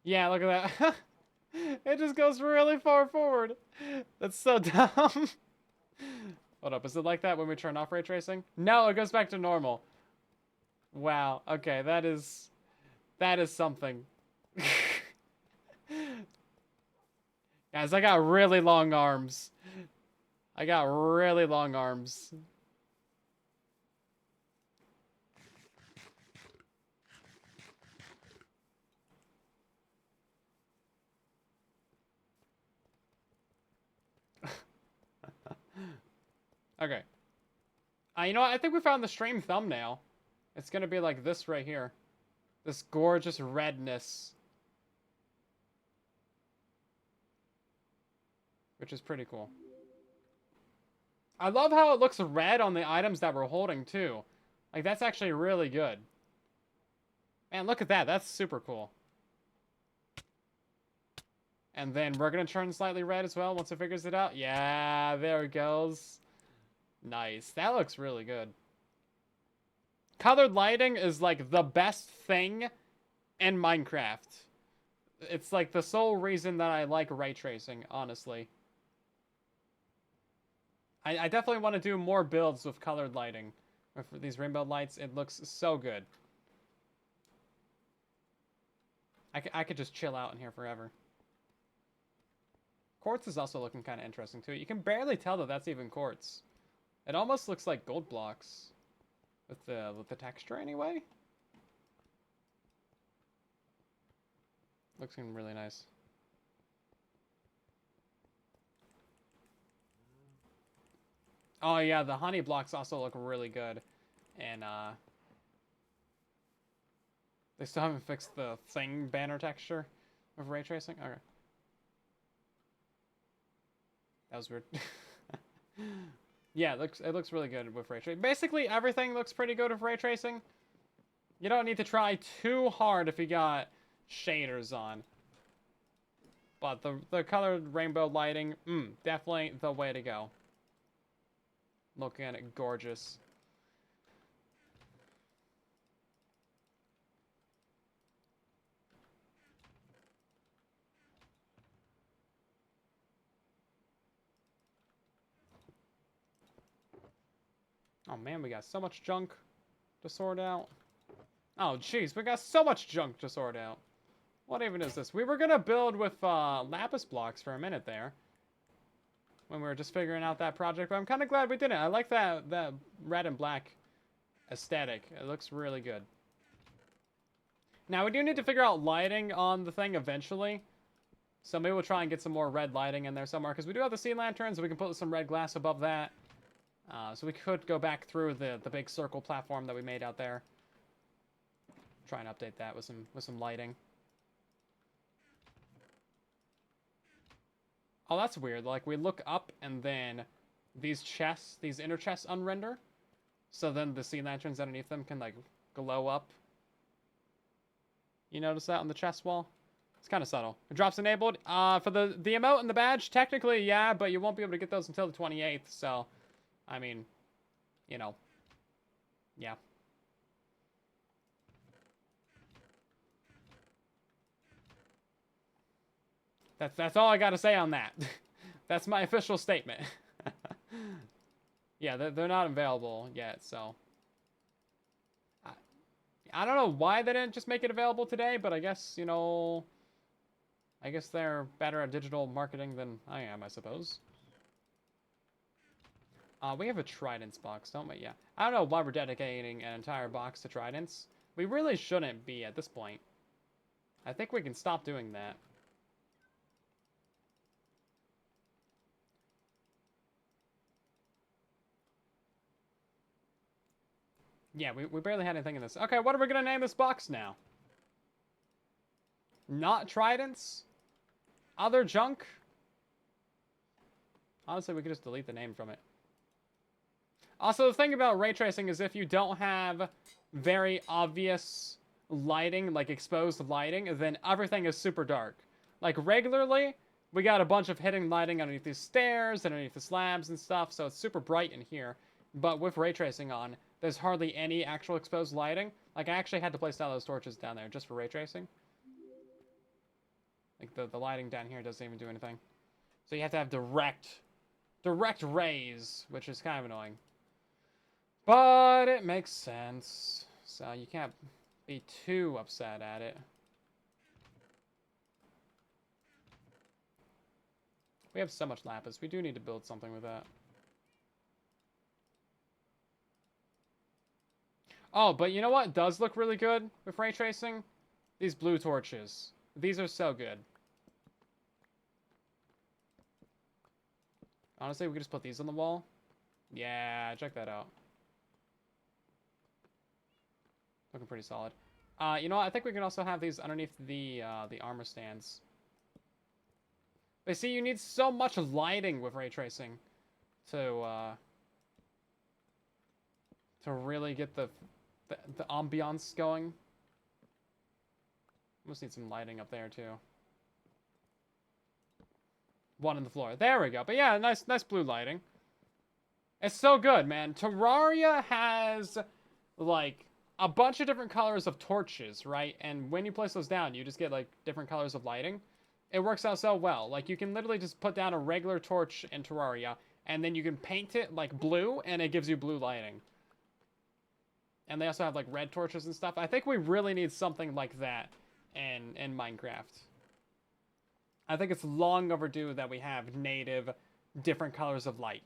Yeah, look at that. It just goes really far forward. That's so dumb. Hold up, is it like that when we turn off ray tracing? No, it goes back to normal. Wow, okay, that is something. Guys, I got really long arms. I got really long arms. Okay. You know what? I think we found the stream thumbnail. It's gonna be like this right here. This gorgeous redness. Which is pretty cool. I love how it looks red on the items that we're holding, too. Like, that's actually really good. Man, look at that. That's super cool. And then we're going to turn slightly red as well once it figures it out. Yeah, there it goes. Nice. That looks really good. Colored lighting is, like, the best thing in Minecraft. It's, like, the sole reason that I like ray tracing, honestly. I definitely want to do more builds with colored lighting. With these rainbow lights, it looks so good. I could just chill out in here forever. Quartz is also looking kind of interesting too. You can barely tell that that's even quartz. It almost looks like gold blocks with the texture anyway. Looks really nice. Oh yeah, the honey blocks also look really good. And they still haven't fixed the thing banner texture of ray tracing. Okay. That was weird. Yeah, it looks really good with ray tracing. Basically, everything looks pretty good with ray tracing. You don't need to try too hard if you got shaders on. But the colored rainbow lighting, definitely the way to go. Looking at it, gorgeous. Oh man, we got so much junk to sort out. Oh jeez, we got so much junk to sort out. What even is this? We were gonna build with lapis blocks for a minute there. When we were just figuring out that project, but I'm kind of glad we didn't. I like that red and black aesthetic. It looks really good. Now, we do need to figure out lighting on the thing eventually. So maybe we'll try and get some more red lighting in there somewhere, because we do have the sea lanterns, so we can put some red glass above that. So we could go back through the big circle platform that we made out there. Try and update that with some lighting. Oh, that's weird. Like, we look up, and then these chests, these inner chests unrender. So then the sea lanterns underneath them can, like, glow up. You notice that on the chest wall? It's kind of subtle. It drops enabled. For the emote and the badge, technically, yeah, but you won't be able to get those until the 28th, so... I mean, you know. Yeah. That's all I gotta say on that. That's my official statement. Yeah, they're not available yet, so... I don't know why they didn't just make it available today, but I guess, you know... I guess they're better at digital marketing than I am, I suppose. We have a tridents box, don't we? Yeah. I don't know why we're dedicating an entire box to tridents. We really shouldn't be at this point. I think we can stop doing that. Yeah, we barely had anything in this. Okay, what are we going to name this box now? Not tridents? Other junk? Honestly, we could just delete the name from it. Also, the thing about ray tracing is if you don't have very obvious lighting, like exposed lighting, then everything is super dark. Like, regularly, we got a bunch of hidden lighting underneath these stairs, underneath the slabs and stuff, so it's super bright in here. But with ray tracing on, there's hardly any actual exposed lighting. Like, I actually had to place down those torches down there just for ray tracing. Like, the lighting down here doesn't even do anything. So you have to have direct rays, which is kind of annoying. But it makes sense. So you can't be too upset at it. We have so much lapis. We do need to build something with that. Oh, but you know what does look really good with ray tracing? These blue torches. These are so good. Honestly, we could just put these on the wall. Yeah, check that out. Looking pretty solid. You know what? I think we can also have these underneath the armor stands. But see, you need so much lighting with ray tracing to really get the ambiance going. Must need some lighting up there too. One on the floor. There we go. But yeah, nice blue lighting. It's so good, man. Terraria has like a bunch of different colors of torches, right? And when you place those down, you just get like different colors of lighting. It works out so well. Like, you can literally just put down a regular torch in Terraria, and then you can paint it like blue, and it gives you blue lighting. And they also have like red torches and stuff. I think we really need something like that in Minecraft. I think it's long overdue that we have native different colors of light.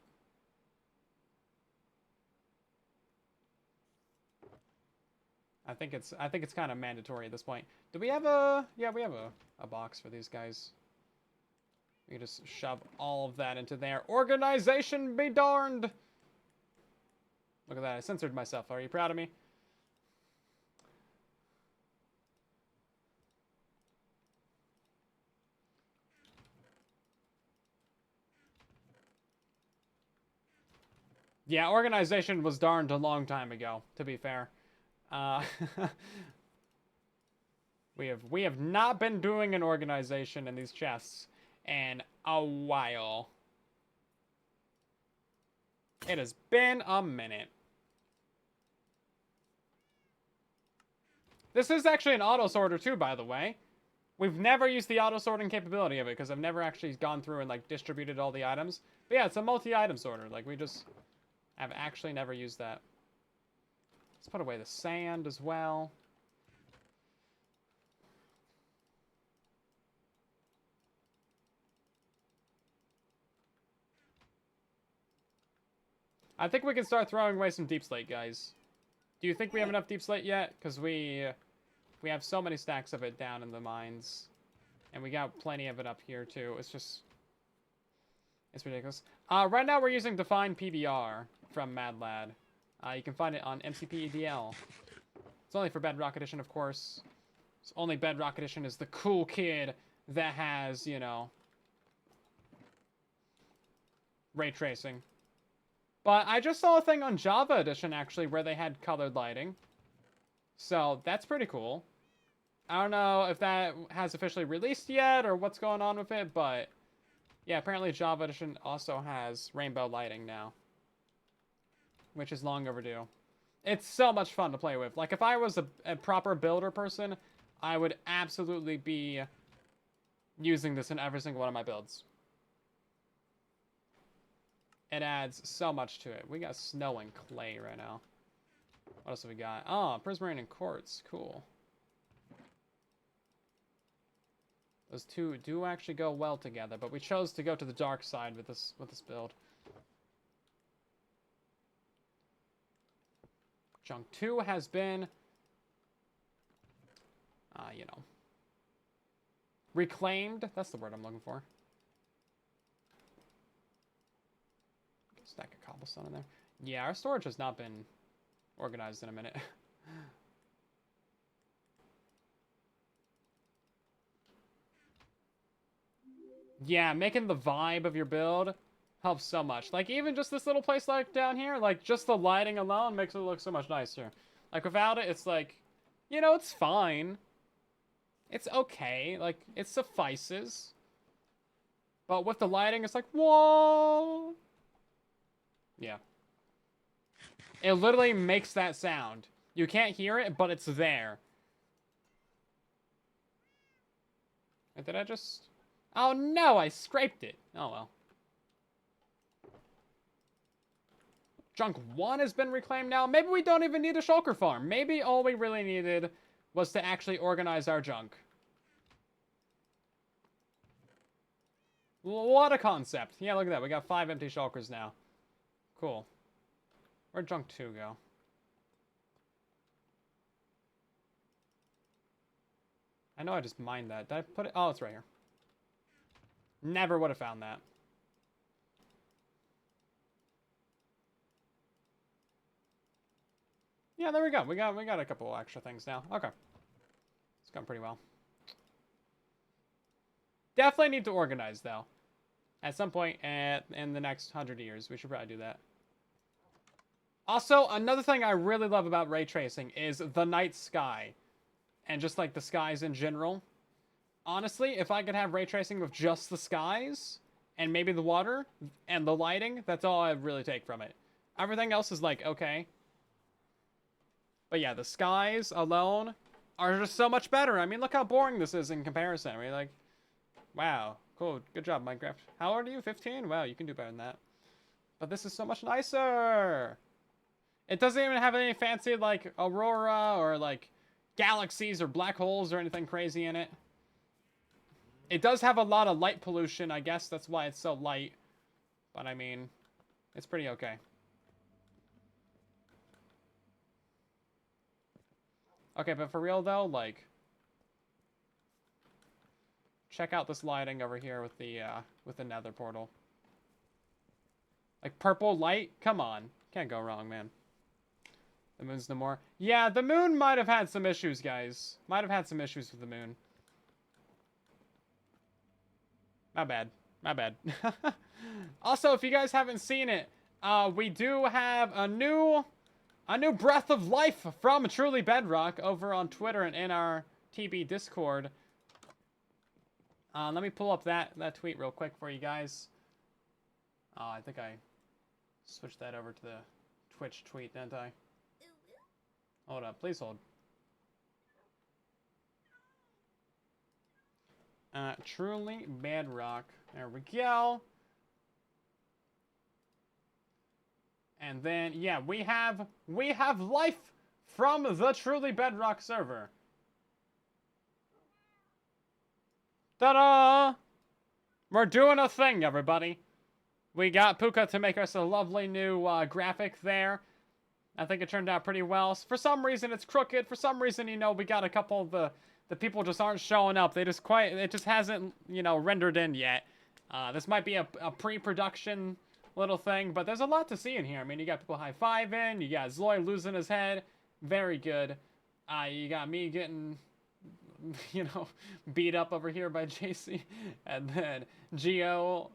I think it's kind of mandatory at this point. Do we have a... Yeah, we have a box for these guys. We can just shove all of that into there. Organization be darned! Look at that. I censored myself. Are you proud of me? Yeah, organization was darned a long time ago, to be fair. We have not been doing an organization in these chests in a while. It has been a minute. This is actually an auto sorter too, by the way. We've never used the auto sorting capability of it because I've never actually gone through and like distributed all the items. But yeah, it's a multi-item sorter. Like we just have actually never used that. Let's put away the sand as well. I think we can start throwing away some deep slate, guys. Do you think we have enough deep slate yet? Because we have so many stacks of it down in the mines. And we got plenty of it up here, too. It's just... It's ridiculous. Right now we're using Define PBR from Mad Lad. You can find it on MCPEDL. It's only for Bedrock Edition, of course. It's only Bedrock Edition is the cool kid that has, you know... ray tracing. But I just saw a thing on Java Edition, actually, where they had colored lighting. So, that's pretty cool. I don't know if that has officially released yet, or what's going on with it, but... Yeah, apparently Java Edition also has rainbow lighting now. Which is long overdue. It's so much fun to play with. Like, if I was a proper builder person, I would absolutely be using this in every single one of my builds. It adds so much to it. We got snow and clay right now. What else have we got? Oh, prismarine and quartz. Cool. Those two do actually go well together, but we chose to go to the dark side with this build. Chunk 2 has been, you know, reclaimed. That's the word I'm looking for. Stack of cobblestone in there. Yeah, our storage has not been organized in a minute. Yeah, making the vibe of your build helps so much. Like, even just this little place like down here, like, just the lighting alone makes it look so much nicer. Like, without it, it's like, you know, it's fine. It's okay. Like, it suffices. But with the lighting, it's like, whoa! Yeah. It literally makes that sound. You can't hear it, but it's there. And did I just... Oh no, I scraped it. Oh well. Junk 1 has been reclaimed now. Maybe we don't even need a shulker farm. Maybe all we really needed was to actually organize our junk. What a concept. Yeah, look at that. We got 5 empty shulkers now. Cool. Where'd Junk 2 go? I know I just mined that. Did I put it? Oh, it's right here. Never would have found that. Yeah, there we go. We got a couple extra things now. Okay. It's going pretty well. Definitely need to organize, though. At some point in the next 100 years. We should probably do that. Also, another thing I really love about ray tracing is the night sky. And just, like, the skies in general. Honestly, if I could have ray tracing with just the skies, and maybe the water, and the lighting, that's all I'd really take from it. Everything else is like, okay. But yeah, the skies alone are just so much better. I mean, look how boring this is in comparison. I mean, like, wow. Cool. Good job, Minecraft. How old are you? 15? Wow, you can do better than that. But this is so much nicer. It doesn't even have any fancy, like, aurora or, like, galaxies or black holes or anything crazy in it. It does have a lot of light pollution, I guess. That's why it's so light. But, I mean, it's pretty okay. Okay, but for real, though, like... check out this lighting over here with the nether portal. Like, purple light? Come on. Can't go wrong, man. The moon's no more. Yeah, the moon might have had some issues, guys. Might have had some issues with the moon. My bad. My bad. Also, if you guys haven't seen it, we do have a new breath of life from Truly Bedrock over on Twitter and in our TB Discord. Let me pull up that tweet real quick for you guys. I think I switched that over to the Twitch tweet, didn't I? Hold up, please hold. Truly Bedrock. There we go. And then, yeah, we have life from the Truly Bedrock server. Ta-da! We're doing a thing, everybody. We got Puka to make us a lovely new graphic there. I think it turned out pretty well. For some reason, it's crooked. For some reason, you know, we got a couple of the people just aren't showing up. It just hasn't, you know, rendered in yet. This might be a pre-production little thing, but there's a lot to see in here. I mean, you got people high-fiving, you got Zloy losing his head. Very good. You got me getting, you know, beat up over here by JC. And then Geo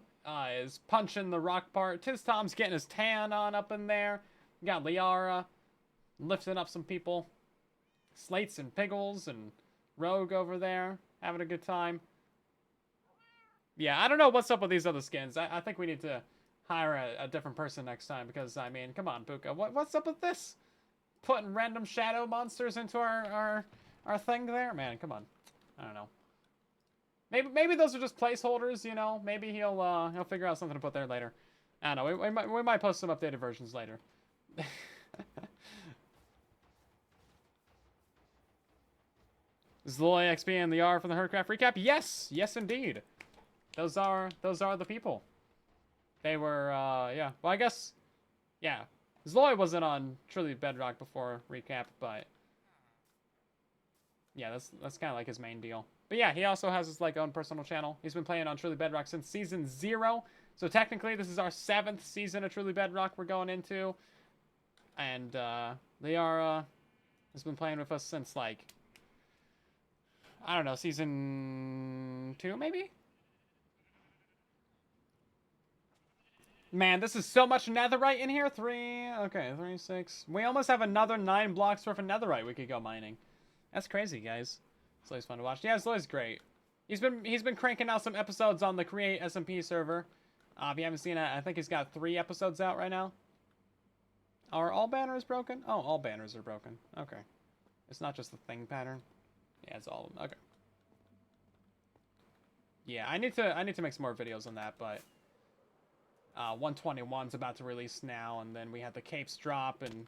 is punching the rock part. Tiz Tom's getting his tan on up in there. You got Liara lifting up some people. Slates and Piggles and Rogue over there having a good time. Yeah, I don't know what's up with these other skins. I think we need to hire a different person next time because, I mean, come on, Puka. What's up with this? Putting random shadow monsters into our thing there? Man, come on. I don't know. Maybe those are just placeholders, you know? Maybe he'll figure out something to put there later. I don't know. We might post some updated versions later. Zloy XP and the R from the Herdcraft recap? Yes, indeed. Those are the people. They were yeah. Well, I guess yeah. Zloy wasn't on Truly Bedrock before recap, but yeah, that's kind of like his main deal. But yeah, he also has his like own personal channel. He's been playing on Truly Bedrock since season 0. So technically, this is our 7th season of Truly Bedrock we're going into. And Liara has been playing with us since, like, I don't know, season 2, maybe? Man, this is so much netherite in here. 3, 6. We almost have another 9 blocks worth of netherite we could go mining. That's crazy, guys. It's always fun to watch. Yeah, Zoe's great. He's been cranking out some episodes on the Create SMP server. If you haven't seen it, I think he's got 3 episodes out right now. Are all banners broken? Oh, all banners are broken. Okay. It's not just the thing pattern. Yeah, it's all of them. Okay. Yeah, I need to make some more videos on that, but 121's about to release now, and then we had the capes drop, and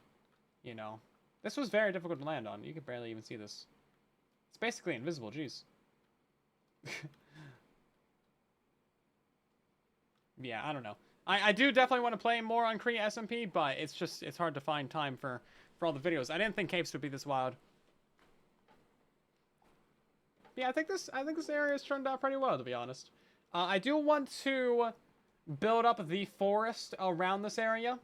you know, this was very difficult to land on. You could barely even see this. It's basically invisible. Jeez. Yeah, I don't know. I do definitely want to play more on Kree SMP, but it's hard to find time for all the videos. I didn't think capes would be this wild. Yeah, I think this area has turned out pretty well, to be honest. I do want to build up the forest around this area.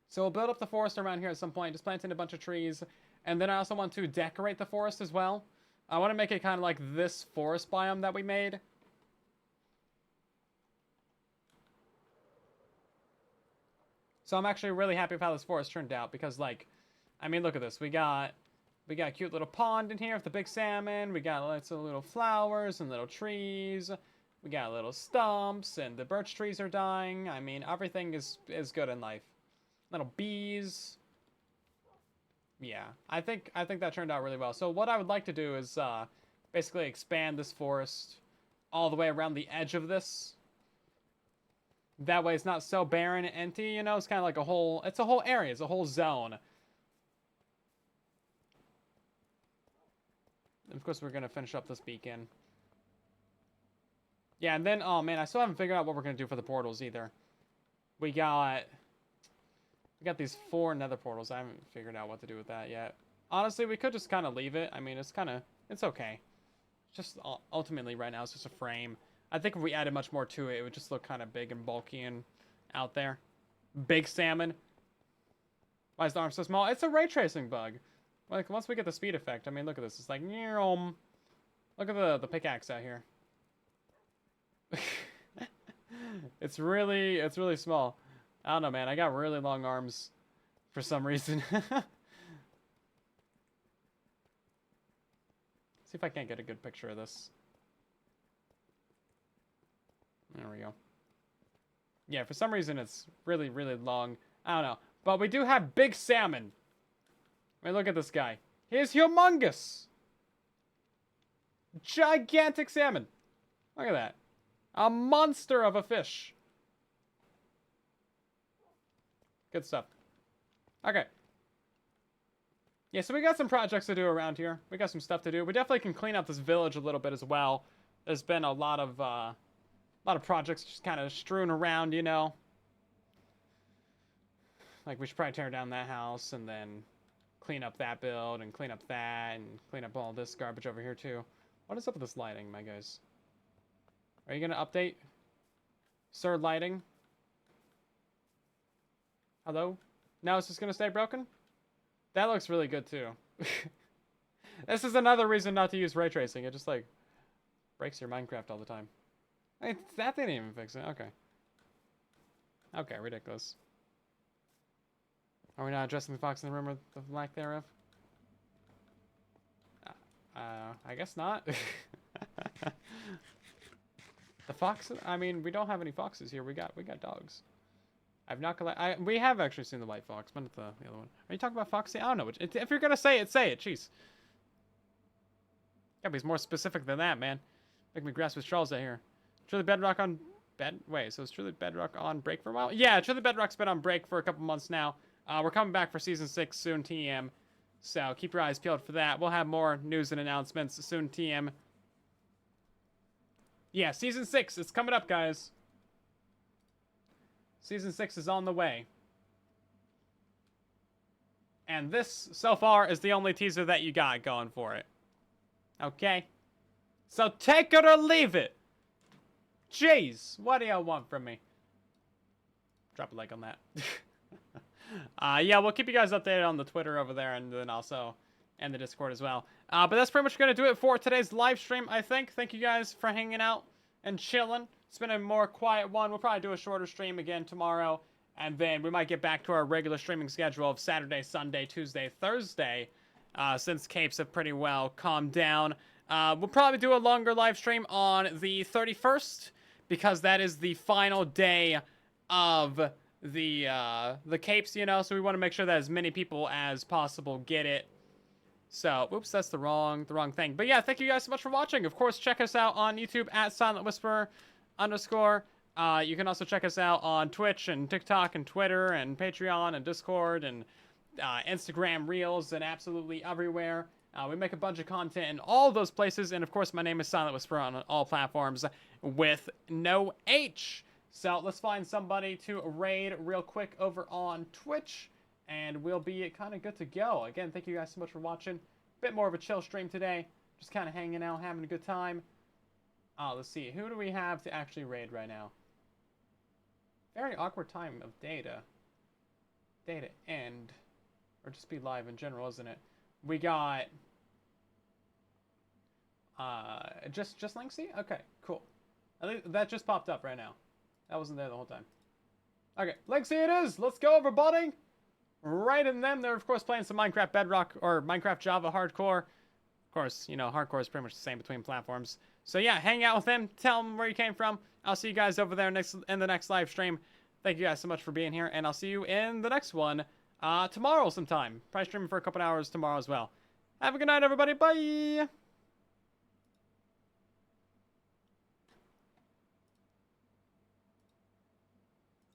So we'll build up the forest around here at some point, just planting a bunch of trees. And then I also want to decorate the forest as well. I want to make it kind of like this forest biome that we made. So I'm actually really happy with how this forest turned out because, like, I mean, look at this. We got a cute little pond in here with the big salmon. We got lots of little flowers and little trees. We got little stumps and the birch trees are dying. I mean, everything is good in life. Little bees. Yeah, I think that turned out really well. So what I would like to do is basically expand this forest all the way around the edge of this. That way it's not so barren and empty, you know? It's kind of like it's a whole area. It's a whole zone. And of course, we're going to finish up this beacon. Yeah, and then, oh man, I still haven't figured out what we're going to do for the portals either. We got these 4 nether portals. I haven't figured out what to do with that yet. Honestly, we could just kind of leave it. I mean, it's okay. Just ultimately right now, it's just a frame. I think if we added much more to it, it would just look kind of big and bulky and out there. Big salmon. Why is the arm so small? It's a ray tracing bug. Like, once we get the speed effect, I mean, look at this. It's like, look at the pickaxe out here. It's really small. I don't know, man. I got really long arms for some reason. See if I can't get a good picture of this. There we go. Yeah, for some reason it's really long. I don't know. But we do have big salmon. I mean, look at this guy. He's humongous. Gigantic salmon. Look at that. A monster of a fish. Good stuff. Okay. Yeah, so we got some projects to do around here. We got some stuff to do. We definitely can clean up this village a little bit as well. There's been a lot of projects just kind of strewn around, you know. Like, we should probably tear down that house and then clean up that build and clean up that and clean up all this garbage over here too. What is up with this lighting, my guys? Are you going to update? Sir Lighting? Hello? Now it's just going to stay broken? That looks really good too. This is another reason not to use ray tracing. It just, like, breaks your Minecraft all the time. I mean, that didn't even fix it. Okay. Okay, ridiculous. Are we not addressing the fox in the room or the lack thereof? I guess not. The fox? I mean, we don't have any foxes here. We got dogs. I've not collected. We have actually seen the white fox, but not the other one. Are you talking about foxy? I don't know. If you're gonna say it, say it. Jeez. Gotta be more specific than that, man. Make me grasp with straws out here. Truly Bedrock on Wait, so is Truly Bedrock on break for a while? Yeah, Truly Bedrock's been on break for a couple months now. We're coming back for Season 6 soon, TM. So keep your eyes peeled for that. We'll have more news and announcements soon, TM. Yeah, Season 6. It's coming up, guys. Season 6 is on the way. And this, so far, is the only teaser that you got going for it. Okay? So take it or leave it. Jeez, what do y'all want from me? Drop a like on that. Yeah, we'll keep you guys updated on the Twitter over there, and then also and the Discord as well. But that's pretty much going to do it for today's live stream, I think. Thank you guys for hanging out and chilling. It's been a more quiet one. We'll probably do a shorter stream again tomorrow, and then we might get back to our regular streaming schedule of Saturday, Sunday, Tuesday, Thursday, since capes have pretty well calmed down. We'll probably do a longer live stream on the 31st, because that is the final day of the capes, you know, so we want to make sure that as many people as possible get it. So, oops, that's the wrong thing. But yeah, thank you guys so much for watching. Of course, check us out on YouTube at @SilentWhisperer_. You can also check us out on Twitch and TikTok and Twitter and Patreon and Discord and Instagram Reels and absolutely everywhere. We make a bunch of content in all those places. And of course, my name is Silent Whisperer on all platforms with no H. So let's find somebody to raid real quick over on Twitch, and we'll be kind of good to go. Again, thank you guys so much for watching. Bit more of a chill stream today. Just kind of hanging out, having a good time. Let's see. Who do we have to actually raid right now? Very awkward time of data. Data end. Or just be live in general, isn't it? We got... just Linksy? Okay, cool. That just popped up right now. That wasn't there the whole time. Okay, Linksy it is! Let's go, everybody! Right in them. They're, of course, playing some Minecraft Bedrock or Minecraft Java Hardcore. Of course, you know, Hardcore is pretty much the same between platforms. So, yeah, hang out with them. Tell them where you came from. I'll see you guys over there in the next live stream. Thank you guys so much for being here, and I'll see you in the next one tomorrow sometime. Probably streaming for a couple hours tomorrow as well. Have a good night, everybody. Bye!